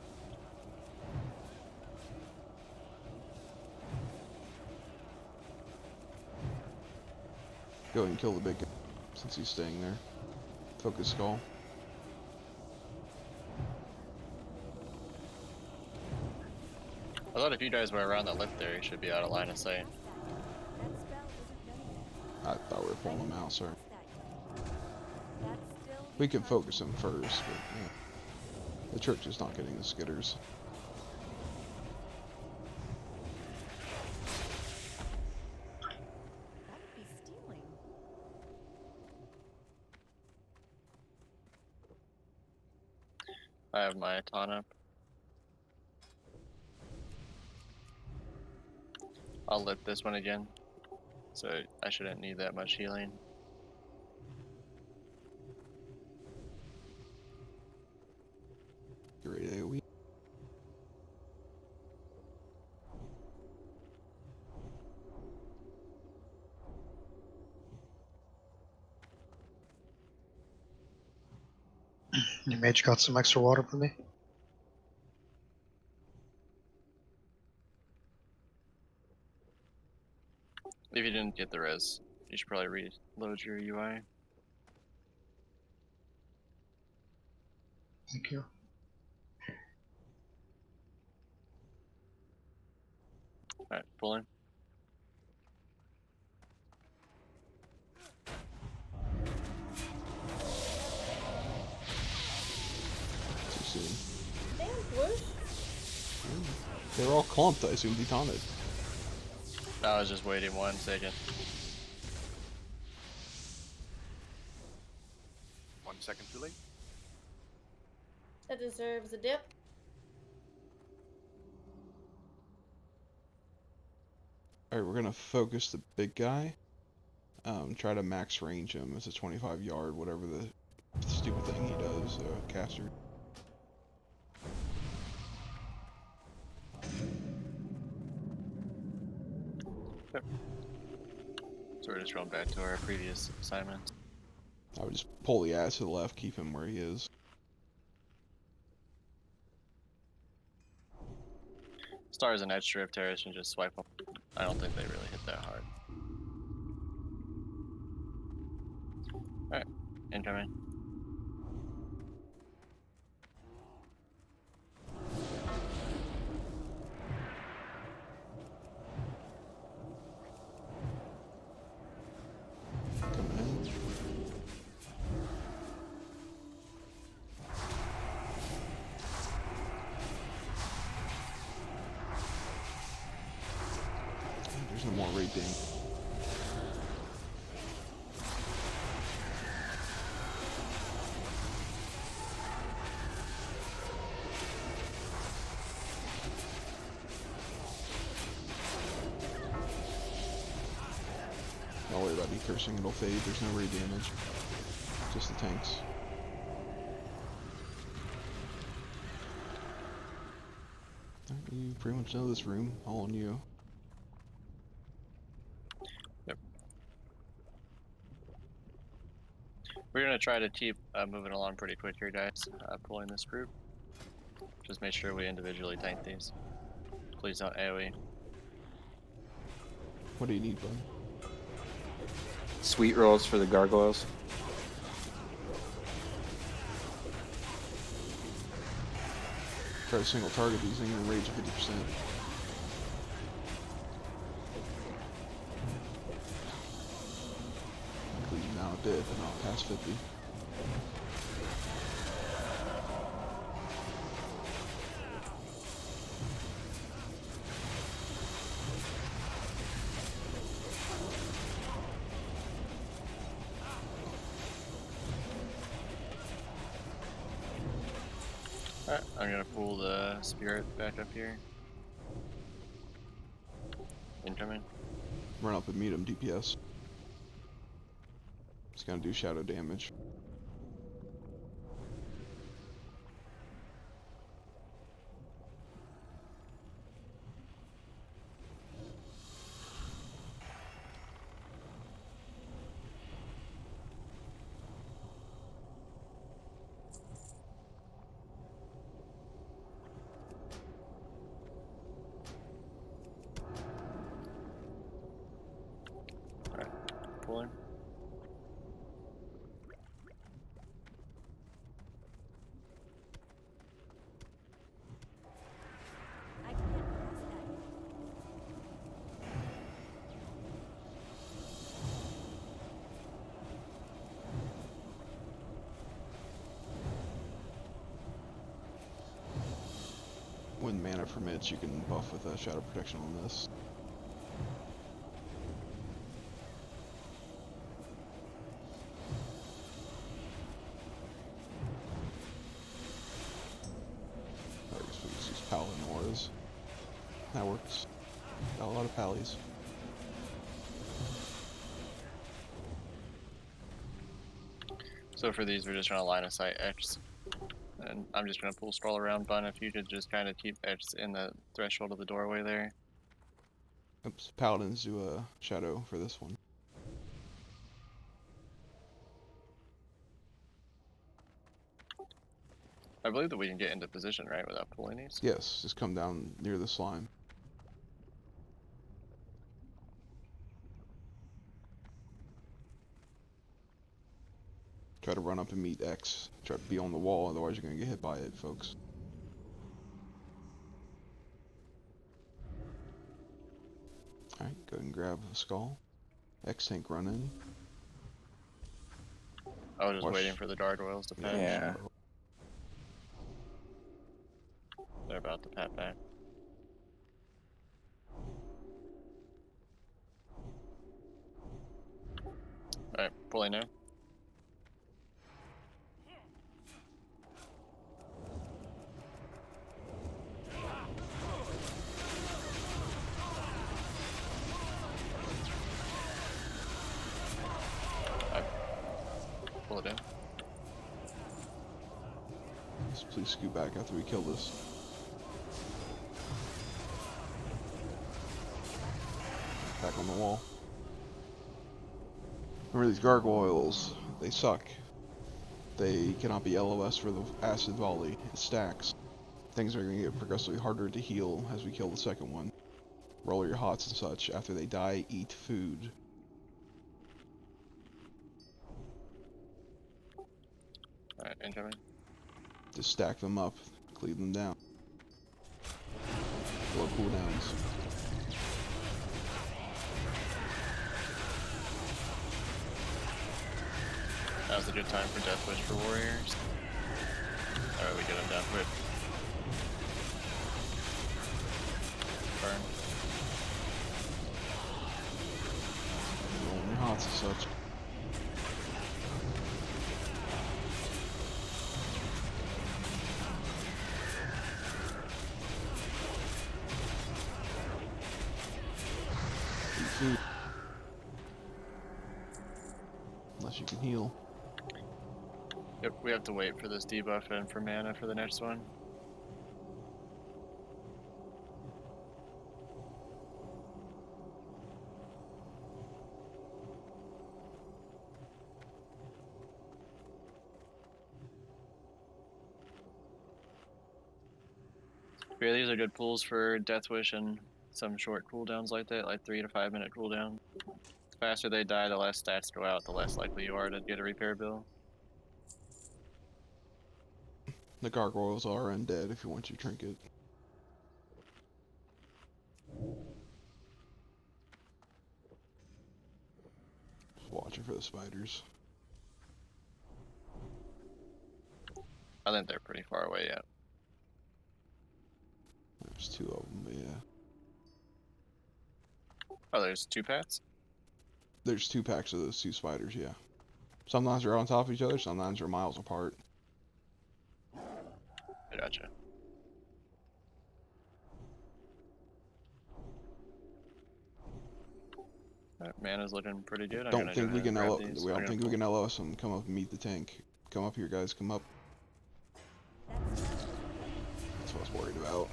Go ahead and kill the big guy since he's staying there. Focus skull. I thought if you guys were around the lift there, you should be out of line of sight. I thought we were pulling him out, sorry. We can focus him first, but yeah. The church is not getting the skitters. That would be stealing. I have my taunt up. I'll lift this one again, so I shouldn't need that much healing. Get ready to AoE. Your mage got some extra water for me? If you didn't get the res, you should probably reload your UI. Thank you. Alright, pull in. Too soon. Damn, Bush. They were all clumped, I assumed he taunted. I was just waiting 1 second. 1 second too late. That deserves a dip. Alright, we're gonna focus the big guy. Try to max range him. It's a 25 yard, whatever the stupid thing he does, caster. Yep. So we're just going back to our previous assignments. I would just pull the ass to the left, keep him where he is. Stars and edge strip terrorists and just swipe them. I don't think they really hit that hard. Alright, incoming. Coming in. There's no more raid ding. Don't worry about decursing, it'll fade. There's no raid damage. Just the tanks. Alright, you pretty much know this room. All on you. Yep. We're gonna try to keep moving along pretty quick here, guys. Pulling this group. Just make sure we individually tank these. Please don't AoE. What do you need, bud? Sweet rolls for the gargoyles. Try to single target these things and rage 50%. Including now dead, but not past 50. Alright, I'm gonna pull the spirit back up here. Incoming. Run up and meet him, DPS. It's gonna do shadow damage. Pulling. when mana permits, you can buff with a shadow protection on this. I guess we just use Paladin auras. That works. Got a lot of pallies. So for these, we're just trying to line of sight X. And I'm just going to pull scroll around, Bun, if you could just kind of keep X in the threshold of the doorway there. Oops, Paladins do a shadow for this one. I believe that we can get into position, right, without pulling these? Yes, just come down near the slime. Try to run up and meet X. Try to be on the wall, otherwise you're going to get hit by it, folks. Alright, go ahead and grab a skull. X-Tank run in. I was just waiting for the gargoyles to patch. Yeah. They're about to pat back. Alright, pulling now. Pull it in. Just please scoot back after we kill this. Back on the wall. Remember these gargoyles, they suck. They cannot be LOS for the acid volley. It stacks. Things are going to get progressively harder to heal as we kill the second one. Roll your hots and such. After they die, eat food. Alright, incoming. Just stack them up, cleave them down. Low cooldowns. Now's a good time for Death Wish for warriors. Alright, we get him down quick. Burn. Rolling your hots and such. Food. Unless you can heal. Yep, we have to wait for this debuff and for mana for the next one. Yeah, these are good pulls for Death Wish and some short cooldowns like that, like 3 to 5 minute cooldown. The faster they die, the less stats go out, the less likely you are to get a repair bill. The gargoyles are undead if you want your trinket. Just watching for the spiders. I think they're pretty far away yet. There's 2 of them, but yeah. Oh, there's 2 pats? There's 2 packs of those 2 spiders, yeah. Sometimes they're on top of each other, sometimes they're miles apart. I gotcha. Alright, mana's looking pretty good. Don't think we can LOS them. Come up and meet the tank. Come up here, guys. Come up. That's what I was worried about.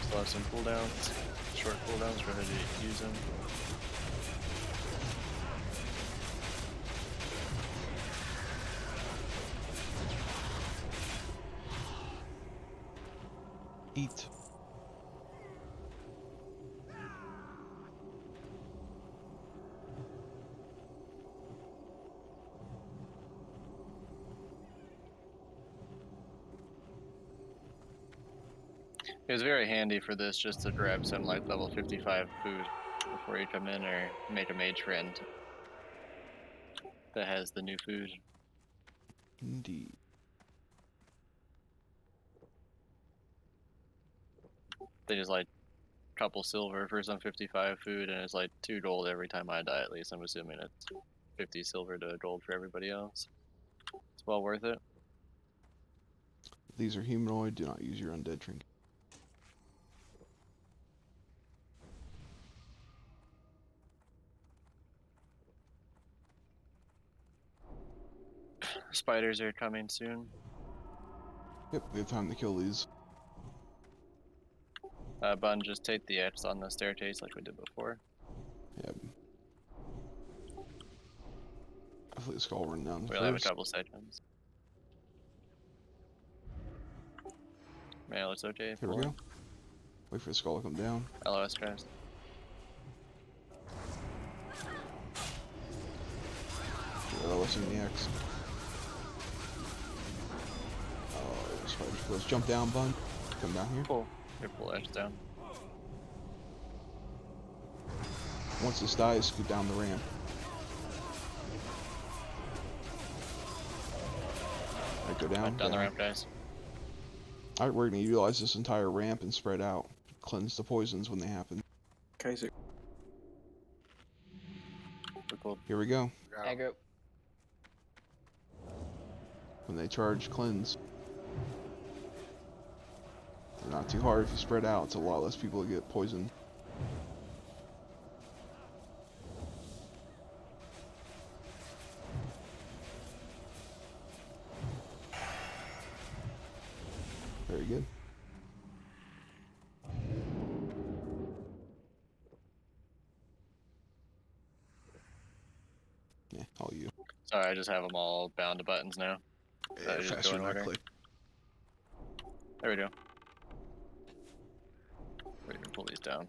Still have some cooldowns, short cooldowns, ready to use them. Eat. It was very handy for this just to grab some like level 55 food before you come in, or make a mage friend that has the new food. Indeed. They just like couple silver for some 55 food, and it's like 2 gold every time I die. At least I'm assuming it's 50 silver to gold for everybody else. It's well worth it. These are humanoid. Do not use your undead trinket. Spiders are coming soon. Yep, we have time to kill these. Bun, just take the X on the staircase like we did before. Yep. Hopefully the skull run down We'll have a first. couple seconds. Man, it's okay. Here we go. Wait for the skull to come down. LOS guys. LOS in the X. Oh, spider's close. Jump down, Bun. Come down here. Pull. Here, pull X down. Once this dies, scoot down the ramp. Alright, go down. Right, down the ramp, guys. Alright, we're going to utilize this entire ramp and spread out. Cleanse the poisons when they happen. Kaiser. Here we go. Aggro. When they charge, cleanse. They're not too hard if you spread out. It's a lot less people that get poisoned. Very good. Yeah, all you. Sorry, I just have them all bound to buttons now. Yeah, Just faster go in than I order. click. There we go. We can pull these down.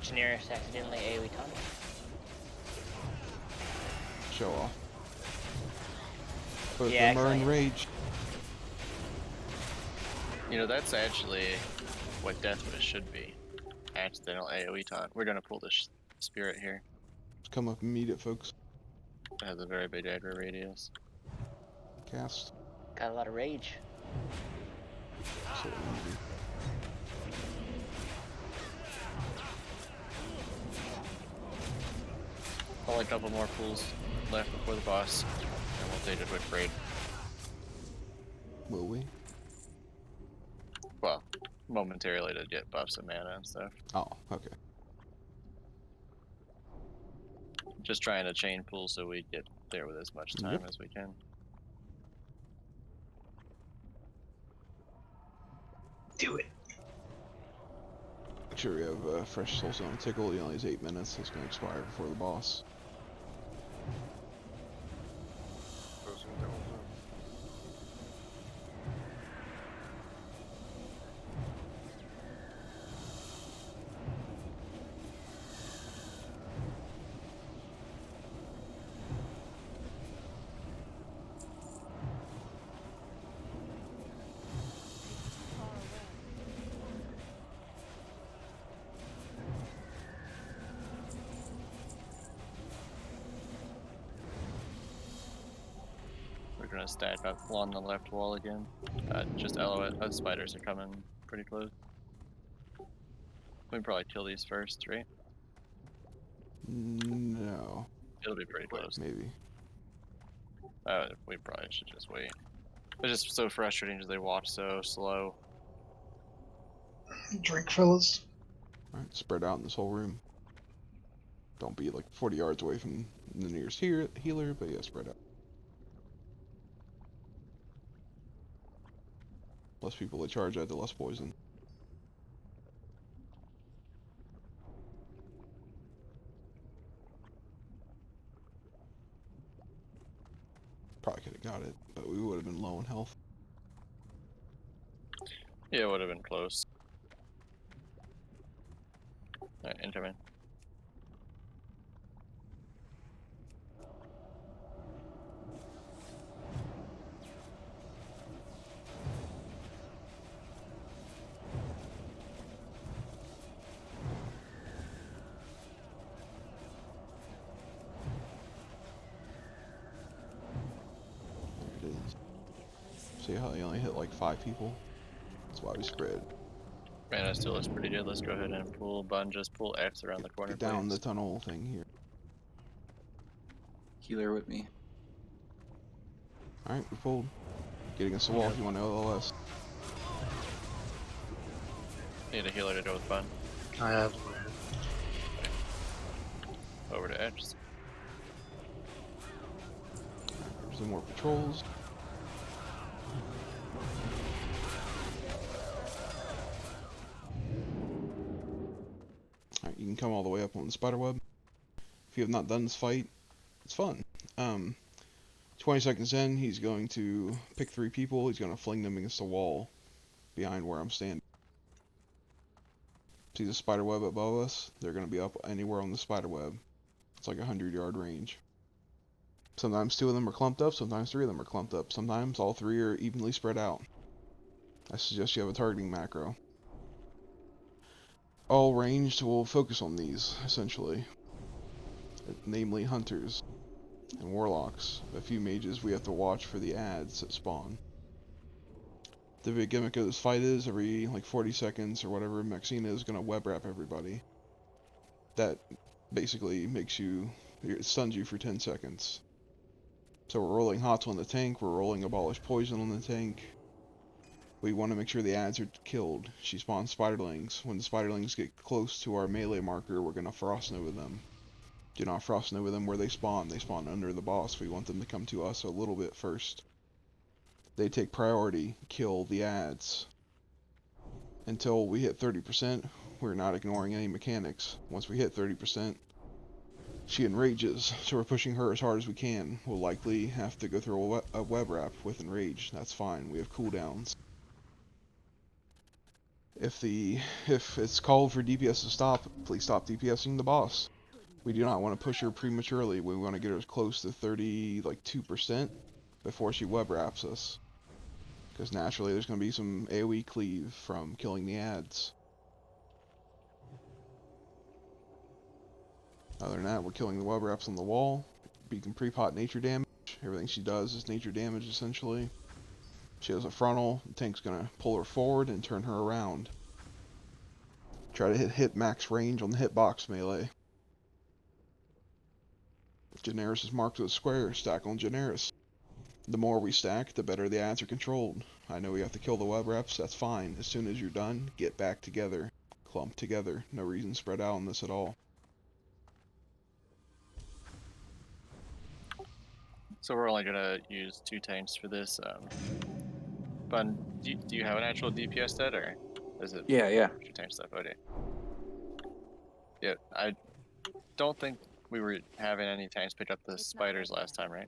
Cineribus accidentally AoE tunnel. Show off. Both Yeah, of them are excellent. enraged. You know, that's actually what Death Wish should be. Accidental AoE taunt. We're gonna pull this spirit here. Come up and meet it, folks. It has a very big aggro radius. Cast. Got a lot of rage. So easy. Probably a couple more pulls left before the boss, and we'll take a quick raid. Will we? Well, momentarily to get buffs and mana and stuff. Oh, okay. Just trying to chain pull so we get there with as much time Yep. as we can. Do it. Make sure we have fresh soul zone tickle. He only has 8 minutes. It's going to expire before the boss. We're gonna stack up along the left wall again. Just LOS spiders are coming pretty close. We can probably kill these first, right? No. It'll be pretty close. Maybe. We probably should just wait. It's just so frustrating because they walk so slow. Drink, fellas. Alright, spread out in this whole room. Don't be like 40 yards away from the nearest healer, but yeah, spread out. Less people that charge at, the less poison. Yeah, it would have been close. Alright, enter man. There it is. See how they only hit like 5 people? That's why we spread. Man, that still looks pretty good. Let's go ahead and pull Bun, just pull X around the corner, Get down please. the tunnel thing here. Healer with me. Alright, we pulled. Get against the wall if you want to LLS. Need a healer to go with Bun. I have. Over to Edge. There's some more patrols. Alright, you can come all the way up on the spiderweb. If you have not done this fight, it's fun. 20 seconds in, he's going to pick 3 people. He's going to fling them against the wall behind where I'm standing. See the spiderweb above us? They're going to be up anywhere on the spiderweb. It's like a 100-yard range. Sometimes 2 of them are clumped up, sometimes 3 of them are clumped up. Sometimes all 3 are evenly spread out. I suggest you have a targeting macro. All ranged will focus on these, essentially. Namely hunters and warlocks. A few mages we have to watch for the ads that spawn. The big gimmick of this fight is every like 40 seconds or whatever, Maxina is going to web wrap everybody. That basically makes you, it stuns you for 10 seconds. So we're rolling hots on the tank, we're rolling abolish poison on the tank. We want to make sure the ads are killed. She spawns spiderlings. When the spiderlings get close to our melee marker, we're going to frost nova them. Do not frost nova them where they spawn. They spawn under the boss. We want them to come to us a little bit first. They take priority. Kill the ads. Until we hit 30%, we're not ignoring any mechanics. Once we hit 30%, she enrages, so we're pushing her as hard as we can. We'll likely have to go through a web wrap with enrage. That's fine. We have cooldowns. If it's called for DPS to stop, please stop DPSing the boss. We do not want to push her prematurely. We want to get her as close to 2% before she web wraps us. Because naturally there's going to be some AoE cleave from killing the ads. Other than that, we're killing the web wraps on the wall. We can pre-pot nature damage. Everything she does is nature damage essentially. She has a frontal. The tank's going to pull her forward and turn her around. Try to hit max range on the hitbox melee. Generis is marked with a square. Stack on Generis. The more we stack, the better the ads are controlled. I know we have to kill the web reps. That's fine. As soon as you're done, get back together. Clump together. No reason to spread out on this at all. So we're only gonna use 2 tanks for this. Bun, do you have an actual DPS stat, or is it? Yeah. 2 tank stuff? Okay. Yeah, I don't think we were having any tanks pick up the spiders last time, right?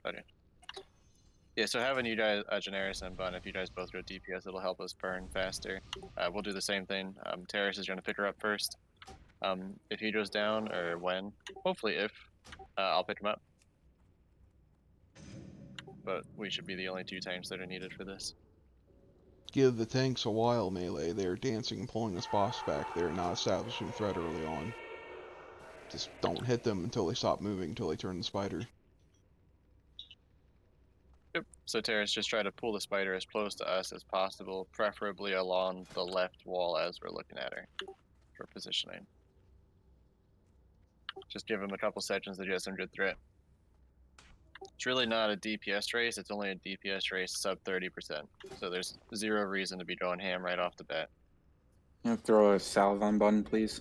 Okay. Yeah, so having you guys, Generis and Bun, if you guys both go DPS, it'll help us burn faster. We'll do the same thing. Terrace is going to pick her up first. If he goes down, or when, hopefully if, I'll pick him up. But we should be the only 2 tanks that are needed for this. Give the tanks a while, melee. They are dancing and pulling this boss back. They are not establishing threat early on. Just don't hit them until they stop moving, until they turn the spider. Yep. So Terrace, just try to pull the spider as close to us as possible, preferably along the left wall as we're looking at her for positioning. Just give him a couple seconds to get some good threat. It's really not a DPS race, it's only a DPS race sub 30%. So there's 0 reason to be going ham right off the bat. You know, throw a salve on Bun, please.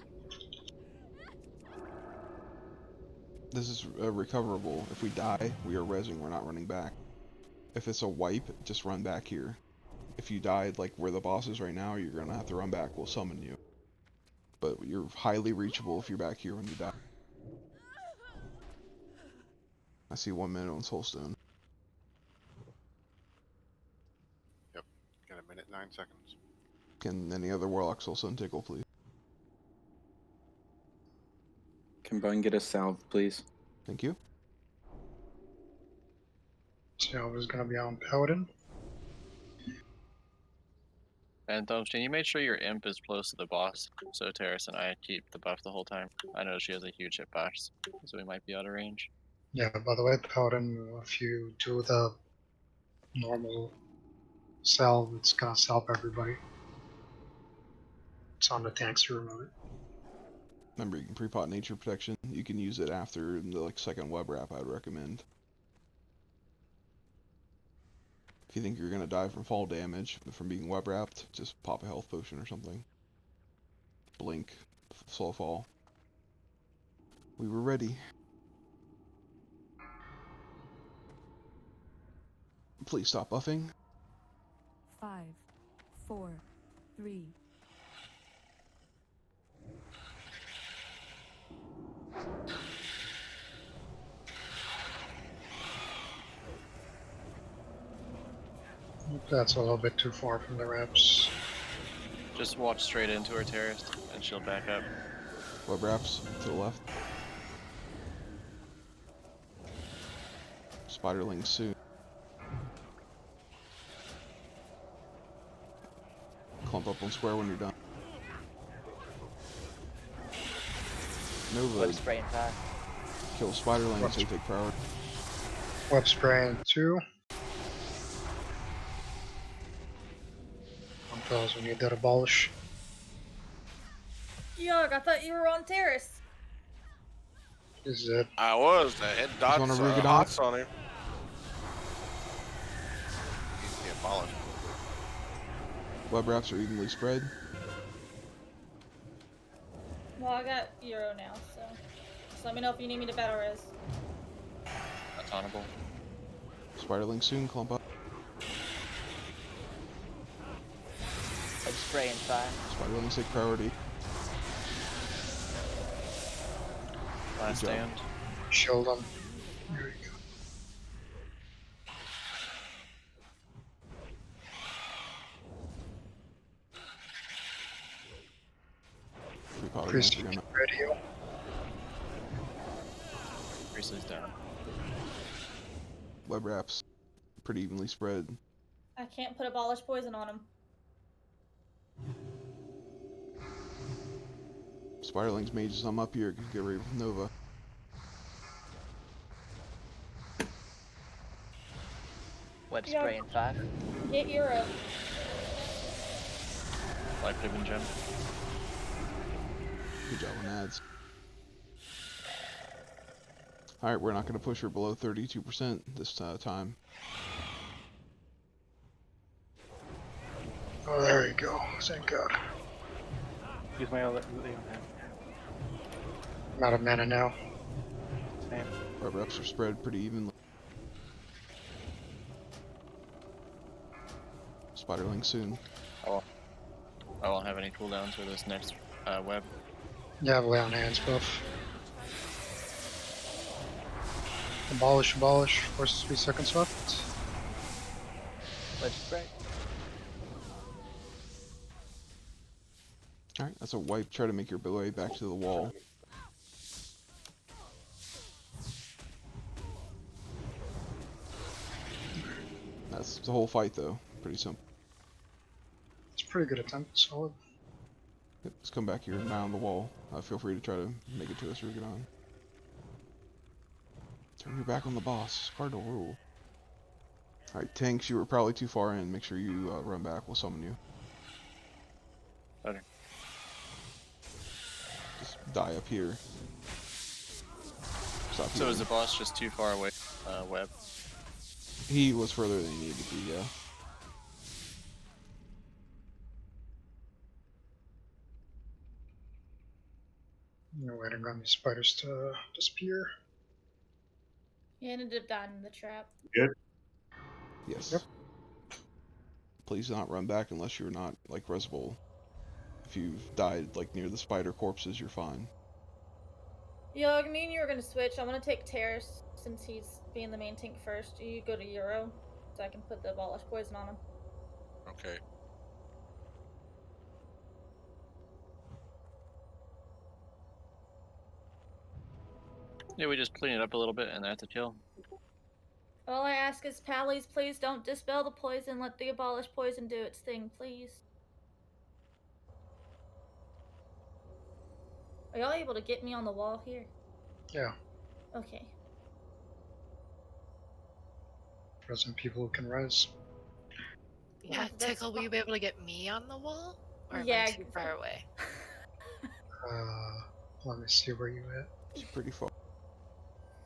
This is recoverable. If we die, we are rezzing, we're not running back. If it's a wipe, just run back here. If you died like where the boss is right now, you're going to have to run back, we'll summon you. But you're highly reachable if you're back here when you die. I see 1 minute on Soulstone. Yep, got a minute. minute 9 seconds. Can any other warlocks also tickle, please? Can Bun get a salve, please? Thank you. Salve is gonna be on Paladin. And Thumbstain, you made sure your imp is close to the boss, so Terrace and I keep the buff the whole time. I know she has a huge hit box, so we might be out of range. Yeah, by the way, Paladin, if you do the normal salve, it's gonna salve everybody. It's on the tanks to remove it. Remember, you can pre-pot nature protection. You can use it after the second web wrap. I'd recommend. If you think you're gonna die from fall damage from being web wrapped, just pop a health potion or something. Blink, slow fall. We were ready. Please stop buffing. 5, 4, 3. That's a little bit too far from the reps. Just walk straight into her, Terrace, and she'll back up. Web wraps to the left. Spiderling soon. Clump up on square when you're done. Nova. Web spray in 5. Kill spiderling so you take priority. Web spray in 2. Because we need that abolish. Yuck, I thought you were on Terrace. Is it? I was. I had dots, wanna rig it hots off? on him. He's the abolish. Web wraps are evenly spread. Well, I got Euro now, so just let me know if you need me to battle res. That's honorable. Spiderling soon, clump up. Web spray in 5. Spiderling take priority. Last Good job. stand. Shield him. There you go. Pre-pot Priest again, you're gonna- radio. Priestley's down. Web wraps pretty evenly spread. I can't put abolish poison on him. Spiderling's mages, I'm up here. Get ready with Nova. Web spray in 5. Get Euro. Life Ribbon Gem. Good job on ads. Alright, we're not going to push her below 32% this time. Oh, there you go. Thank God. Use my other Leon hand. I'm out of mana now. Same. Our reps are spread pretty evenly. Spiderling soon. I won't have any cooldowns for this next web. Yeah, lay on hands buff. Abolish, abolish. Forces 3 seconds left. Web spray. Alright, that's a wipe. Try to make your way back to the wall. That's the whole fight though. Pretty simple. It's a pretty good attempt. Solid. Yep, let's come back here and mound the wall. Feel free to try to make it to us or get on. Turn your back on the boss. Cardinal rule. Alright, tanks, you were probably too far in. Make sure you run back. We'll summon you. Okay. Just die up here. Stop So is the boss just too far away? Web. He was further than he needed to be, yeah. I'm waiting on these spiders to disappear. He ended up dying in the trap. Good. Yes. Yep. Please not run back unless you're not, like, Resbol. If you've died, like, near the spider corpses, you're fine. Yo, me and you are gonna switch. I'm gonna take Terrace since he's being the main tank first. You go to Euro, so I can put the abolish poison on him. Okay. Yeah, we just clean it up a little bit and that's a kill. All I ask is, Pallies, please don't dispel the poison. Let the abolished poison do its thing, please. Are y'all able to get me on the wall here? Yeah. Okay. Present people who can res. Yeah, Well, that's Tickle, will you be able to get me on the wall? Or am Yeah, I too far away? Let me see where you at. It's pretty far.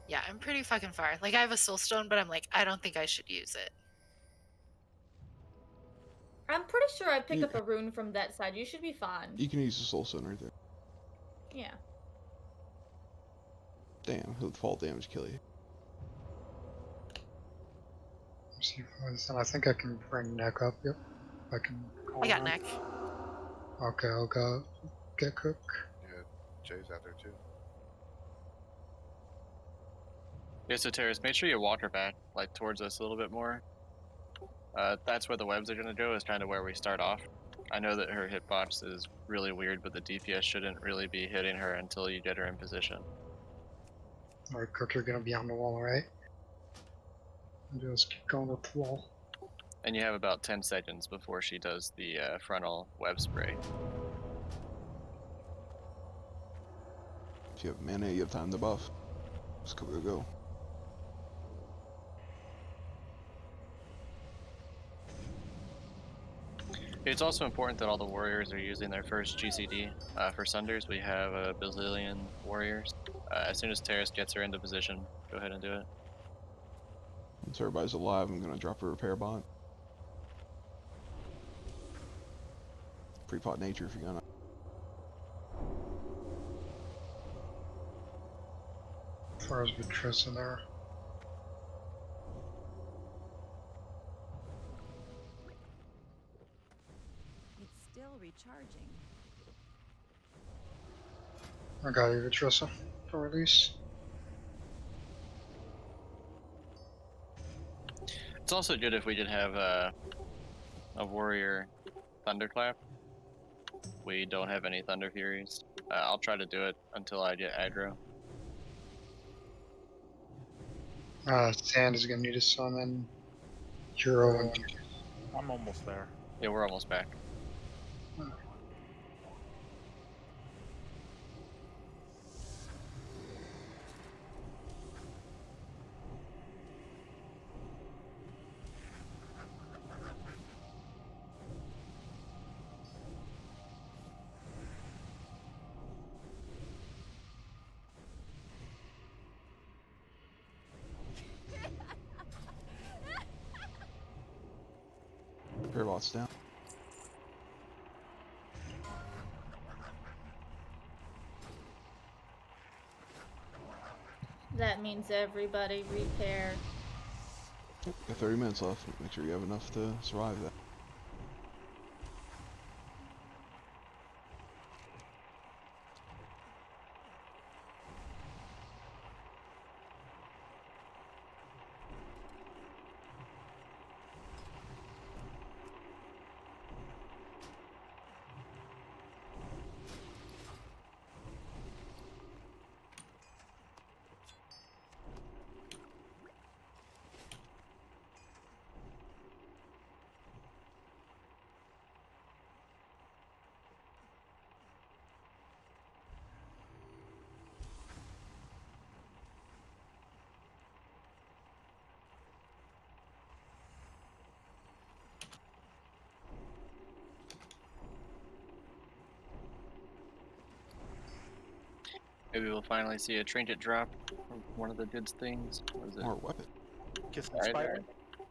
Yeah, I'm pretty fucking far. Like, I have a soul stone, but I'm like, I don't think I should use it. I'm pretty sure I picked up a rune from that side. You should be fine. You can use the soul stone right there. Yeah. Damn, he'll fall damage kill you. Let's see if I think I can bring Neck up. Yep. I can. I got Neck. Okay, I'll go get Cook. Yeah, Jay's out there too. Yeah, so Terrace, make sure you walk her back, like, towards us a little bit more. That's where the webs are going to go, is kind of where we start off. I know that her hitbox is really weird, but the DPS shouldn't really be hitting her until you get her in position. Alright, Cook, you're gonna be on the wall, right? And just keep going with the wall. And you have about 10 seconds before she does the frontal web spray. If you have mana, you have time to buff. Just go. It's also important that all the warriors are using their first GCD. For Sunders, we have a bazillion warriors. As soon as Terrace gets her into position, go ahead and do it. Once everybody's alive, I'm gonna drop a repair bot. Pre-pot nature if you're gonna. As far as Beatrice in there. It's still recharging. I got you, Beatrice, for release. It's also good if we could have a warrior thunderclap. We don't have any Thunder Furies. I'll try to do it until I get aggro. Sand is gonna need a summon. Hero and I'm almost there. Yeah, we're almost back. Repair bot's down. That means everybody repair. Got 30 minutes left. Make sure you have enough to survive that. Maybe we'll finally see a trinket drop from one of the good things. What is it? Or weapon. Kiss the spider.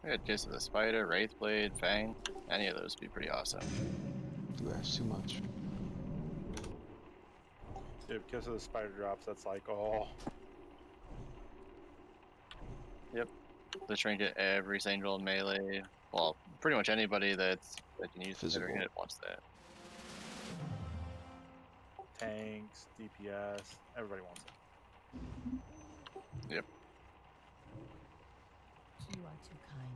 We had Kiss of the Spider, Wraithblade, Fang. Any of those would be pretty awesome. Ooh, that's too much. Dude, Kiss of the spider drops. That's like, oh. Yep. The trinket, every single melee. Well, pretty much anybody that can use Physical. the hit wants that. Tanks, DPS, everybody wants it. Yep. You are too kind.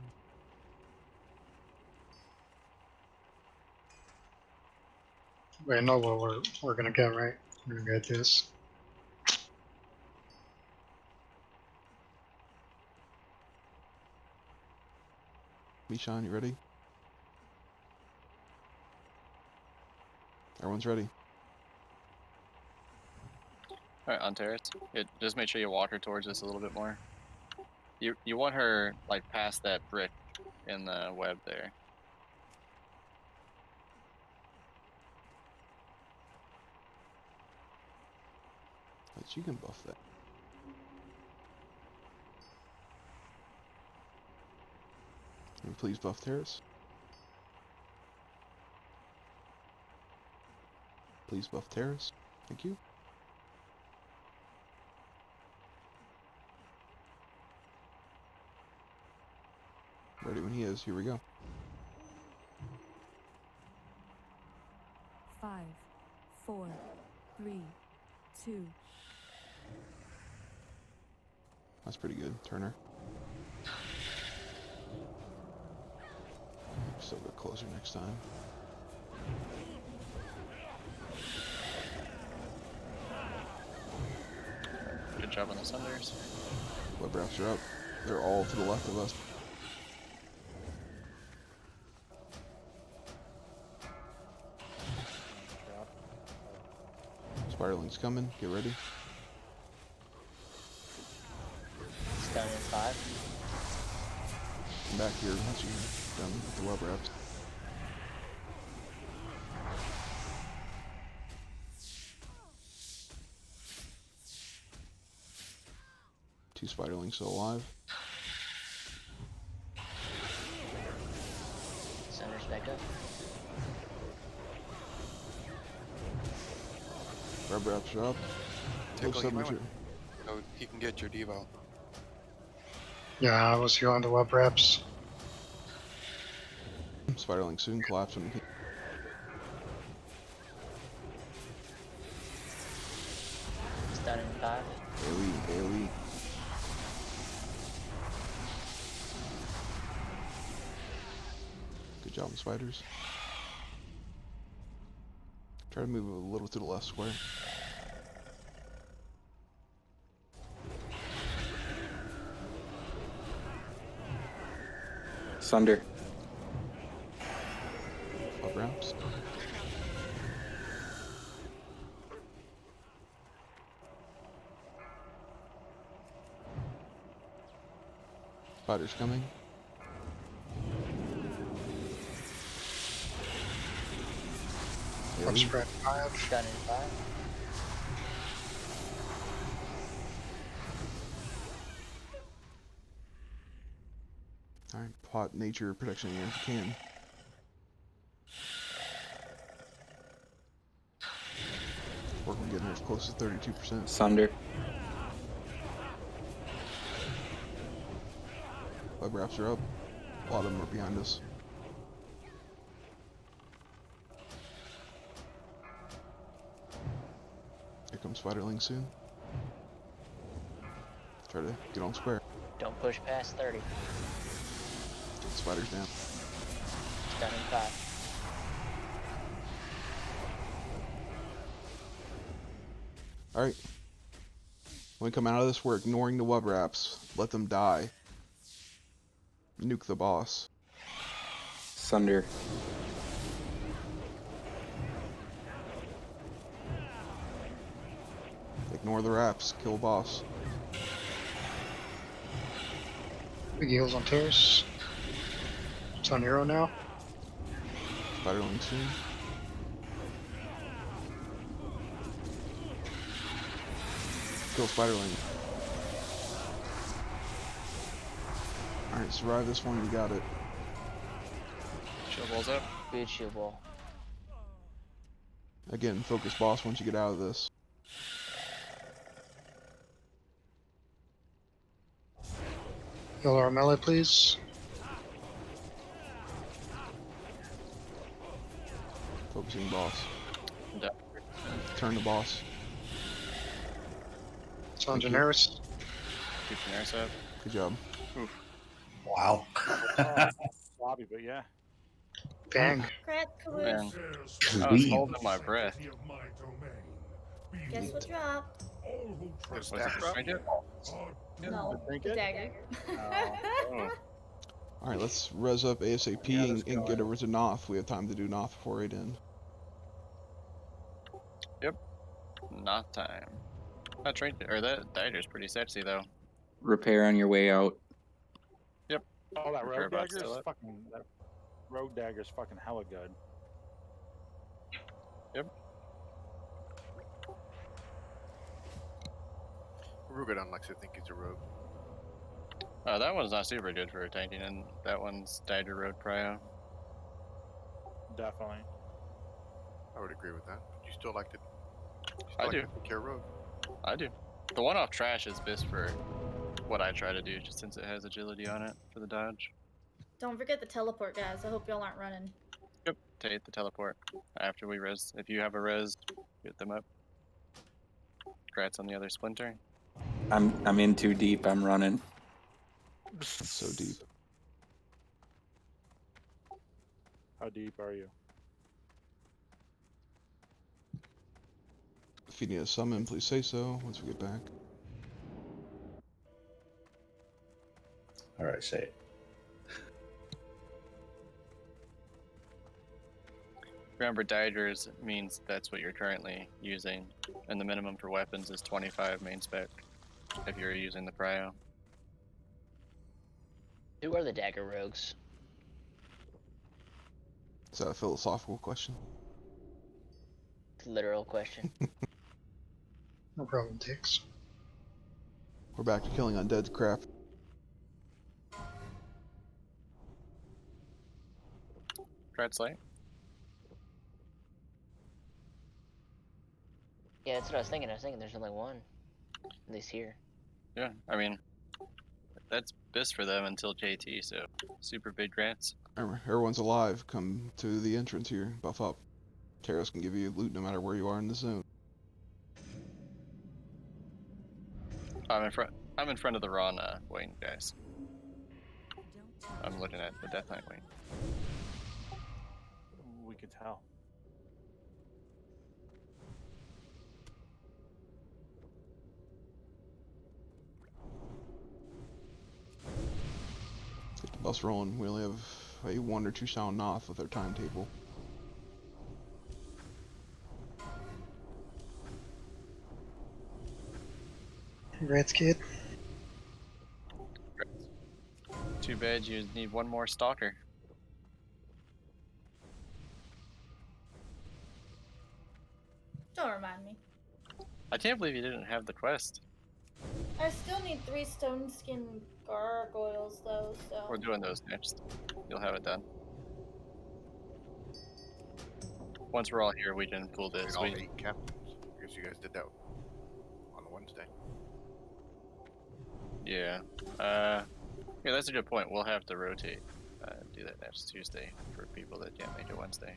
we know what we're gonna get, right? We're gonna get this. Shine, you ready? Everyone's ready. Alright, on Terrace. Just make sure you walk her towards us a little bit more. You want her like past that brick in the web there. But you can buff that. Can you please buff Terrace? Please buff Terrace. Thank you. Ready when he is. Here we go. 5, 4, 3, 2. That's pretty good, Turner. Still get closer next time. Good job on the Sunders. Web wraps are up. They're all to the left of us. Spiderling's coming. Get ready. Stun in 5. Come back here once you're done with the web wraps. Two Spiderlings still alive. Sunder's back up. Web wraps are up. Tickle, you might want so he can get your devo. Yeah, I was healing the web wraps. Spiderling soon collapse when he can. Stun in 5. AoE. Good job, the spiders. Try to move a little to the left square. Sunder. Web wraps. Spiders coming. Web spread 5. Stun in 5. Alright, plot nature protection again if you can. Work on getting as close to 32%. Sunder. Web wraps are up. A lot of them are behind us. Here comes Spiderling soon. Try to get on square. Don't push past 30. Get the spiders down. Stun in 5. Alright. When we come out of this, we're ignoring the web wraps. Let them die. Nuke the boss. Sunder. Ignore the wraps. Kill boss. Big heals on Terrace. It's on Hero now. Spiderling soon. Kill Spiderling. Alright, survive this one, you got it. Shield wall's up. Good shield wall. Again, focus boss once you get out of this. Heal our melee, please. Focusing boss. Yeah. Turn the boss. It's on Thank you. Daenerys. Keep Daenerys up. Good job. Oof. Wow. Sloppy, but yeah. Bang. Crap, Man. Kalush. I was holding my breath. Guess what dropped? Was it the trinket? No, the dagger. Oh. Alright, let's res up ASAP Yeah, let's and go, get yeah. over to Noth. We have time to do Noth before 8 in. Yep. Not time. That train or that dagger's pretty sexy though. Repair on your way out. Yep. Oh, that Repair rogue bot's dagger is still up. fucking. That rogue dagger is fucking hella good. Yep. Rugadon likes to think he's a rogue. That one's not super good for tanking, and that one's Dagger Road Prio. Definitely. I would agree with that. But you still like to. I do. Care rogue. I do. The one off trash is best for what I try to do, just since it has agility on it for the dodge. Don't forget the teleport, guys. I hope y'all aren't running. Yep. Take the teleport after we res. If you have a res, get them up. Congrats on the other splinter. I'm in too deep. I'm running. So deep. How deep are you? If you need a summon, please say so once we get back. All right, say it. Remember, daggers means that's what you're currently using, and the minimum for weapons is 25 main spec if you're using the prio. Who are the dagger rogues? Is that a philosophical question? It's a literal question. No problem, Tix. We're back to killing undead crap. Congrats, Light. Yeah, that's what I was thinking. I was thinking there's only one. At least here. Yeah, I mean, that's best for them until JT, so super big grants. Remember, everyone's alive. Come to the entrance here. Buff up. Taros can give you loot no matter where you are in the zone. I'm in front of the Ron wing, guys. I'm looking at the Death Knight wing. We can tell. Get the bus rolling. We only have a 1 or 2 sound Noth with our timetable. Congrats, kid. Too bad you need one more stalker. Don't remind me. I can't believe you didn't have the quest. I still need 3 stone skin gargoyles though, so. We're doing those next. You'll have it done. Once we're all here, we can pull this. All We, 8 captains. I guess you guys did that on Wednesday. yeah. Yeah, that's a good point. We'll have to rotate. Do that next Tuesday for people that can't make it Wednesday.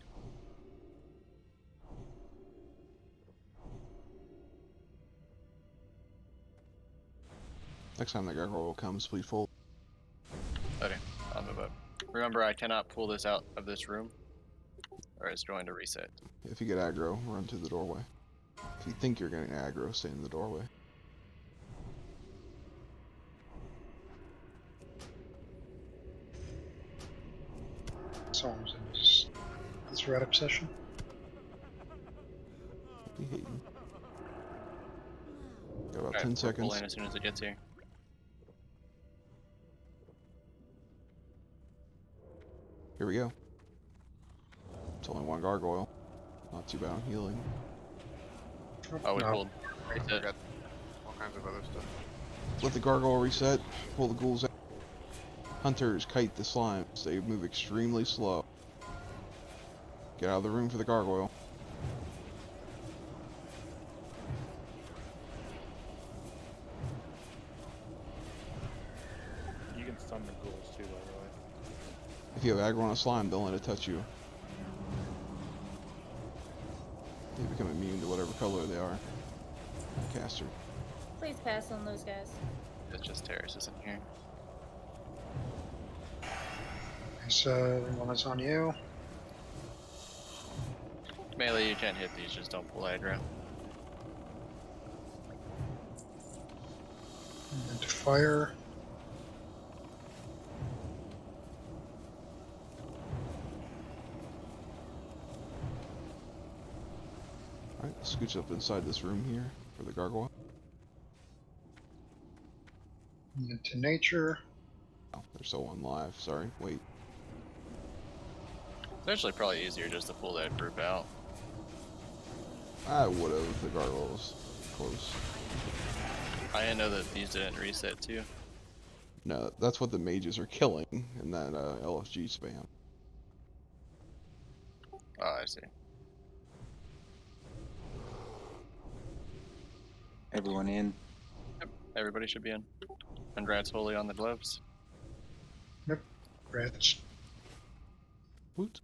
Next time that gargoyle comes, please fold. Okay, I'll move up. Remember, I cannot pull this out of this room, or it's going to reset. If you get aggro, run to the doorway. If you think you're getting aggro, stay in the doorway. Someone's in this red up session. Be hating. Got about Alright, 10 we'll seconds. pull in as soon as it gets here. Here we go. It's only 1 gargoyle. Not too bad on healing. Oh, we No. pulled. Reset. Got all kinds of other stuff. Let the gargoyle reset. Pull the ghouls out. Hunters kite the slimes. They move extremely slow. Get out of the room for the gargoyle. You can stun the ghouls too, by the way. If you have aggro on a slime, don't let it touch you. They become immune to whatever color they are. Caster. Please pass on those guys. It's just Terrace isn't here. So, one is on you. Melee, you can't hit these, just don't pull aggro. And to fire. Alright, scooch up inside this room here for the gargoyle. Into nature. Oh, they're so on live. Sorry, wait. It's actually probably easier just to pull that group out. I would have if the gargoyle was close. I didn't know that these didn't reset too. No, that's what the mages are killing in that LFG spam. Oh, I see. Everyone in. Yep, everybody should be in. Congrats fully on the gloves. Yep. Rats. Woot.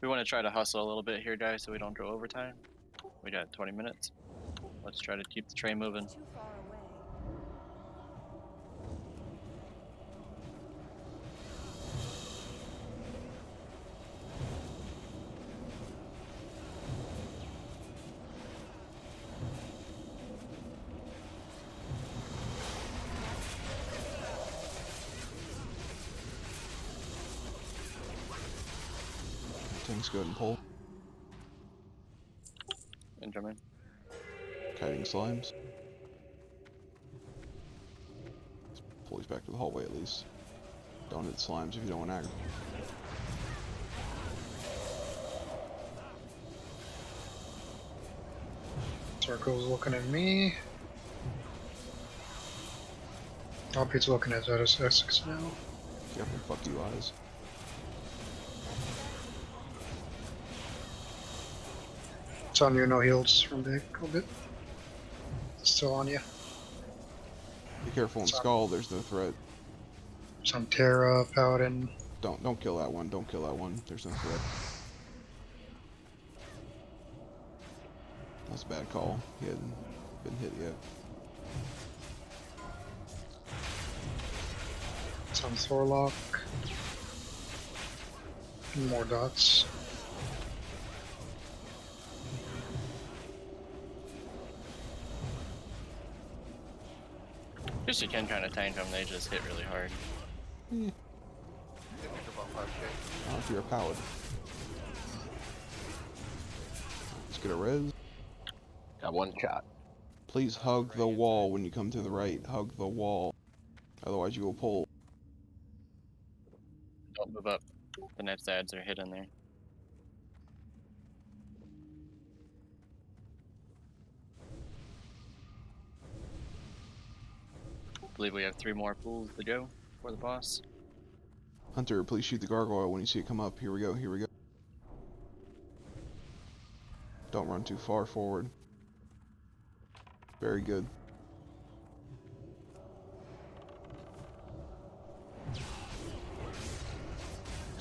We want to try to hustle a little bit here, guys, so we don't go overtime. We got 20 minutes. Let's try to keep the train moving. Too far away. Tanks, go ahead and pull. Incoming. Kiting slimes. Pull these back to the hallway at least. Don't hit slimes if you don't want aggro. Circle's looking at me. Alpete's looking at Essex now. Yep, and fuck you eyes. It's on you, no heals from Big a bit. It's still on you. Be careful in Skull, there's no threat. It's on Terra, Paladin. Don't kill that one, don't kill that one. There's no threat. That's a bad call. He hadn't been hit yet. It's on Thorlock. And more dots. Guess you can kind of tank them, they just hit really hard. Yeah. Not if you're a paladin. Let's get a res. Got one shot. Please hug the wall when you come to the right. Hug the wall. Otherwise you will pull. Don't move up. The next ads are hidden there. I believe we have 3 more pools to go for the boss. Hunter, please shoot the gargoyle when you see it come up. Here we go, here we go. Don't run too far forward. Very good.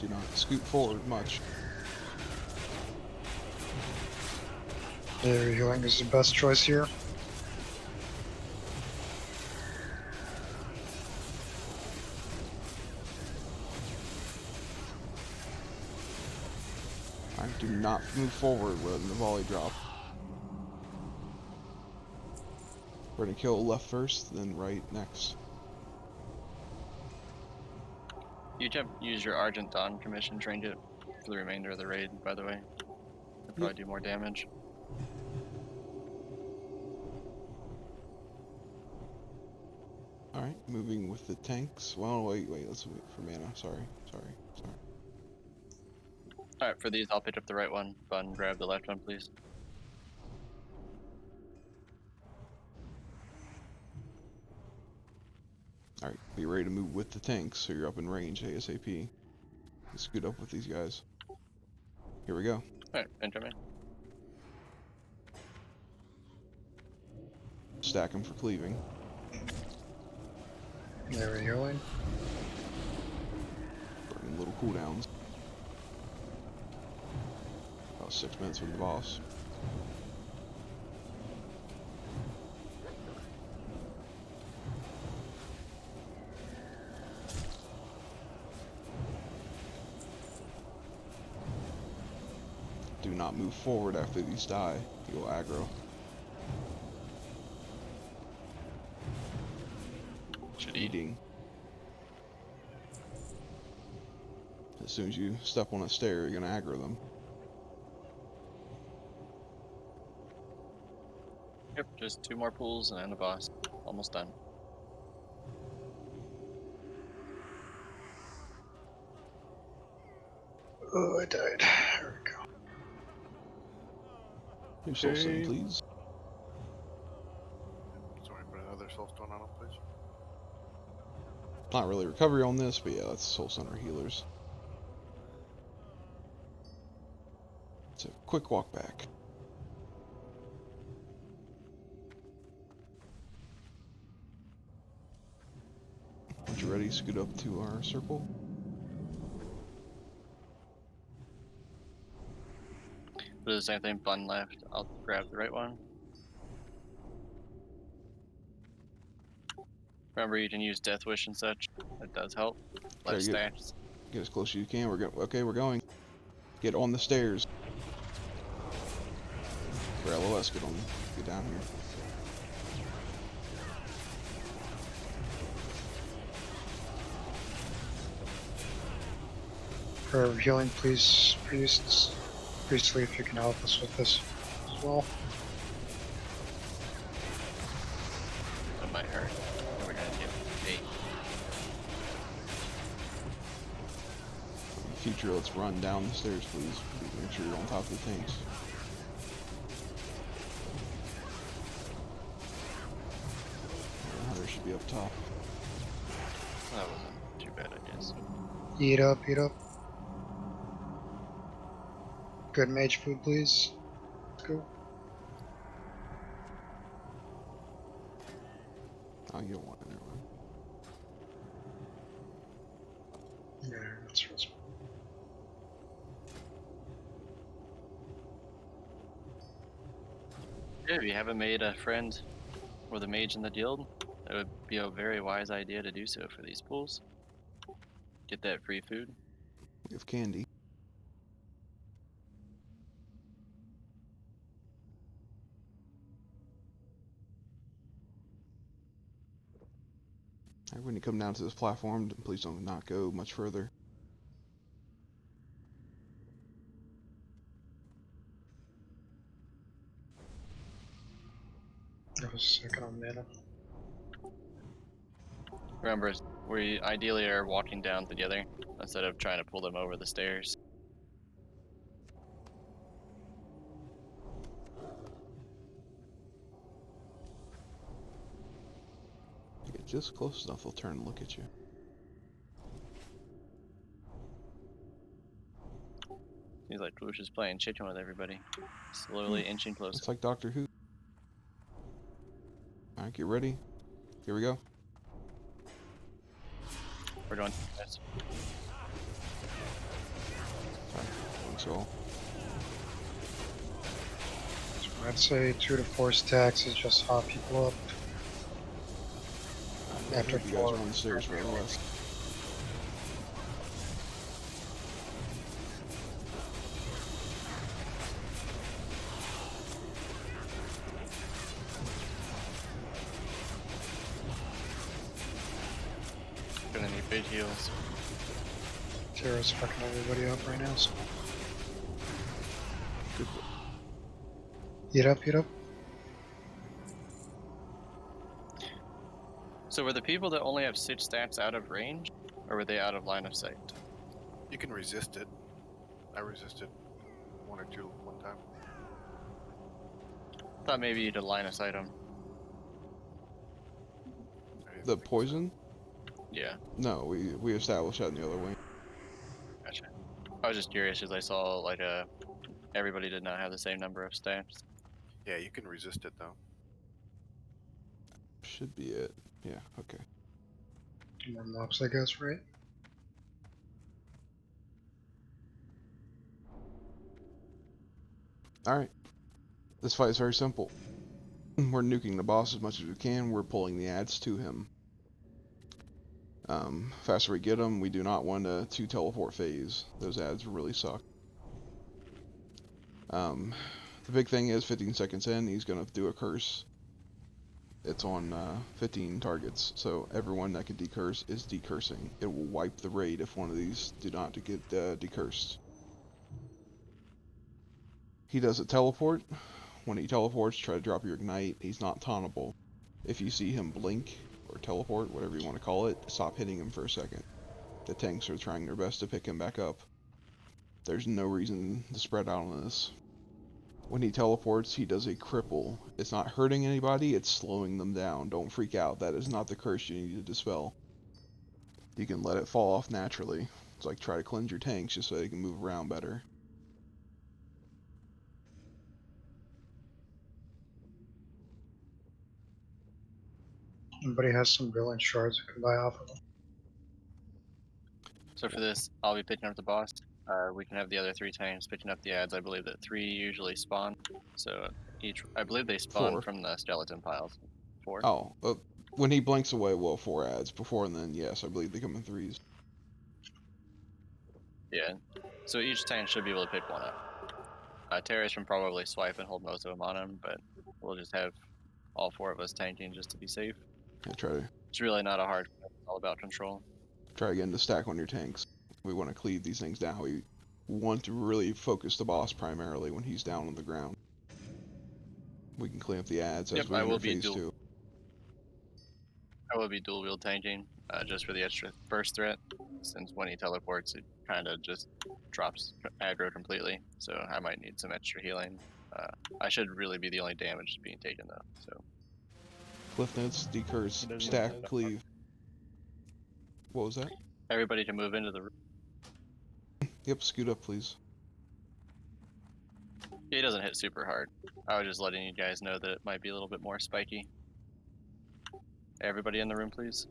Do not scoot forward much. There, healing is the best choice here. Do not move forward when the volley drop. We're gonna kill left first, then right next. You can use your Argent Dawn commission trinket for the remainder of the raid, by the way. It'll probably do more damage. Alright, moving with the tanks. Well, wait, let's wait for mana. Sorry. Alright, for these, I'll pick up the right one. Bun, grab the left one, please. Alright, be ready to move with the tanks so you're up in range ASAP. Let's scoot up with these guys. Here we go. Alright, incoming. Stack them for cleaving. There we're healing. Burning little cooldowns. About 6 minutes with the boss. Do not move forward after these die. You'll aggro. Should Eating. as soon as you step on a stair, you're gonna aggro them. Yep, just 2 more pools and then the boss. Almost done. Oh, I died. There we go. New soulstone, please. Sorry, put another soulstone on him, please. Not really recovery on this, but yeah, that's soul center healers. It's a quick walk back. Once you're ready, scoot up to our circle. Do the same thing, button left. I'll grab the right one. Remember, you can use Death Wish and such. It does help. Less Okay, stats. Get as close as you can. We're going. Get on the stairs. For LOS, get down here. For healing, please, priests. Priestly, if you can help us with this as well. That might hurt. We're gonna get 8. In the future, let's run down the stairs, please. Make sure you're on top of the tanks. The hunter should be up top. That wasn't too bad, I guess. Eat up, eat up. Good mage food, please. Let's go. Oh, you don't want it, never mind. Yeah, that's right. Yeah, if you haven't made a friend with a mage in the guild, that would be a very wise idea to do so for these pools. Get that free food. We have candy. Alright, when you come down to this platform, please don't not go much further. I was second on mana. Remember, we ideally are walking down together instead of trying to pull them over the stairs. You get just close enough, they'll turn and look at you. Seems like Plush is playing chicken with everybody. Slowly inching closer. It's like Doctor Who. Alright, get ready. Here we go. We're going. Yes. Sorry, so I'd say 2 to 4 stacks is just hot people up. After you guys 4. are on the stairs for LOS. Gonna need big heals. Tara's fucking everybody up right now, so. Good. Eat up, eat up. So were the people that only have 6 stats out of range, or were they out of line of sight? You can resist it. I resisted 1 or 2 one time. Thought maybe you'd line of sight them. The poison? Yeah. No, we established that in the other way. Gotcha. I was just curious because I saw like everybody did not have the same number of stats. Yeah, you can resist it though. Should be it. Yeah, okay. 2 more mobs, I guess, right? Alright. This fight is very simple. We're nuking the boss as much as we can. We're pulling the ads to him. Faster we get them, we do not want a 2 teleport phase. Those ads really suck. The big thing is 15 seconds in, he's going to do a curse. It's on 15 targets, so everyone that can decurse is decursing. It will wipe the raid if one of these do not get decursed. He does a teleport. When he teleports, try to drop your ignite. He's not tauntable. If you see him blink or teleport, whatever you want to call it, stop hitting him for a second. The tanks are trying their best to pick him back up. There's no reason to spread out on this. When he teleports, he does a cripple. It's not hurting anybody, it's slowing them down. Don't freak out. That is not the curse you need to dispel. You can let it fall off naturally. It's like try to cleanse your tanks just so they can move around better. Anybody has some brilliant shards we can buy off of them? So for this, I'll be picking up the boss. We can have the other 3 tanks picking up the ads. I believe that 3 usually spawn. So I believe they spawn 4. from the skeleton piles. 4. Oh, when he blinks away, well, 4 ads. Before and then, yes, I believe they come in 3s. Yeah. So each tank should be able to pick one up. Terrorist can probably swipe and hold most of them on him, but we'll just have all 4 of us tanking just to be safe. Yeah, It's really not a hard. It's all about control. try again to stack on your tanks. We want to cleave these things down. We want to really focus the boss primarily when he's down on the ground. We can clean up the ads as we enter phase 2. I will be dual wield tanking, just for the extra burst threat, since when he teleports it kind of just drops aggro completely, so I might need some extra healing. I should really be the only damage being taken though, so. Cliff notes, decurse, stack, cleave. What was that? Everybody can move into the room. Yep, scoot up please. He doesn't hit super hard. I was just letting you guys know that it might be a little bit more spiky. Everybody in the room please.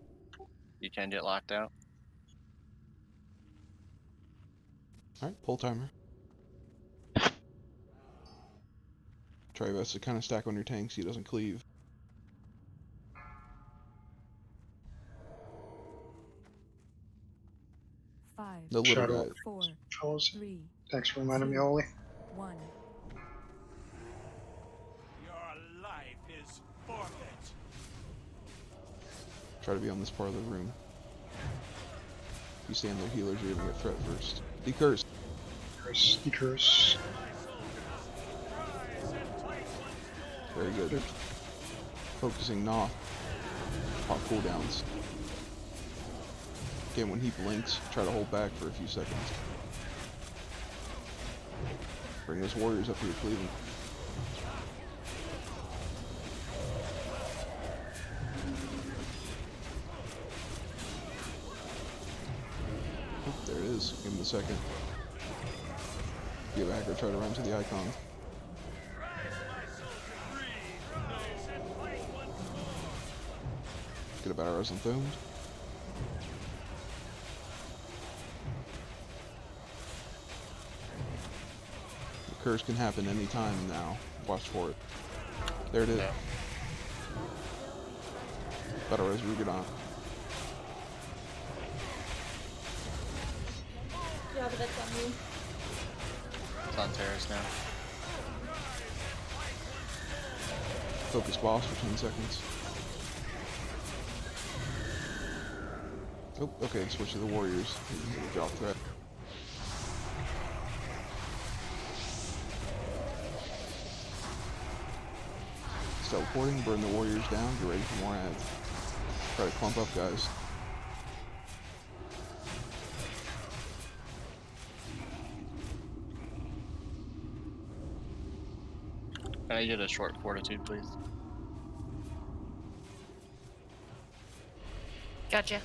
You can get locked out. Alright, pull timer. Try your best to kind of stack on your tanks so he doesn't cleave. Five, The little Shadow. guy. 4, Fellas, 3, thanks for reminding me, 2, Oli. 1. Your life is forfeit. Try to be on this part of the room. If you stand there healers, you're gonna get threat first. Decurse. Decurse. Very good. Focusing Noth. Pop cooldowns. Again, when he blinks, try to hold back for a few seconds. Bring those warriors up here, Cleveland. Oh, there it is. Give him a second. Get back or try to run to the icon. Get a battle res on Thrones. The curse can happen anytime now. Watch for it. There it is. Battle res Rugadon. Yeah, but that's on you. It's on Terrace now. Focus boss for 10 seconds. Oh, okay, switch to the warriors. Drop threat. It's teleporting, burn the warriors down, get ready for more ads. Try to clump up, guys. Can I get a short fortitude, please? Gotcha.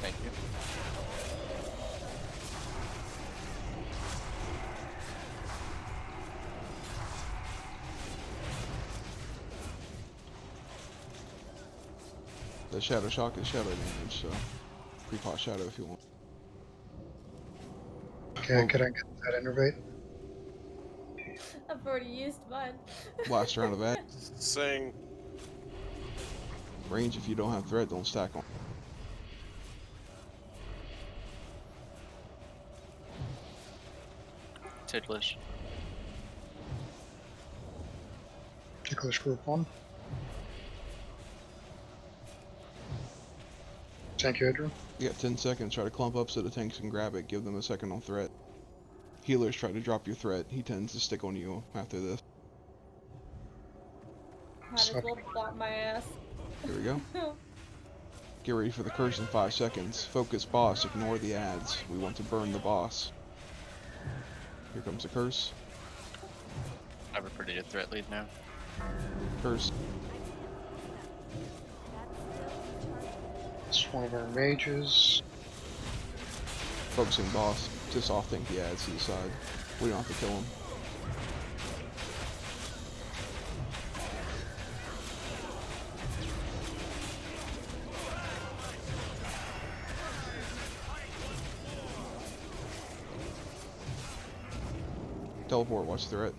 Thank you. The shadow shock is shadow damage, so pre-pot shadow if you want. Okay, could I get that innervate? I've already used mine. Last round of ad. Sing. Range if you don't have threat, don't stack on. Ticklish. Ticklish group 1. Thank you, Adrian. You got 10 seconds. Try to clump up so the tanks can grab it. Give them a second on threat. Healers try to drop your threat. He tends to stick on you after this. Might as well block my ass. Here we go. Get ready for the curse in 5 seconds. Focus boss. Ignore the ads. We want to burn the boss. Here comes the curse. I have a pretty good threat lead now. Curse. It's one of our mages. Focusing boss. Just off tank the ads to the side. We don't have to kill him. Teleport, watch threat.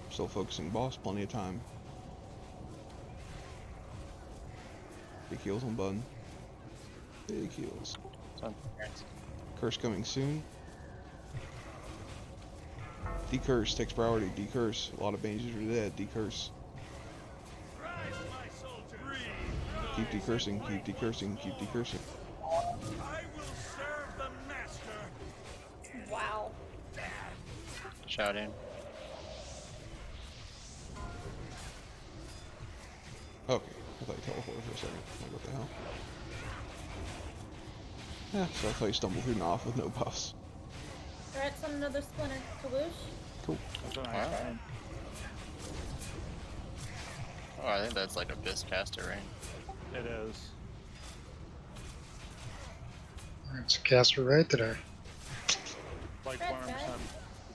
Still focusing boss, plenty of time. Big heals on button. Big heals. Curse coming soon. Decurse takes priority. Decurse. A lot of mages are dead. Decurse. Keep decursing. Keep decursing. Keep decursing. Wow. Shouting. Okay, I thought you teleported for a second. Like, what the hell? Yeah, so I thought you stumbled through Knopf with no buffs. Threats on another splinter. Kaboosh. Cool. Wow. Oh, I think that's like Abyss caster range. It is. It's a caster right today. Like 100%.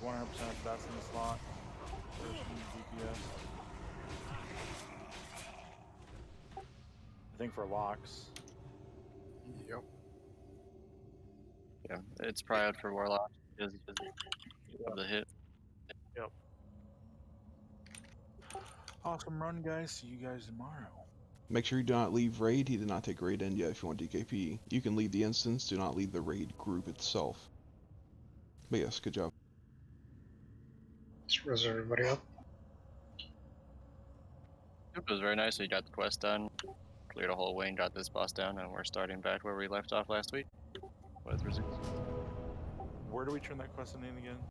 100% that's in the slot. DPS. I think for locks. Yep. Yeah, it's probably out for Warlock. Is of the hit. Yep. Awesome run, guys. See you guys tomorrow. Make sure you do not leave raid. He did not take raid end yet if you want DKP. You can leave the instance, do not leave the raid group itself. But yes, good job. Let's res everybody up. It was very nice. We got the quest done, cleared a whole wing, got this boss down, and we're starting back where we left off last week with Resurget. Where do we turn that quest in again?